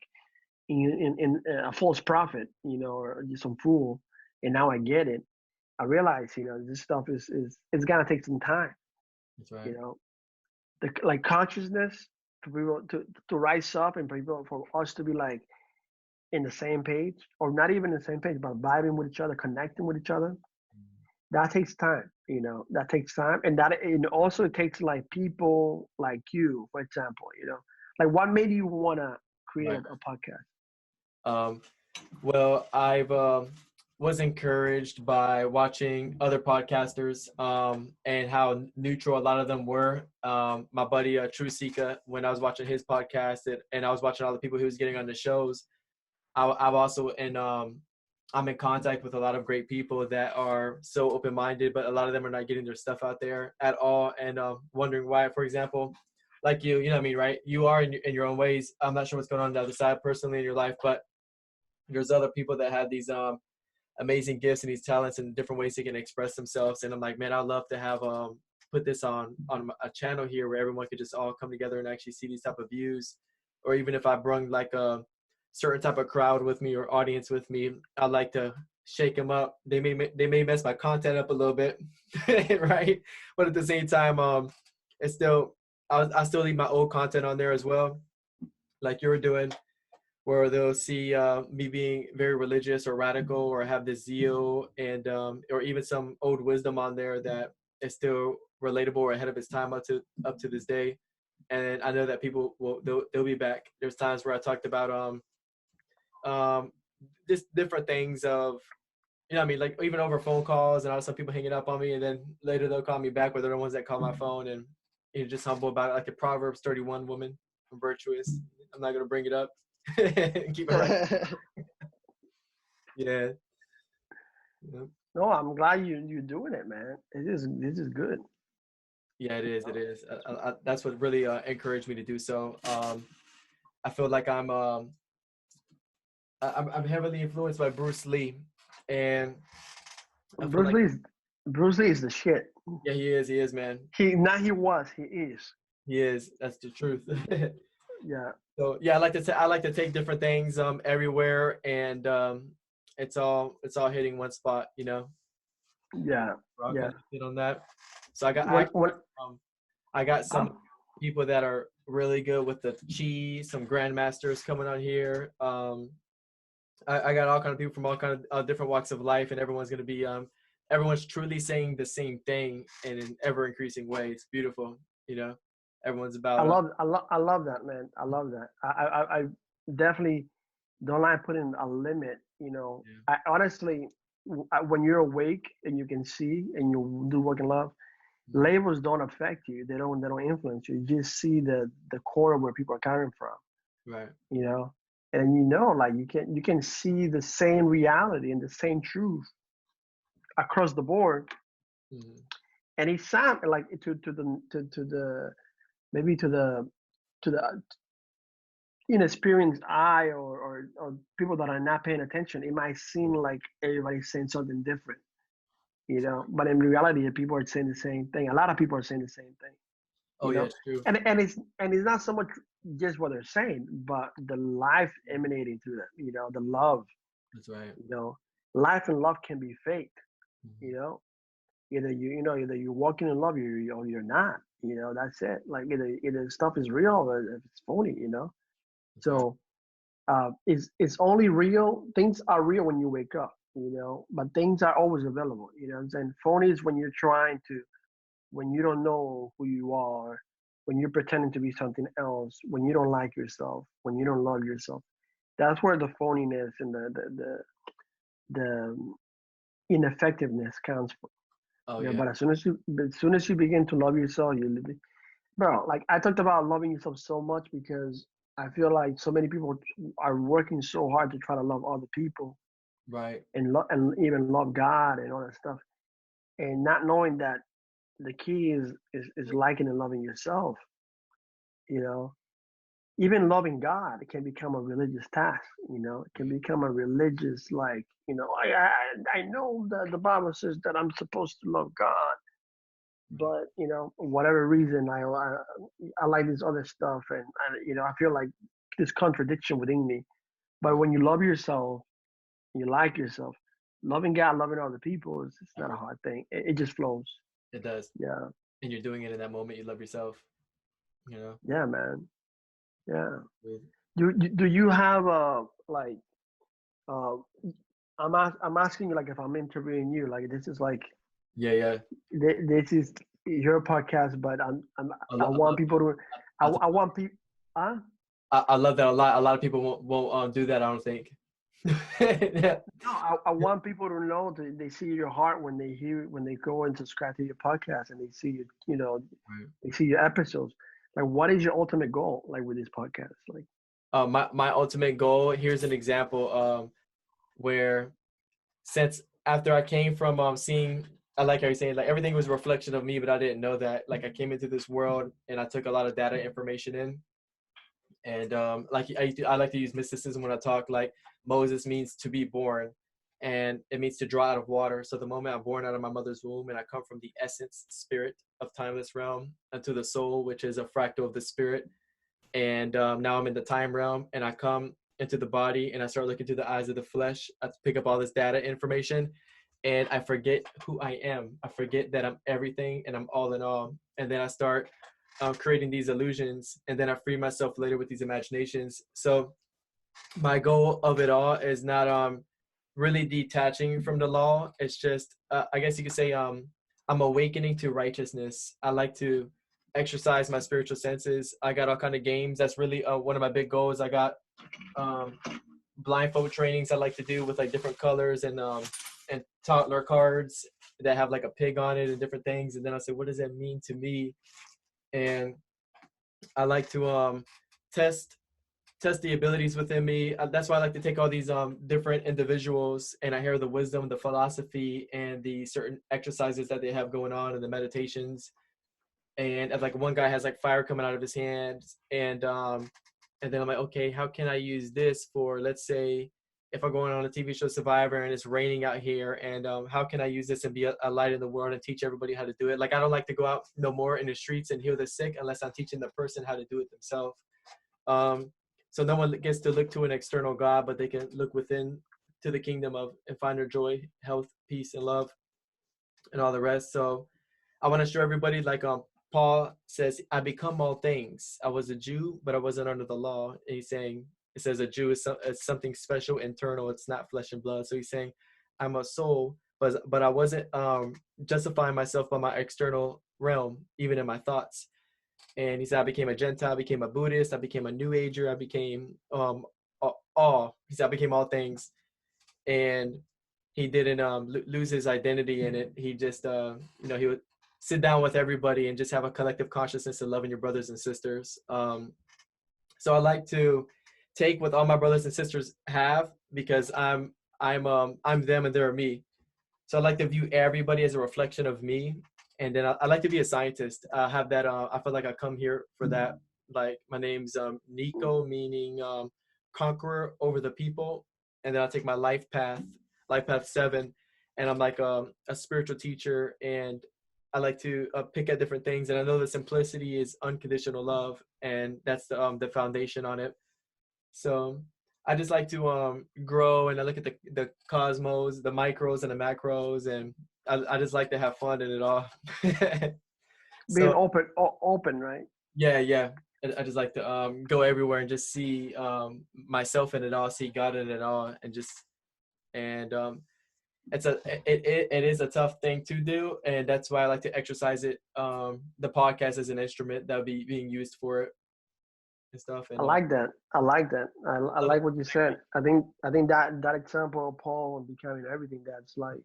Speaker 2: in a false prophet, you know, or just some fool. And now I get it. I realize, you know, this stuff is it's gonna take some time.
Speaker 1: That's right.
Speaker 2: You know, like consciousness for people to rise up, and for us to be like in the same page, or not even the same page, but vibing with each other, connecting with each other. That takes time, you know. That takes time, and also takes like people like you, for example. You know, like what made you wanna create a podcast?
Speaker 1: Well, I've was encouraged by watching other podcasters, and how neutral a lot of them were. My buddy True Sika, when I was watching his podcast, and I was watching all the people he was getting on the shows, I've also I'm in contact with a lot of great people that are so open-minded, but a lot of them are not getting their stuff out there at all, and wondering why. For example, like you know what I mean, right? You are in your own ways. I'm not sure what's going on the other side personally in your life, but there's other people that have these amazing gifts and these talents and different ways they can express themselves. And I'm like, man, I'd love to have put this on a channel here where everyone could just all come together and actually see these type of views. Or even if I brung like a certain type of crowd with me or audience with me, I'd like to shake them up. They may mess my content up a little bit, right? But at the same time, it's still I still leave my old content on there as well, like you were doing, where they'll see me being very religious or radical, or have this zeal, and or even some old wisdom on there that is still relatable or ahead of its time up to this day. And I know that people they'll be back. There's times where I talked about just different things of, you know what I mean, like even over phone calls, and I have some people hanging up on me, and then later they'll call me back, where they're the ones that call my phone, and you're just humble about it, like the Proverbs 31 woman, I'm virtuous. I'm not gonna bring it up. Keep it right. Yeah. Yep.
Speaker 2: No, I'm glad you're doing it, man. This is good.
Speaker 1: Yeah, it is. It is. That's what really encouraged me to do so. I feel like I'm heavily influenced by Bruce Lee, and I feel
Speaker 2: Bruce Lee is the shit.
Speaker 1: Yeah, he is. He is, man.
Speaker 2: He is.
Speaker 1: He is. That's the truth.
Speaker 2: Yeah.
Speaker 1: So yeah, I like to take different things everywhere, and it's all hitting one spot, you know.
Speaker 2: Yeah.
Speaker 1: Rock
Speaker 2: Yeah.
Speaker 1: on that. So I got some
Speaker 2: Oh.
Speaker 1: people that are really good with the chi, some grandmasters coming on here. I got all kind of people from all kind of different walks of life, and everyone's gonna be everyone's truly saying the same thing and in ever increasing ways. Beautiful, you know. Everyone's
Speaker 2: I
Speaker 1: about
Speaker 2: love, I love that, man. I love that. I definitely don't like putting a limit. You know,
Speaker 1: yeah,
Speaker 2: I honestly, when you're awake and you can see and you do work in love,
Speaker 1: mhm,
Speaker 2: labels don't affect you. They don't influence you. You just see the core of where people are coming from.
Speaker 1: right,
Speaker 2: You know, and you know, like you can see the same reality and the same truth across the board.
Speaker 1: mhm,
Speaker 2: And it sound like to the maybe to the inexperienced eye or people that are not paying attention, it might seem like everybody's saying something different, you know. But in reality, people are saying the same thing. A lot of people are saying the same thing,
Speaker 1: oh
Speaker 2: you
Speaker 1: yeah,
Speaker 2: know.
Speaker 1: it's true,
Speaker 2: And it's not so much just what they're saying, but the life emanating through them, you know, the love,
Speaker 1: that's right,
Speaker 2: you know. Life and love can be fake,
Speaker 1: mhm,
Speaker 2: you know. Either you're walking in love or you're not, you know. That's it. Like either stuff is real or if it's phony, you know.
Speaker 1: that's right,
Speaker 2: So it's only real. Things are real when you wake up, you know, but things are always available. You know what I'm saying? Phony is when you're trying to, when you don't know who you are, when you're pretending to be something else, when you don't like yourself, when you don't love yourself. That's where the phoniness and the ineffectiveness comes from.
Speaker 1: oh
Speaker 2: You know,
Speaker 1: yeah,
Speaker 2: but as soon as you begin to love yourself, bro. Like I talked about loving yourself so much because I feel like so many people are working so hard to try to love other people
Speaker 1: right,
Speaker 2: and even love God and all that stuff, and not knowing that the key is liking and loving yourself. You know, even loving God can become a religious task. You know, it can become a religious like, you know, I know that the Bible says that I'm supposed to love God,
Speaker 1: right,
Speaker 2: but you know, whatever reason I like this other stuff, and you know, I feel like this contradiction within me. But
Speaker 1: right,
Speaker 2: when you love yourself, you like yourself, loving God, loving other people is it's not a hard thing. It just flows.
Speaker 1: it does,
Speaker 2: Yeah,
Speaker 1: and you're doing it in that moment. You love yourself, you know.
Speaker 2: yeah, man. Yeah.
Speaker 1: With-
Speaker 2: Do you have like uh I'm asking you like if I'm interviewing you, like this is like
Speaker 1: Yeah, yeah,
Speaker 2: this is your podcast, but I
Speaker 1: I
Speaker 2: want
Speaker 1: love
Speaker 2: people to
Speaker 1: that.
Speaker 2: I want people. Huh?
Speaker 1: I love that a lot. A lot of people won't do that. I don't think. Yeah.
Speaker 2: No, I want people to know that they see your heart when they go and subscribe to your podcast and they see you know
Speaker 1: Right.
Speaker 2: they see your episodes. Like, what is your ultimate goal? Like with this podcast, like
Speaker 1: My ultimate goal. Here's an example. Where since after I came from seeing, I like how you're saying like everything was a reflection of me, but I didn't know that. Like I came into this world and I took a lot of data information in, and like I like to use mysticism when I talk. Like Moses means to be born, and it means to draw out of water. So the moment I'm born out of my mother's womb, and I come from the essence, spirit of timeless realm, into the soul, which is a fractal of the spirit, and now I'm in the time realm, and I come into the body, and I start looking through the eyes of the flesh. I pick up all this data information, and I forget who I am. I forget that I'm everything and I'm all in all. And then I start creating these illusions, and then I free myself later with these imaginations. So my goal of it all is not really detaching from the law. It's just I guess you could say I'm awakening to righteousness. I like to exercise my spiritual senses. I got all kind of games. That's really one of my big goals. I got um, blindfold trainings I like to do with like different colors and toddler cards that have like a pig on it and different things. And then I say, what does that mean to me? And I like to test the abilities within me. That's why I like to take all these different individuals and I hear the wisdom, the philosophy, and the certain exercises that they have going on and the meditations. And like one guy has like fire coming out of his hands, and then I'm like, okay, how can I use this for, let's say, if I'm going on a TV show Survivor and it's raining out here, and how can I use this and be a light in the world and teach everybody how to do it? Like I don't like to go out no more in the streets and heal the sick unless I'm teaching the person how to do it themselves. Um, so no one gets to look to an external God, but they can look within to the kingdom of and find their joy, health, peace, and love, and all the rest. So I want to show everybody, like Paul says, I become all things. I was a Jew, but I wasn't under the law. And he's saying it says a Jew is something special, internal. It's not flesh and blood. So he's saying, I'm a soul, but I wasn't justifying myself by my external realm, even in my thoughts. And he said, I became a Gentile, I became a Buddhist, I became a New Ager, I became all. He said, I became all things. And he didn't lose his identity in it. He just, he would sit down with everybody and just have a collective consciousness of loving your brothers and sisters. So I like to take what all my brothers and sisters have, because I'm them and they're me. So I like to view everybody as a reflection of me. And then I like to be a scientist. I have that. I feel like I come here for that. Like my name's Nico, meaning conqueror over the people. And then I'll take my life path 7, and I'm like a spiritual teacher. And I like to pick at different things. And I know that simplicity is unconditional love, and that's the foundation on it. So I just like to grow, and I look at the cosmos, the micros and the macros, and I just like to have fun in it all.
Speaker 2: Being open, right?
Speaker 1: Yeah. I just like to go everywhere and just see myself in it all, see God in it all, and it is a tough thing to do, and that's why I like to exercise it. The podcast as an instrument that will be being used for it and stuff. And,
Speaker 2: I like that. I like what you said. I think that example of Paul becoming everything, that's like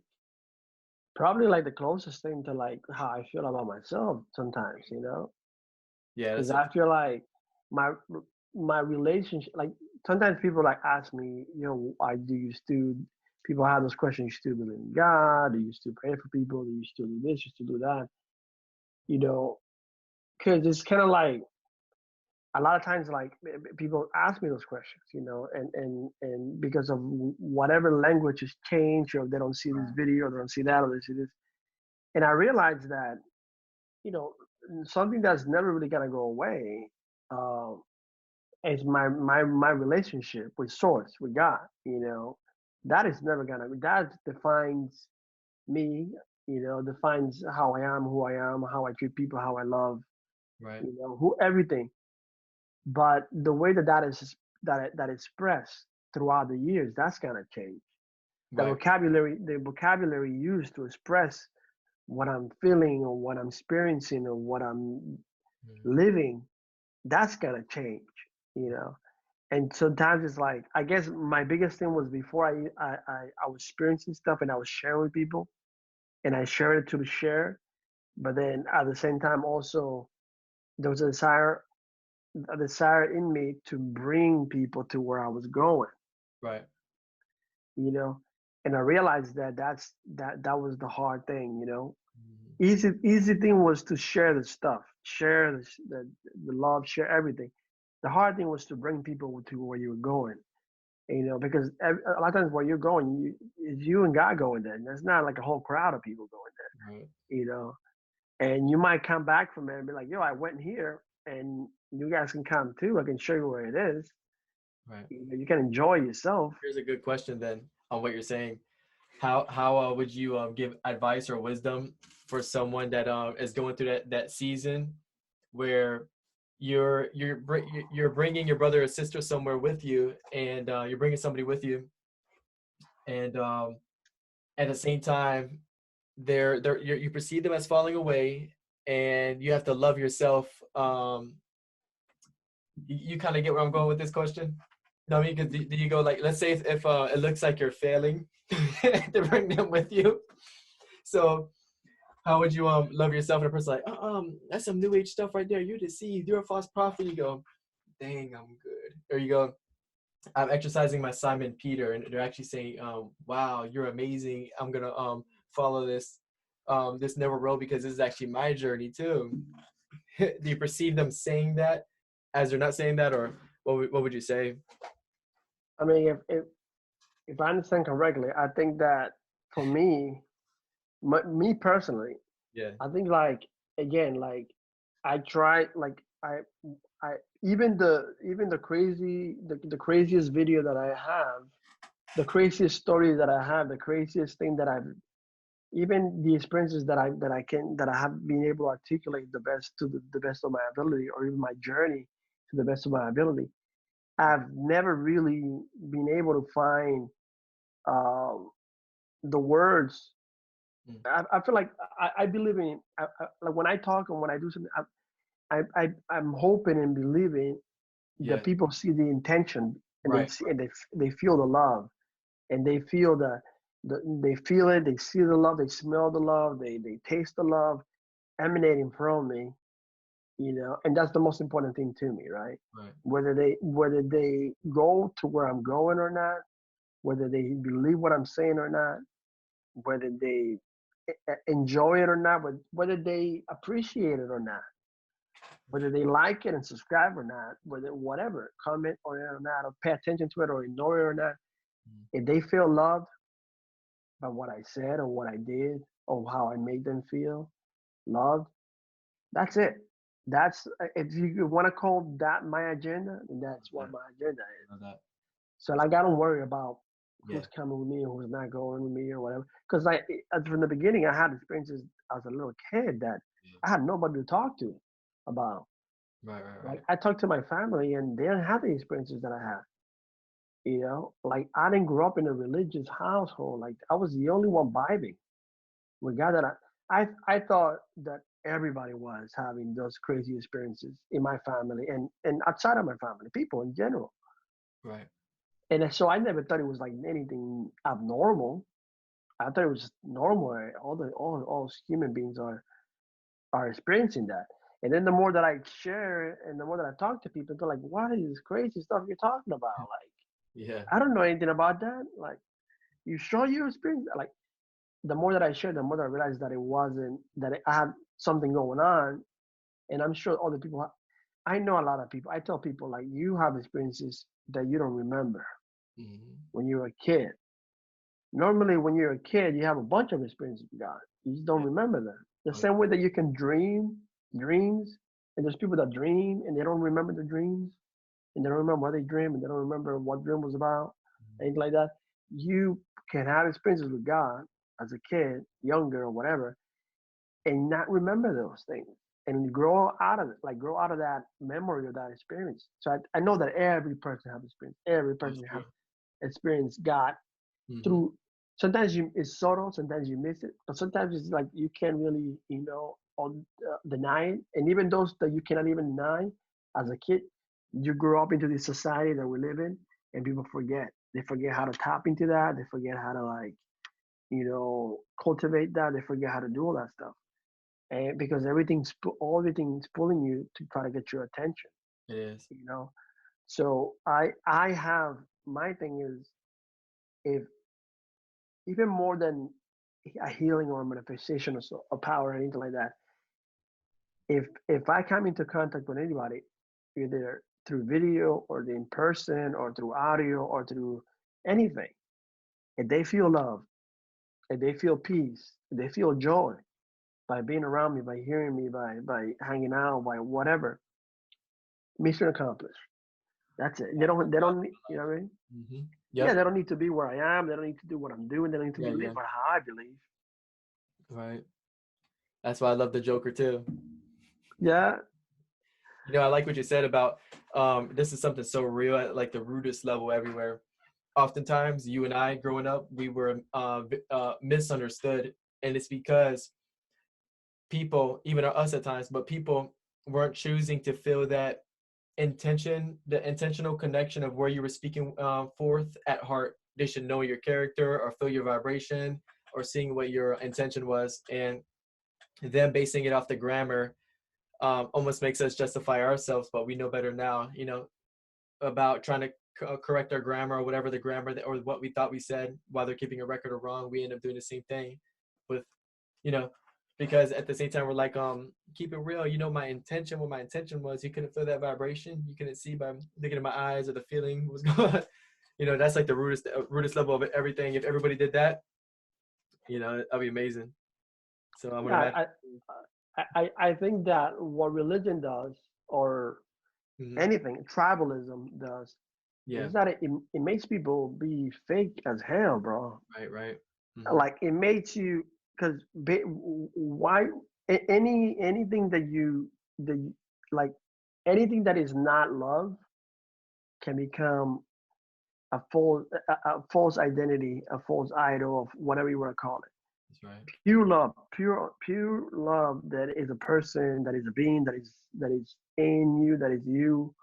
Speaker 2: probably like the closest thing to like how I feel about myself sometimes,
Speaker 1: Yeah,
Speaker 2: because I feel like my relationship, like sometimes people like ask me, people have those questions, you still believe in God, do you still pray for people, do you still do this, you still do that, because it's kind of like a lot of times like people ask me those questions, and because of whatever language has changed, or they don't see this video, or they don't see that, or they see this, and I realized that something that's never really gonna go away is my relationship with Source, with God. That is never gonna. That defines me. Defines how I am, who I am, how I treat people, how I love.
Speaker 1: right.
Speaker 2: Who everything. But the way that is expressed throughout the years, that's gonna change. The vocabulary used to express what I'm feeling, or what I'm experiencing, or what I'm living, that's gonna change, And sometimes it's like, I guess my biggest thing was before I was experiencing stuff and I was sharing with people, and I shared it to share, but then at the same time also there was a desire in me to bring people to where I was going,
Speaker 1: Right.
Speaker 2: And I realized that that was the hard thing, Easy thing was to share the stuff, share the love, share everything. The hard thing was to bring people to where you were going, because a lot of times where you're going, it's you and God going there. And there's not like a whole crowd of people going there,
Speaker 1: Right.
Speaker 2: And you might come back from it and be like, yo, I went here, and you guys can come too. I can show you where it is.
Speaker 1: Right.
Speaker 2: You can enjoy yourself.
Speaker 1: Here's a good question then on what you're saying. How would you give advice or wisdom for someone that is going through that season where you're bringing your brother or sister somewhere with you, and you're bringing somebody with you, and at the same time you perceive them as falling away, and you have to love yourself. You kind of get where I'm going with this question? No, I mean, because do you go like, let's say if it looks like you're failing to bring them with you, so how would you love yourself? And a person like, that's some new age stuff right there. You're deceived. You're a false prophet. You go, dang, I'm good. Or you go, I'm exercising my Simon Peter, and they're actually saying, wow, you're amazing. I'm gonna follow this narrow road because this is actually my journey too. Do you perceive them saying that as they're not saying that, or what would you say?
Speaker 2: I mean, if I understand correctly, I think that for me, me personally,
Speaker 1: Yeah.
Speaker 2: I think like, again, like I try, like I even the craziest video that I have, the craziest story that I have, the craziest thing that I've, even the experiences that I have been able to articulate the best to the best of my ability, or even my journey to the best of my ability. I've never really been able to find um, the words.
Speaker 1: Mm.
Speaker 2: I feel like I believe in like when I talk and when I do something, I'm hoping and believing
Speaker 1: Yeah.
Speaker 2: that people see the intention and they
Speaker 1: Right.
Speaker 2: see and they feel the love and they feel they feel it, they see the love, they smell the love, they taste the love emanating from me, and that's the most important thing to me, right?
Speaker 1: Right.
Speaker 2: Whether they go to where I'm going or not, whether they believe what I'm saying or not, whether they enjoy it or not, whether they appreciate it or not, whether they like it and subscribe or not, whether whatever, comment or not, or pay attention to it or ignore it or not,
Speaker 1: Mm.
Speaker 2: if they feel loved by what I said or what I did or how I made them feel loved, that's it. That's if you want to call that my agenda, then that's what
Speaker 1: Right.
Speaker 2: my agenda is.
Speaker 1: Love that.
Speaker 2: So like I don't worry about
Speaker 1: Yeah.
Speaker 2: who's coming with me or who's not going with me or whatever. Because like from the beginning, I had experiences as a little kid that
Speaker 1: Yeah.
Speaker 2: I had nobody to talk to about.
Speaker 1: Right. Right.
Speaker 2: Like
Speaker 1: Right.
Speaker 2: I talked to my family and they didn't have the experiences that I had. Like I didn't grow up in a religious household. Like I was the only one vibing with God that I thought that everybody was having those crazy experiences in my family and outside of my family, people in general.
Speaker 1: Right.
Speaker 2: And so I never thought it was like anything abnormal. I thought it was just normal. Right? All human beings are experiencing that. And then the more that I share and the more that I talk to people, they're like, "What is this crazy stuff you're talking about? Like,
Speaker 1: Yeah.
Speaker 2: I don't know anything about that. Like, you sure you experienced that?" Like, the more that I share, the more that I realized that it wasn't that I had something going on, and I'm sure other people. I know a lot of people. I tell people like, you have experiences that you don't remember
Speaker 1: Mm-hmm.
Speaker 2: when you were a kid. Normally, when you're a kid, you have a bunch of experiences with God. You just don't
Speaker 1: Yeah.
Speaker 2: remember them. The
Speaker 1: Oh,
Speaker 2: same way that you can dream dreams, and there's people that dream and they don't remember the dreams, and they don't remember what they dream, and they don't remember what dream was about, anything like that. You can have experiences with God as a kid, younger or whatever, and not remember those things and grow out of it, like grow out of that memory of that experience. So I know that every person has experience. Every
Speaker 1: that's
Speaker 2: person has
Speaker 1: true.
Speaker 2: experienced God
Speaker 1: Mm-hmm.
Speaker 2: through. Sometimes it's subtle, sometimes you miss it, but sometimes it's like you can't really, deny it. And even those that you cannot even deny, as a kid, you grow up into this society that we live in, and people forget. They forget how to tap into that. They forget how to cultivate that. They forget how to do all that stuff, and because everything's pulling you to try to get your attention.
Speaker 1: It is.
Speaker 2: You know, so I have my thing is if even more than a healing or a manifestation of power or anything like that. If I come into contact with anybody, either through video or in person or through audio or through anything, if they feel love, if they feel peace, if they feel joy by being around me, by hearing me, by hanging out, by whatever, mission accomplished. That's it. They don't you know what I mean?
Speaker 1: Mm-hmm.
Speaker 2: Yeah,
Speaker 1: Yep.
Speaker 2: they don't need to be where I am. They don't need to do what I'm doing. They don't need to
Speaker 1: Yeah.
Speaker 2: believe
Speaker 1: Yeah.
Speaker 2: what how I believe.
Speaker 1: Right. That's why I love the Joker too.
Speaker 2: Yeah,
Speaker 1: I like what you said about this is something so real at like the rudest level everywhere. Oftentimes, you and I growing up, we were misunderstood, and it's because people, even us at times, but people weren't choosing to feel that intention, the intentional connection of where you were speaking forth at heart. They should know your character or feel your vibration or seeing what your intention was, and them basing it off the grammar almost makes us justify ourselves, but we know better now, about trying to correct our grammar or whatever the grammar or what we thought we said while they're keeping a record of wrong. We end up doing the same thing with, you know, because at the same time we're like, keep it real. What my intention was. You couldn't feel that vibration. You couldn't see by looking at my eyes or the feeling was going on. That's like the rudest level of everything. If everybody did that, that'd be amazing. So I would
Speaker 2: yeah.
Speaker 1: imagine.
Speaker 2: I think that what religion does or
Speaker 1: Mhm.
Speaker 2: anything tribalism does
Speaker 1: Yeah.
Speaker 2: is that it makes people be fake as hell, bro.
Speaker 1: Right. Right. Hmm.
Speaker 2: Like it makes you because why anything that you like anything that is not love can become a false identity, a false idol of whatever you want to call it.
Speaker 1: That's right.
Speaker 2: Pure love that is a person, that is a being, that is in you, that is you.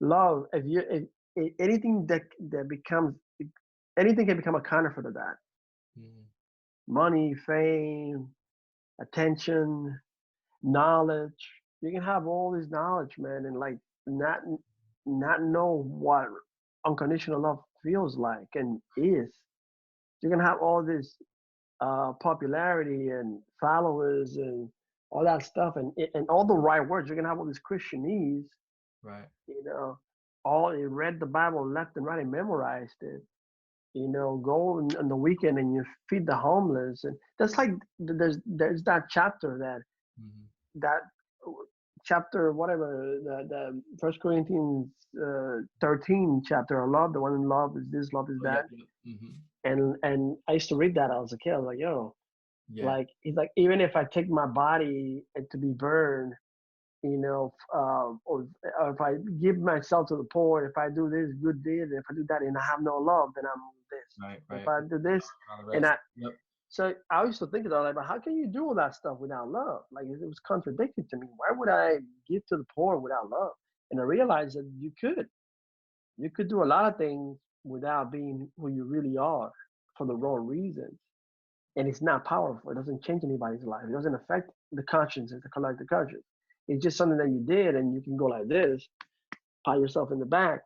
Speaker 2: Love, if anything that becomes anything can become a counterfeit of that.
Speaker 1: Mm-hmm.
Speaker 2: Money, fame, attention, knowledge. You can have all this knowledge, man, and like not not know what unconditional love feels like and is. You can have all this popularity and followers and all that stuff and all the right words. You can have all this Christianese,
Speaker 1: Right.
Speaker 2: you know, all you read the Bible left and right and memorized it. You know, go on the weekend and you feed the homeless, and that's like there's that chapter
Speaker 1: Mm-hmm.
Speaker 2: that chapter whatever the First Corinthians 13 chapter of love. The one in love is this, love is
Speaker 1: Oh, yeah.
Speaker 2: that,
Speaker 1: Yeah. Mm-hmm.
Speaker 2: and I used to read that as a kid. I was like, yo,
Speaker 1: Yeah.
Speaker 2: like it's like even if I take my body to be burned, you know, or if I give myself to the poor, if I do this good deed, if I do that, and I have no love, then I'm this.
Speaker 1: Right.
Speaker 2: If
Speaker 1: Right.
Speaker 2: I do this,
Speaker 1: All the
Speaker 2: and
Speaker 1: rest.
Speaker 2: I
Speaker 1: Yep.
Speaker 2: so I used to think about like, but how can you do all that stuff without love? Like it was contradicting to me. Why would I give to the poor without love? And I realized that you could do a lot of things without being who you really are for the wrong reasons. And it's not powerful. It doesn't change anybody's life. It doesn't affect the conscience, the collective conscience. It's just something that you did, and you can go like this, pat yourself in the back.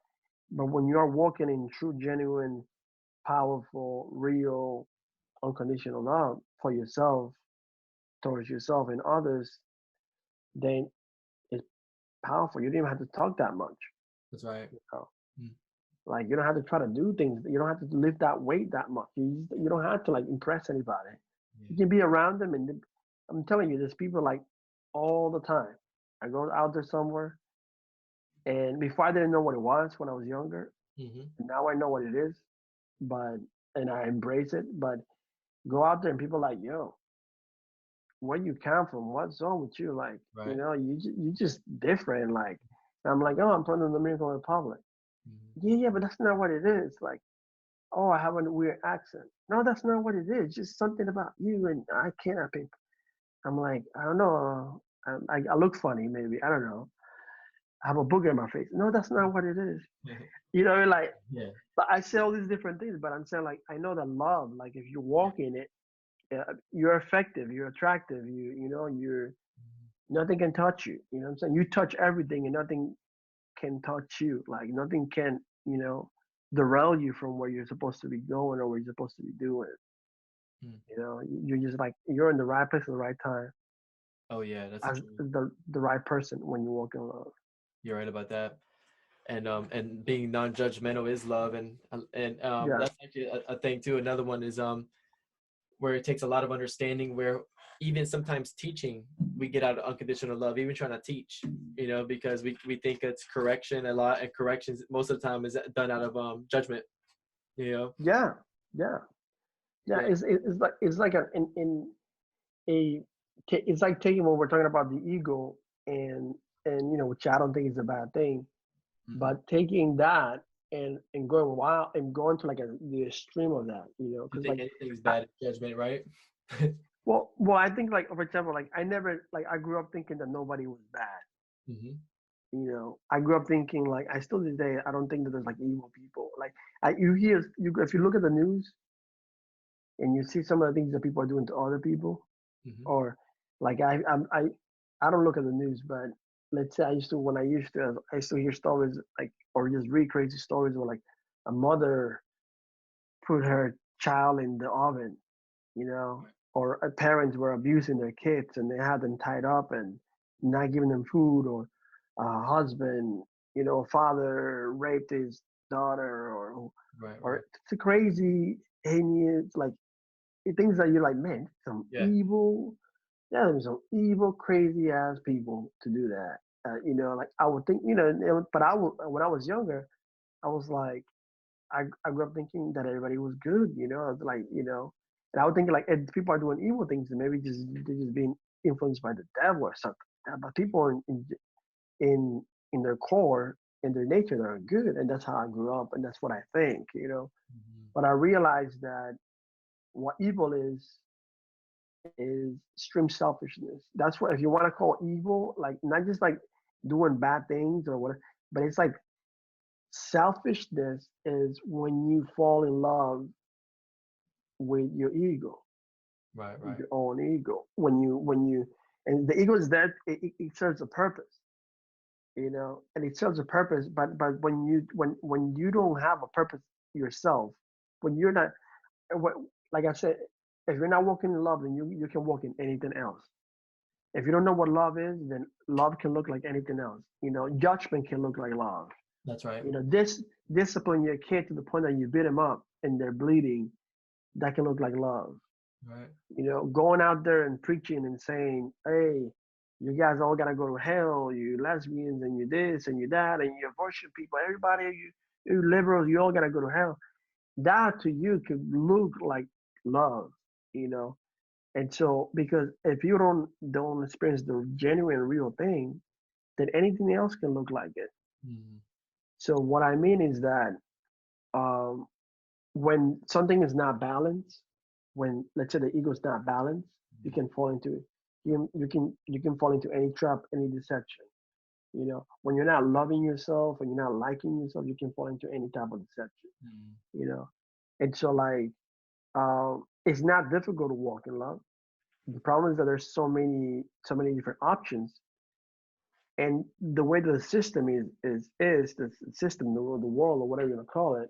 Speaker 2: But when you are walking in true, genuine, powerful, real, unconditional love for yourself, towards yourself and others, then it's powerful. You don't even have to talk that much.
Speaker 1: That's right.
Speaker 2: You know?
Speaker 1: Mm.
Speaker 2: Like you don't have to try to do things. You don't have to lift that weight that much. You don't have to like impress anybody. You
Speaker 1: Yeah.
Speaker 2: can be around them, and I'm telling you, there's people like all the time. I go out there somewhere, and before I didn't know what it was when I was younger.
Speaker 1: Mm-hmm.
Speaker 2: Now I know what it is, but and I embrace it. But go out there and people like, yo, where you come from? What's wrong with you? Like, you
Speaker 1: Right.
Speaker 2: know, you just different. Like, and I'm like, oh, I'm from the Dominican Republic.
Speaker 1: Mm-hmm.
Speaker 2: Yeah, but that's not what it is. Like, oh, I have a weird accent. No, that's not what it is. Just something about you, and I cannot pick. I'm like, I don't know. I look funny, maybe. I don't know. I have a booger in my face. No, that's not what it is. You know, like,
Speaker 1: Yeah.
Speaker 2: but I say all these different things, but I'm saying like, I know that love, like if you walk in it, you're effective, you're attractive, you know, you're nothing can touch you. You know what I'm saying? You touch everything, and nothing can touch you. Like nothing can, you know, derail you from where you're supposed to be going or what you're supposed to be doing.
Speaker 1: Mm.
Speaker 2: You know, you're just like you're in the right place at the right time
Speaker 1: Oh yeah, that's
Speaker 2: as
Speaker 1: true.
Speaker 2: the right person when you walk in love.
Speaker 1: You're right about that. And being non-judgmental is love, and
Speaker 2: Yeah,
Speaker 1: that's actually a thing too. Another one is where it takes a lot of understanding, where even sometimes teaching we get out of unconditional love, even trying to teach, you know, because we think it's correction a lot, and corrections most of the time is done out of judgment, you know.
Speaker 2: yeah, yeah, yeah.
Speaker 1: Yeah.
Speaker 2: It's like a it's like taking when we're talking about the ego and you know, which I don't think is a bad thing,
Speaker 1: Mm-hmm.
Speaker 2: but taking that and going wild and going to like the extreme of that, you know,
Speaker 1: You
Speaker 2: because
Speaker 1: think
Speaker 2: like
Speaker 1: anything's
Speaker 2: I,
Speaker 1: bad is judgment, right?
Speaker 2: well I think like for example like I never like I grew up thinking that nobody was bad.
Speaker 1: Mm-hmm.
Speaker 2: You know, I grew up thinking like I still today I don't think that there's like evil people. Like you hear you if you look at the news and you see some of the things that people are doing to other people,
Speaker 1: Mm-hmm.
Speaker 2: or like I don't look at the news, but let's say I used to hear stories like or just read crazy stories where like a mother put her child in the oven, you know, or parents were abusing their kids and they had them tied up and not giving them food, or a husband, you know, father raped his daughter,
Speaker 1: Right.
Speaker 2: or
Speaker 1: Right.
Speaker 2: it's a crazy, heinous, like things that you're like, man, some
Speaker 1: Yeah.
Speaker 2: evil, yeah, there's some evil, crazy ass people to do that. You know, like I would think, you know, but when I was younger, I was like, I grew up thinking that everybody was good, you know, I was like, you know, and I would think like if people are doing evil things, and maybe just they're just being influenced by the devil or something. But people in in their core, in their nature that are good, and that's how I grew up, and that's what I think,
Speaker 1: Mhm.
Speaker 2: But I realized that what evil is extreme selfishness. That's what, if you want to call evil, like not just like doing bad things or whatever, but it's like selfishness is when you fall in love with your ego,
Speaker 1: Right,
Speaker 2: with
Speaker 1: right.
Speaker 2: your own ego. When you and the ego is there, it serves a purpose, and it serves a purpose. But when you don't have a purpose yourself, when you're not, what, like I said, if you're not walking in love, then you can walk in anything else. If you don't know what love is, then love can look like anything else. Judgment can look like love.
Speaker 1: That's right.
Speaker 2: This discipline your kid to the point that you beat them up and they're bleeding, that can look like love.
Speaker 1: Right.
Speaker 2: Going out there and preaching and saying, hey, you guys all gotta go to hell, you lesbians and you this and you that and you abortion people, everybody, you liberals, you all gotta go to hell. That to you could look like love, you know. And so, because if you don't experience the genuine, real thing, then anything else can look like it.
Speaker 1: Mhm.
Speaker 2: So what I mean is that um, when something is not balanced, when let's say the ego is not balanced, you can fall into it. You can fall into any trap, any deception. When you're not loving yourself, when you're not liking yourself, you can fall into any type of deception.
Speaker 1: Mhm.
Speaker 2: You know, and so like it's not difficult to walk in love. The problem is that there's so many different options, and the way the system is the system, the world, or whatever you want to call it,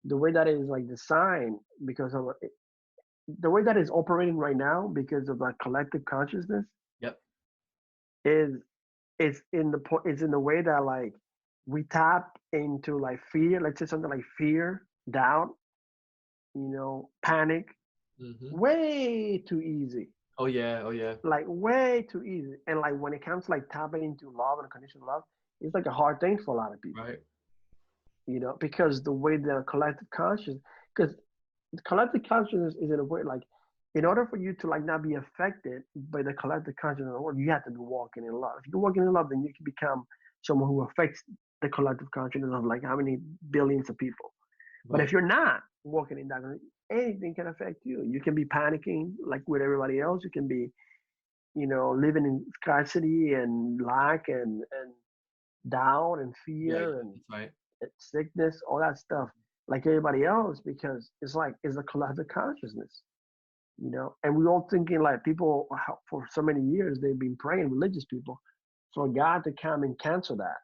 Speaker 2: the way that is like designed because of the way that is operating right now because of the collective consciousness
Speaker 1: Yep.
Speaker 2: is it's in the way that like we tap into like fear, let's say something like fear, doubt, panic,
Speaker 1: Mhm.
Speaker 2: way too easy,
Speaker 1: Oh yeah. Oh yeah.
Speaker 2: like way too easy. And like when it comes to like tapping into love and unconditional love, it's like a hard thing for a lot of people,
Speaker 1: Right.
Speaker 2: because the way the collective consciousness, because the collective consciousness is in a way like, in order for you to like not be affected by the collective consciousness of the world, you have to be walking in love. If you're walking in love, then you can become someone who affects the collective consciousness of like how many billions of people. But if
Speaker 1: Right.
Speaker 2: you're not walking in that, anything can affect you. You can be panicking like with everybody else. You can be, living in scarcity and lack and doubt and
Speaker 1: Yeah. Yeah.
Speaker 2: fear and
Speaker 1: That's right.
Speaker 2: sickness, all that stuff, like everybody else, because it's a collective consciousness, And we all thinking like people for so many years they've been praying, religious people, for God to come and cancel that.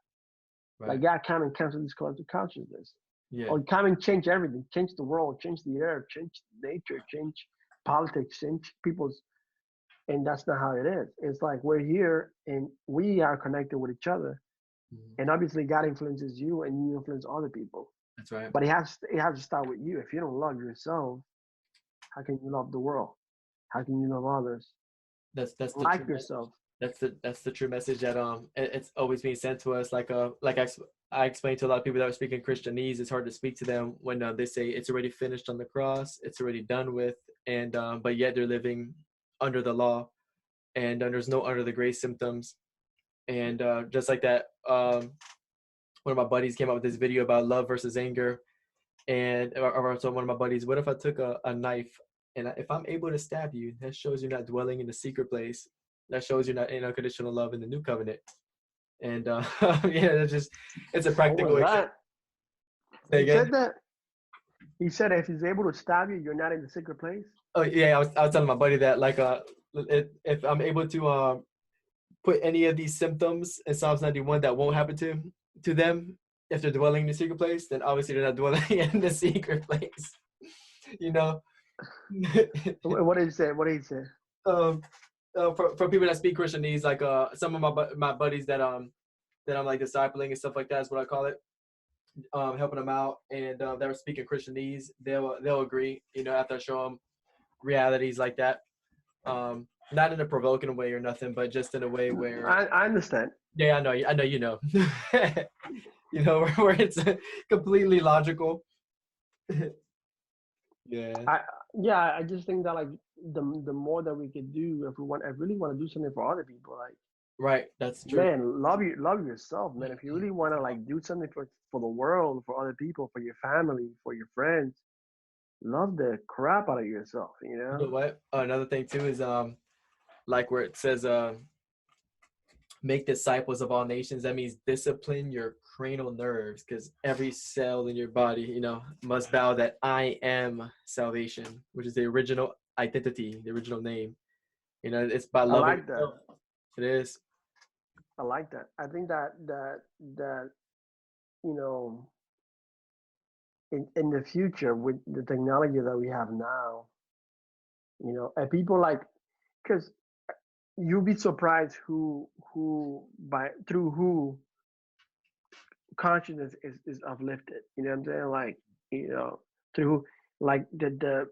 Speaker 2: Like
Speaker 1: Right.
Speaker 2: God come and cancel this collective consciousness.
Speaker 1: Yeah.
Speaker 2: Or come and change everything, change the world, change the earth, change nature, change politics, change people's, and that's not how it is. It's like we're here and we are connected with each other.
Speaker 1: Mhm.
Speaker 2: And obviously God influences you and you influence other people.
Speaker 1: That's right.
Speaker 2: But it has to start with you. If you don't love yourself, how can you love the world? How can you love others?
Speaker 1: That's the
Speaker 2: Like
Speaker 1: true message.
Speaker 2: yourself.
Speaker 1: That's the true message that it's always being sent to us. Like I explained to a lot of people that are speaking Christianese. It's hard to speak to them when they say it's already finished on the cross, it's already done with, and but yet they're living under the law, and there's no under the grace symptoms, and just like that. One of my buddies came out with this video about love versus anger, and so one of my buddies, what if I took a knife and if I'm able to stab you, that shows you're not dwelling in the secret place. That shows you're not in unconditional love in the new covenant. And yeah, it's a
Speaker 2: What was
Speaker 1: practical example.
Speaker 2: that?
Speaker 1: Say
Speaker 2: He
Speaker 1: again?
Speaker 2: said that. He said if he's able to stab you, you're not in the secret place.
Speaker 1: Oh yeah, I was telling my buddy that like if I'm able to put any of these symptoms in Psalms 91 that won't happen to them if they're dwelling in the secret place, then obviously they're not dwelling in the secret place. You know.
Speaker 2: What did he say? What did he say?
Speaker 1: um for people that speak Christianese, like some of my buddies that I'm like discipling and stuff like that is what I call it, helping them out, and that are speaking Christianese, they'll agree, after I show them realities like that, not in a provoking way or nothing, but just in a way where
Speaker 2: I understand.
Speaker 1: yeah, I know where it's completely logical. Yeah.
Speaker 2: I Yeah, I just think that like the more that we could do, if we really want to do something for other people, like
Speaker 1: Right. That's true.
Speaker 2: Man, love yourself, man. If you really want to like do something for the world, for other people, for your family, for your friends, love the crap out of yourself, you
Speaker 1: You
Speaker 2: know?
Speaker 1: know what? Another thing too is like where it says make disciples of all nations. That means discipline your cranial nerves, because every cell in your body, you know, must bow that I am salvation, which is the original identity, the original name. You know, it's by
Speaker 2: I
Speaker 1: loving
Speaker 2: like that.
Speaker 1: yourself. It is.
Speaker 2: I like that. I think that you know, in the future with the technology that we have now, you know, and people like, because you'll be surprised who by through who consciousness is uplifted. You know what I'm saying? Like, you know, through like the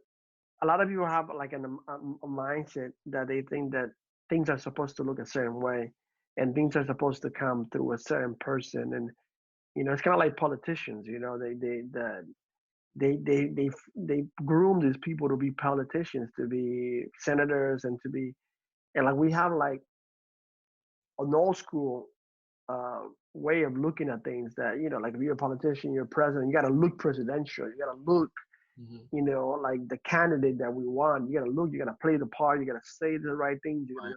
Speaker 2: a lot of people have like a mindset that they think that things are supposed to look a certain way and things are supposed to come through a certain person. And you know, it's kind of like politicians. You know, they groom these people to be politicians, to be senators, and to be, and like we have like an old school uh, way of looking at things that, you know, like if you're a politician, you're a president, you got to look presidential, you got to look,
Speaker 1: Mm-hmm.
Speaker 2: you know, like the candidate that we want. You got to look, you got to play the part, you got to say the right things,
Speaker 1: Right.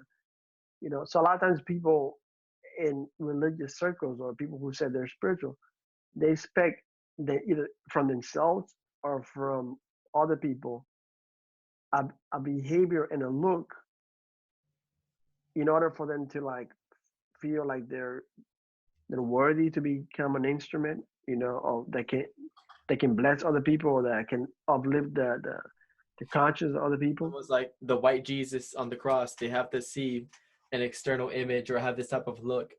Speaker 2: you know. So a lot of times people in religious circles or people who say they're spiritual, they expect that either from themselves or from other people a, a behavior and a look in order for them to like feel like they're worthy to become an instrument, you know, or they can bless other people, or that can uplift the conscience of other people.
Speaker 1: Almost like the white Jesus on the cross. They have to see an external image or have this type of look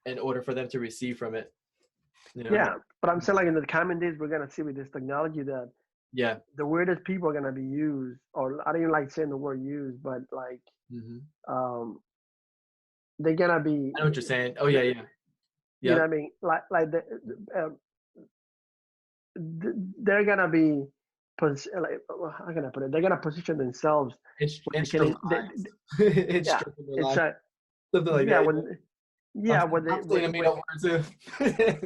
Speaker 1: in order for them to receive from it. You know?
Speaker 2: Yeah, but I'm saying like in the coming days, we're gonna see with this technology that
Speaker 1: Yeah.
Speaker 2: the weirdest people are gonna be used, or I don't even like saying the word used, but like
Speaker 1: Mm-hmm.
Speaker 2: um, they're gonna be,
Speaker 1: I know what you're saying. Oh yeah, yeah,
Speaker 2: you know
Speaker 1: yep.
Speaker 2: what I mean, like they're gonna be, like, how can I put it? They're gonna position themselves where they can,
Speaker 1: Instrumentalized.
Speaker 2: yeah, it's
Speaker 1: Instrumentalized.
Speaker 2: a,
Speaker 1: Something like
Speaker 2: yeah,
Speaker 1: that.
Speaker 2: when,
Speaker 1: Yeah.
Speaker 2: yeah, when they,
Speaker 1: I'm saying a made up word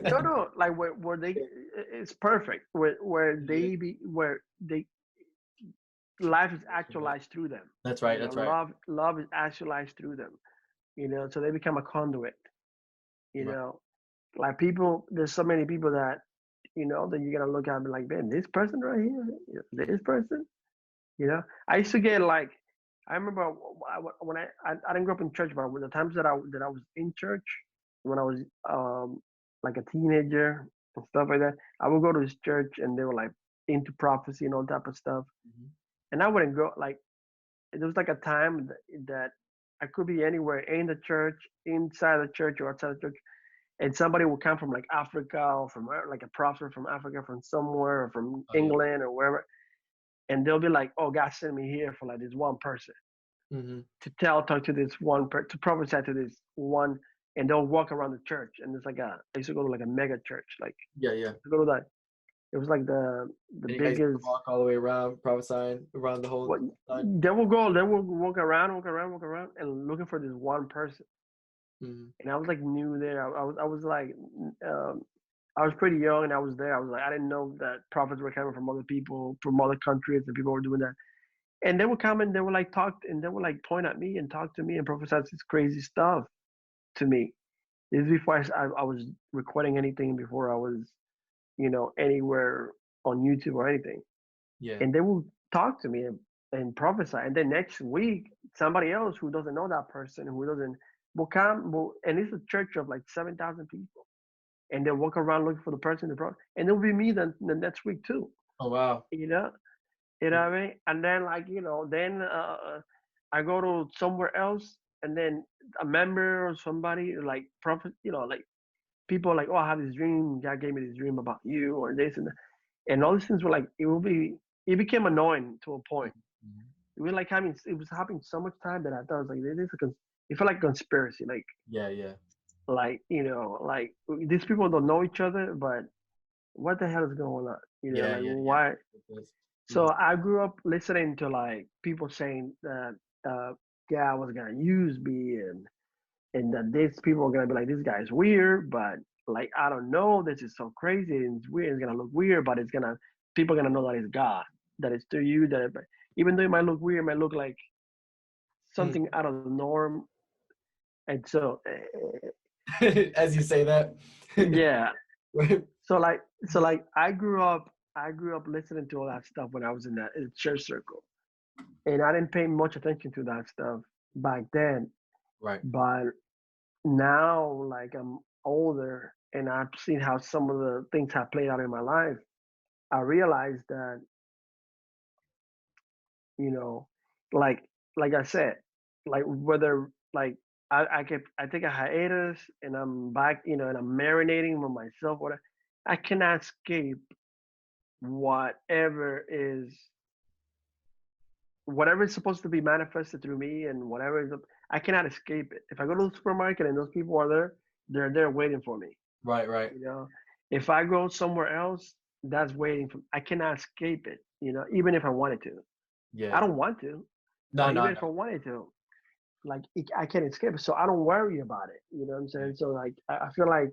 Speaker 2: no,
Speaker 1: too.
Speaker 2: no, like where they, it's perfect, where
Speaker 1: Yeah.
Speaker 2: they be, where they, life is actualized through them.
Speaker 1: That's right.
Speaker 2: You know,
Speaker 1: That's right.
Speaker 2: love is actualized through them. You know, so they become a conduit. You
Speaker 1: Right.
Speaker 2: know, like people, there's so many people that, you know, that you're gonna look at and be like, man, this person right here, this person. You know, I used to get like, I remember when I didn't grow up in church, but the times that I was in church when I was like a teenager and stuff like that, I would go to this church and they were like into prophecy and all type of stuff,
Speaker 1: Mhm.
Speaker 2: and I wouldn't go like, there was like a time that I could be anywhere in the church, inside the church or outside the church, and somebody would come from like Africa or from like a prophet from Africa, from somewhere, or from
Speaker 1: Oh yeah.
Speaker 2: England or wherever, and they'll be like, "Oh, God sent me here for like this one person
Speaker 1: Mm-hmm.
Speaker 2: to talk to this one, to prophesy to this one," and they'll walk around the church, and it's like I used to go to like a mega church, like
Speaker 1: Yeah, yeah.
Speaker 2: to go to that. It was like the
Speaker 1: And you guys used to
Speaker 2: biggest.
Speaker 1: walk all the way around, prophesying around the whole
Speaker 2: What
Speaker 1: side.
Speaker 2: they will walk around, and looking for this one person.
Speaker 1: Mm-hmm.
Speaker 2: And I was like new there. I was like, um, I was pretty young, and I was there. I was like, I didn't know that prophets were coming from other people, from other countries, and people were doing that. And they would come and they would like talk, and they would like point at me and talk to me and prophesy this crazy stuff to me. This is before I was recording anything, before I was, you know, anywhere on YouTube or anything.
Speaker 1: Yeah.
Speaker 2: And they will talk to me and prophesy. And then next week, somebody else who doesn't know that person, who doesn't, will come, and it's a church of like 7,000 people. And they'll walk around looking for the person, and it'll be me the next week too.
Speaker 1: Oh wow.
Speaker 2: You know? You know what I mean? And then like, you know, then I go to somewhere else, and then a member or somebody like prophet, you know, like people like, oh, I have this dream. God gave me this dream about you or this and that. And all these things were like, it became annoying to a point.
Speaker 1: Mhm.
Speaker 2: It was happening so much time that I thought it was like, it felt like conspiracy.
Speaker 1: Yeah, yeah.
Speaker 2: You know, like these people don't know each other, but what the hell is going on? You know,
Speaker 1: Yeah,
Speaker 2: like
Speaker 1: yeah, yeah.
Speaker 2: why?
Speaker 1: It was.
Speaker 2: So I grew up listening to like people saying that God was gonna use me, and and that these people are gonna be like, this guy's weird, but like I don't know, this is so crazy and it's weird. It's gonna look weird, but people are gonna know that it's God, that it's to you. Even though it might look weird, it might look like something out of the norm. And so,
Speaker 1: as you say that.
Speaker 2: yeah.
Speaker 1: Right.
Speaker 2: So like I grew up listening to all that stuff when I was in the church circle, and I didn't pay much attention to that stuff back then.
Speaker 1: Right.
Speaker 2: But now, like I'm older and I've seen how some of the things have played out in my life, I realized that, you know, like I said, like whether like I take a hiatus and I'm back, and I'm marinating with myself, whatever, I cannot escape whatever is supposed to be manifested through me, and whatever is I cannot escape it. If I go to the supermarket and those people are there, they're there waiting for me.
Speaker 1: Right.
Speaker 2: If I go somewhere else, that's waiting for me. I cannot escape it, even if I wanted to.
Speaker 1: Yeah.
Speaker 2: I don't want to.
Speaker 1: No.
Speaker 2: If I wanted to, like I can't escape it, so I don't worry about it. You know what I'm saying? So like I feel like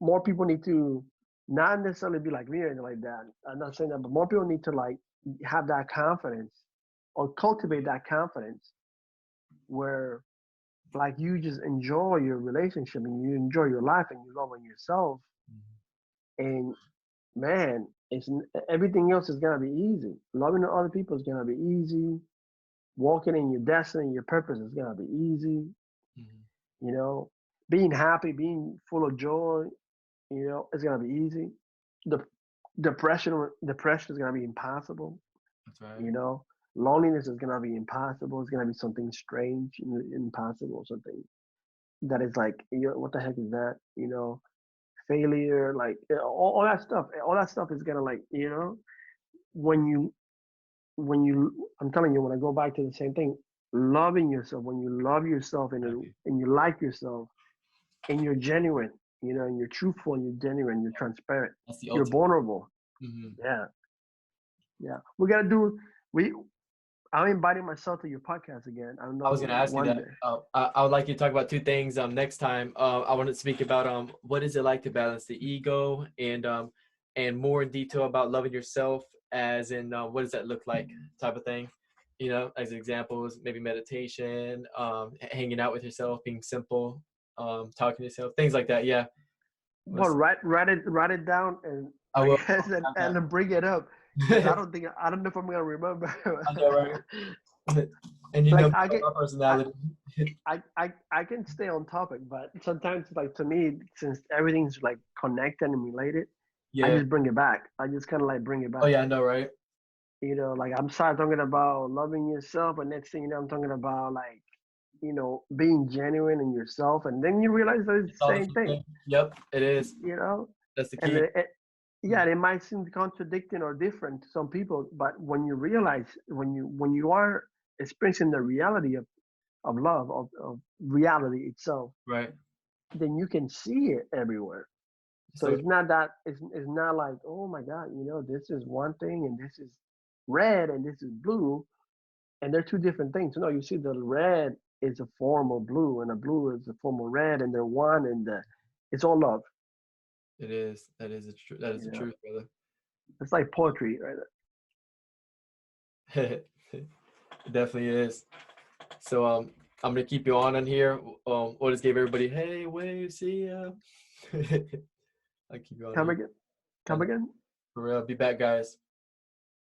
Speaker 2: more people need to not necessarily be like me or anything like that. I'm not saying that, but more people need to like have that confidence or cultivate that confidence where like you just enjoy your relationship and you enjoy your life and you love on yourself. And man, everything else is gonna be easy. Loving other people is gonna be easy. Walking in your destiny, your purpose is gonna be easy. Being happy, being full of joy, it's gonna be easy. The depression is gonna be impossible.
Speaker 1: That's right.
Speaker 2: Loneliness is gonna be impossible. It's gonna be something strange, impossible, something that is like, what the heck is that? Failure, like all that stuff. All that stuff is gonna like, when you, I'm telling you, when I go back to the same thing, loving yourself, when you love yourself and you like yourself and you're genuine, and you're truthful and you're genuine, you're transparent,
Speaker 1: That's the
Speaker 2: you're
Speaker 1: ultimate.
Speaker 2: vulnerable. Yeah. We gotta do. I'm inviting myself to your podcast again. I don't know.
Speaker 1: I was going to ask you that. I would like you to talk about two things next time. I want to speak about what is it like to balance the ego and more in detail about loving yourself, as in what does that look like, type of thing. As examples, maybe meditation, hanging out with yourself, being simple, talking to yourself, things like that. Yeah.
Speaker 2: Well, write it down, and
Speaker 1: I will.
Speaker 2: and then bring it up. I don't know if I'm gonna remember.
Speaker 1: I know, right? And
Speaker 2: like,
Speaker 1: my personality.
Speaker 2: I can stay on topic, but sometimes, like, to me, since everything's like connected and related, I just bring it back. I just kind of like bring it back.
Speaker 1: Oh yeah, I know, right?
Speaker 2: Like I'm sorry talking about loving yourself, and next thing you know, I'm talking about like, being genuine in yourself, and then you realize that it's the same thing.
Speaker 1: Yep, it is. That's the key.
Speaker 2: And it might seem contradicting or different to some people, but when you realize, when you are experiencing the reality of love, of reality itself,
Speaker 1: right,
Speaker 2: then you can see it everywhere. So it's not like, oh my God, this is one thing and this is red and this is blue, and they're two different things. No, you see, the red is a form of blue and the blue is a form of red, and they're one, and it's all love.
Speaker 1: It is. That is the truth. That is the truth, brother.
Speaker 2: It's like poetry, right?
Speaker 1: It definitely is. So I'm gonna keep you on here. We'll just give everybody, hey, wave, see ya. I keep you on.
Speaker 2: Come again.
Speaker 1: For real. Be back, guys.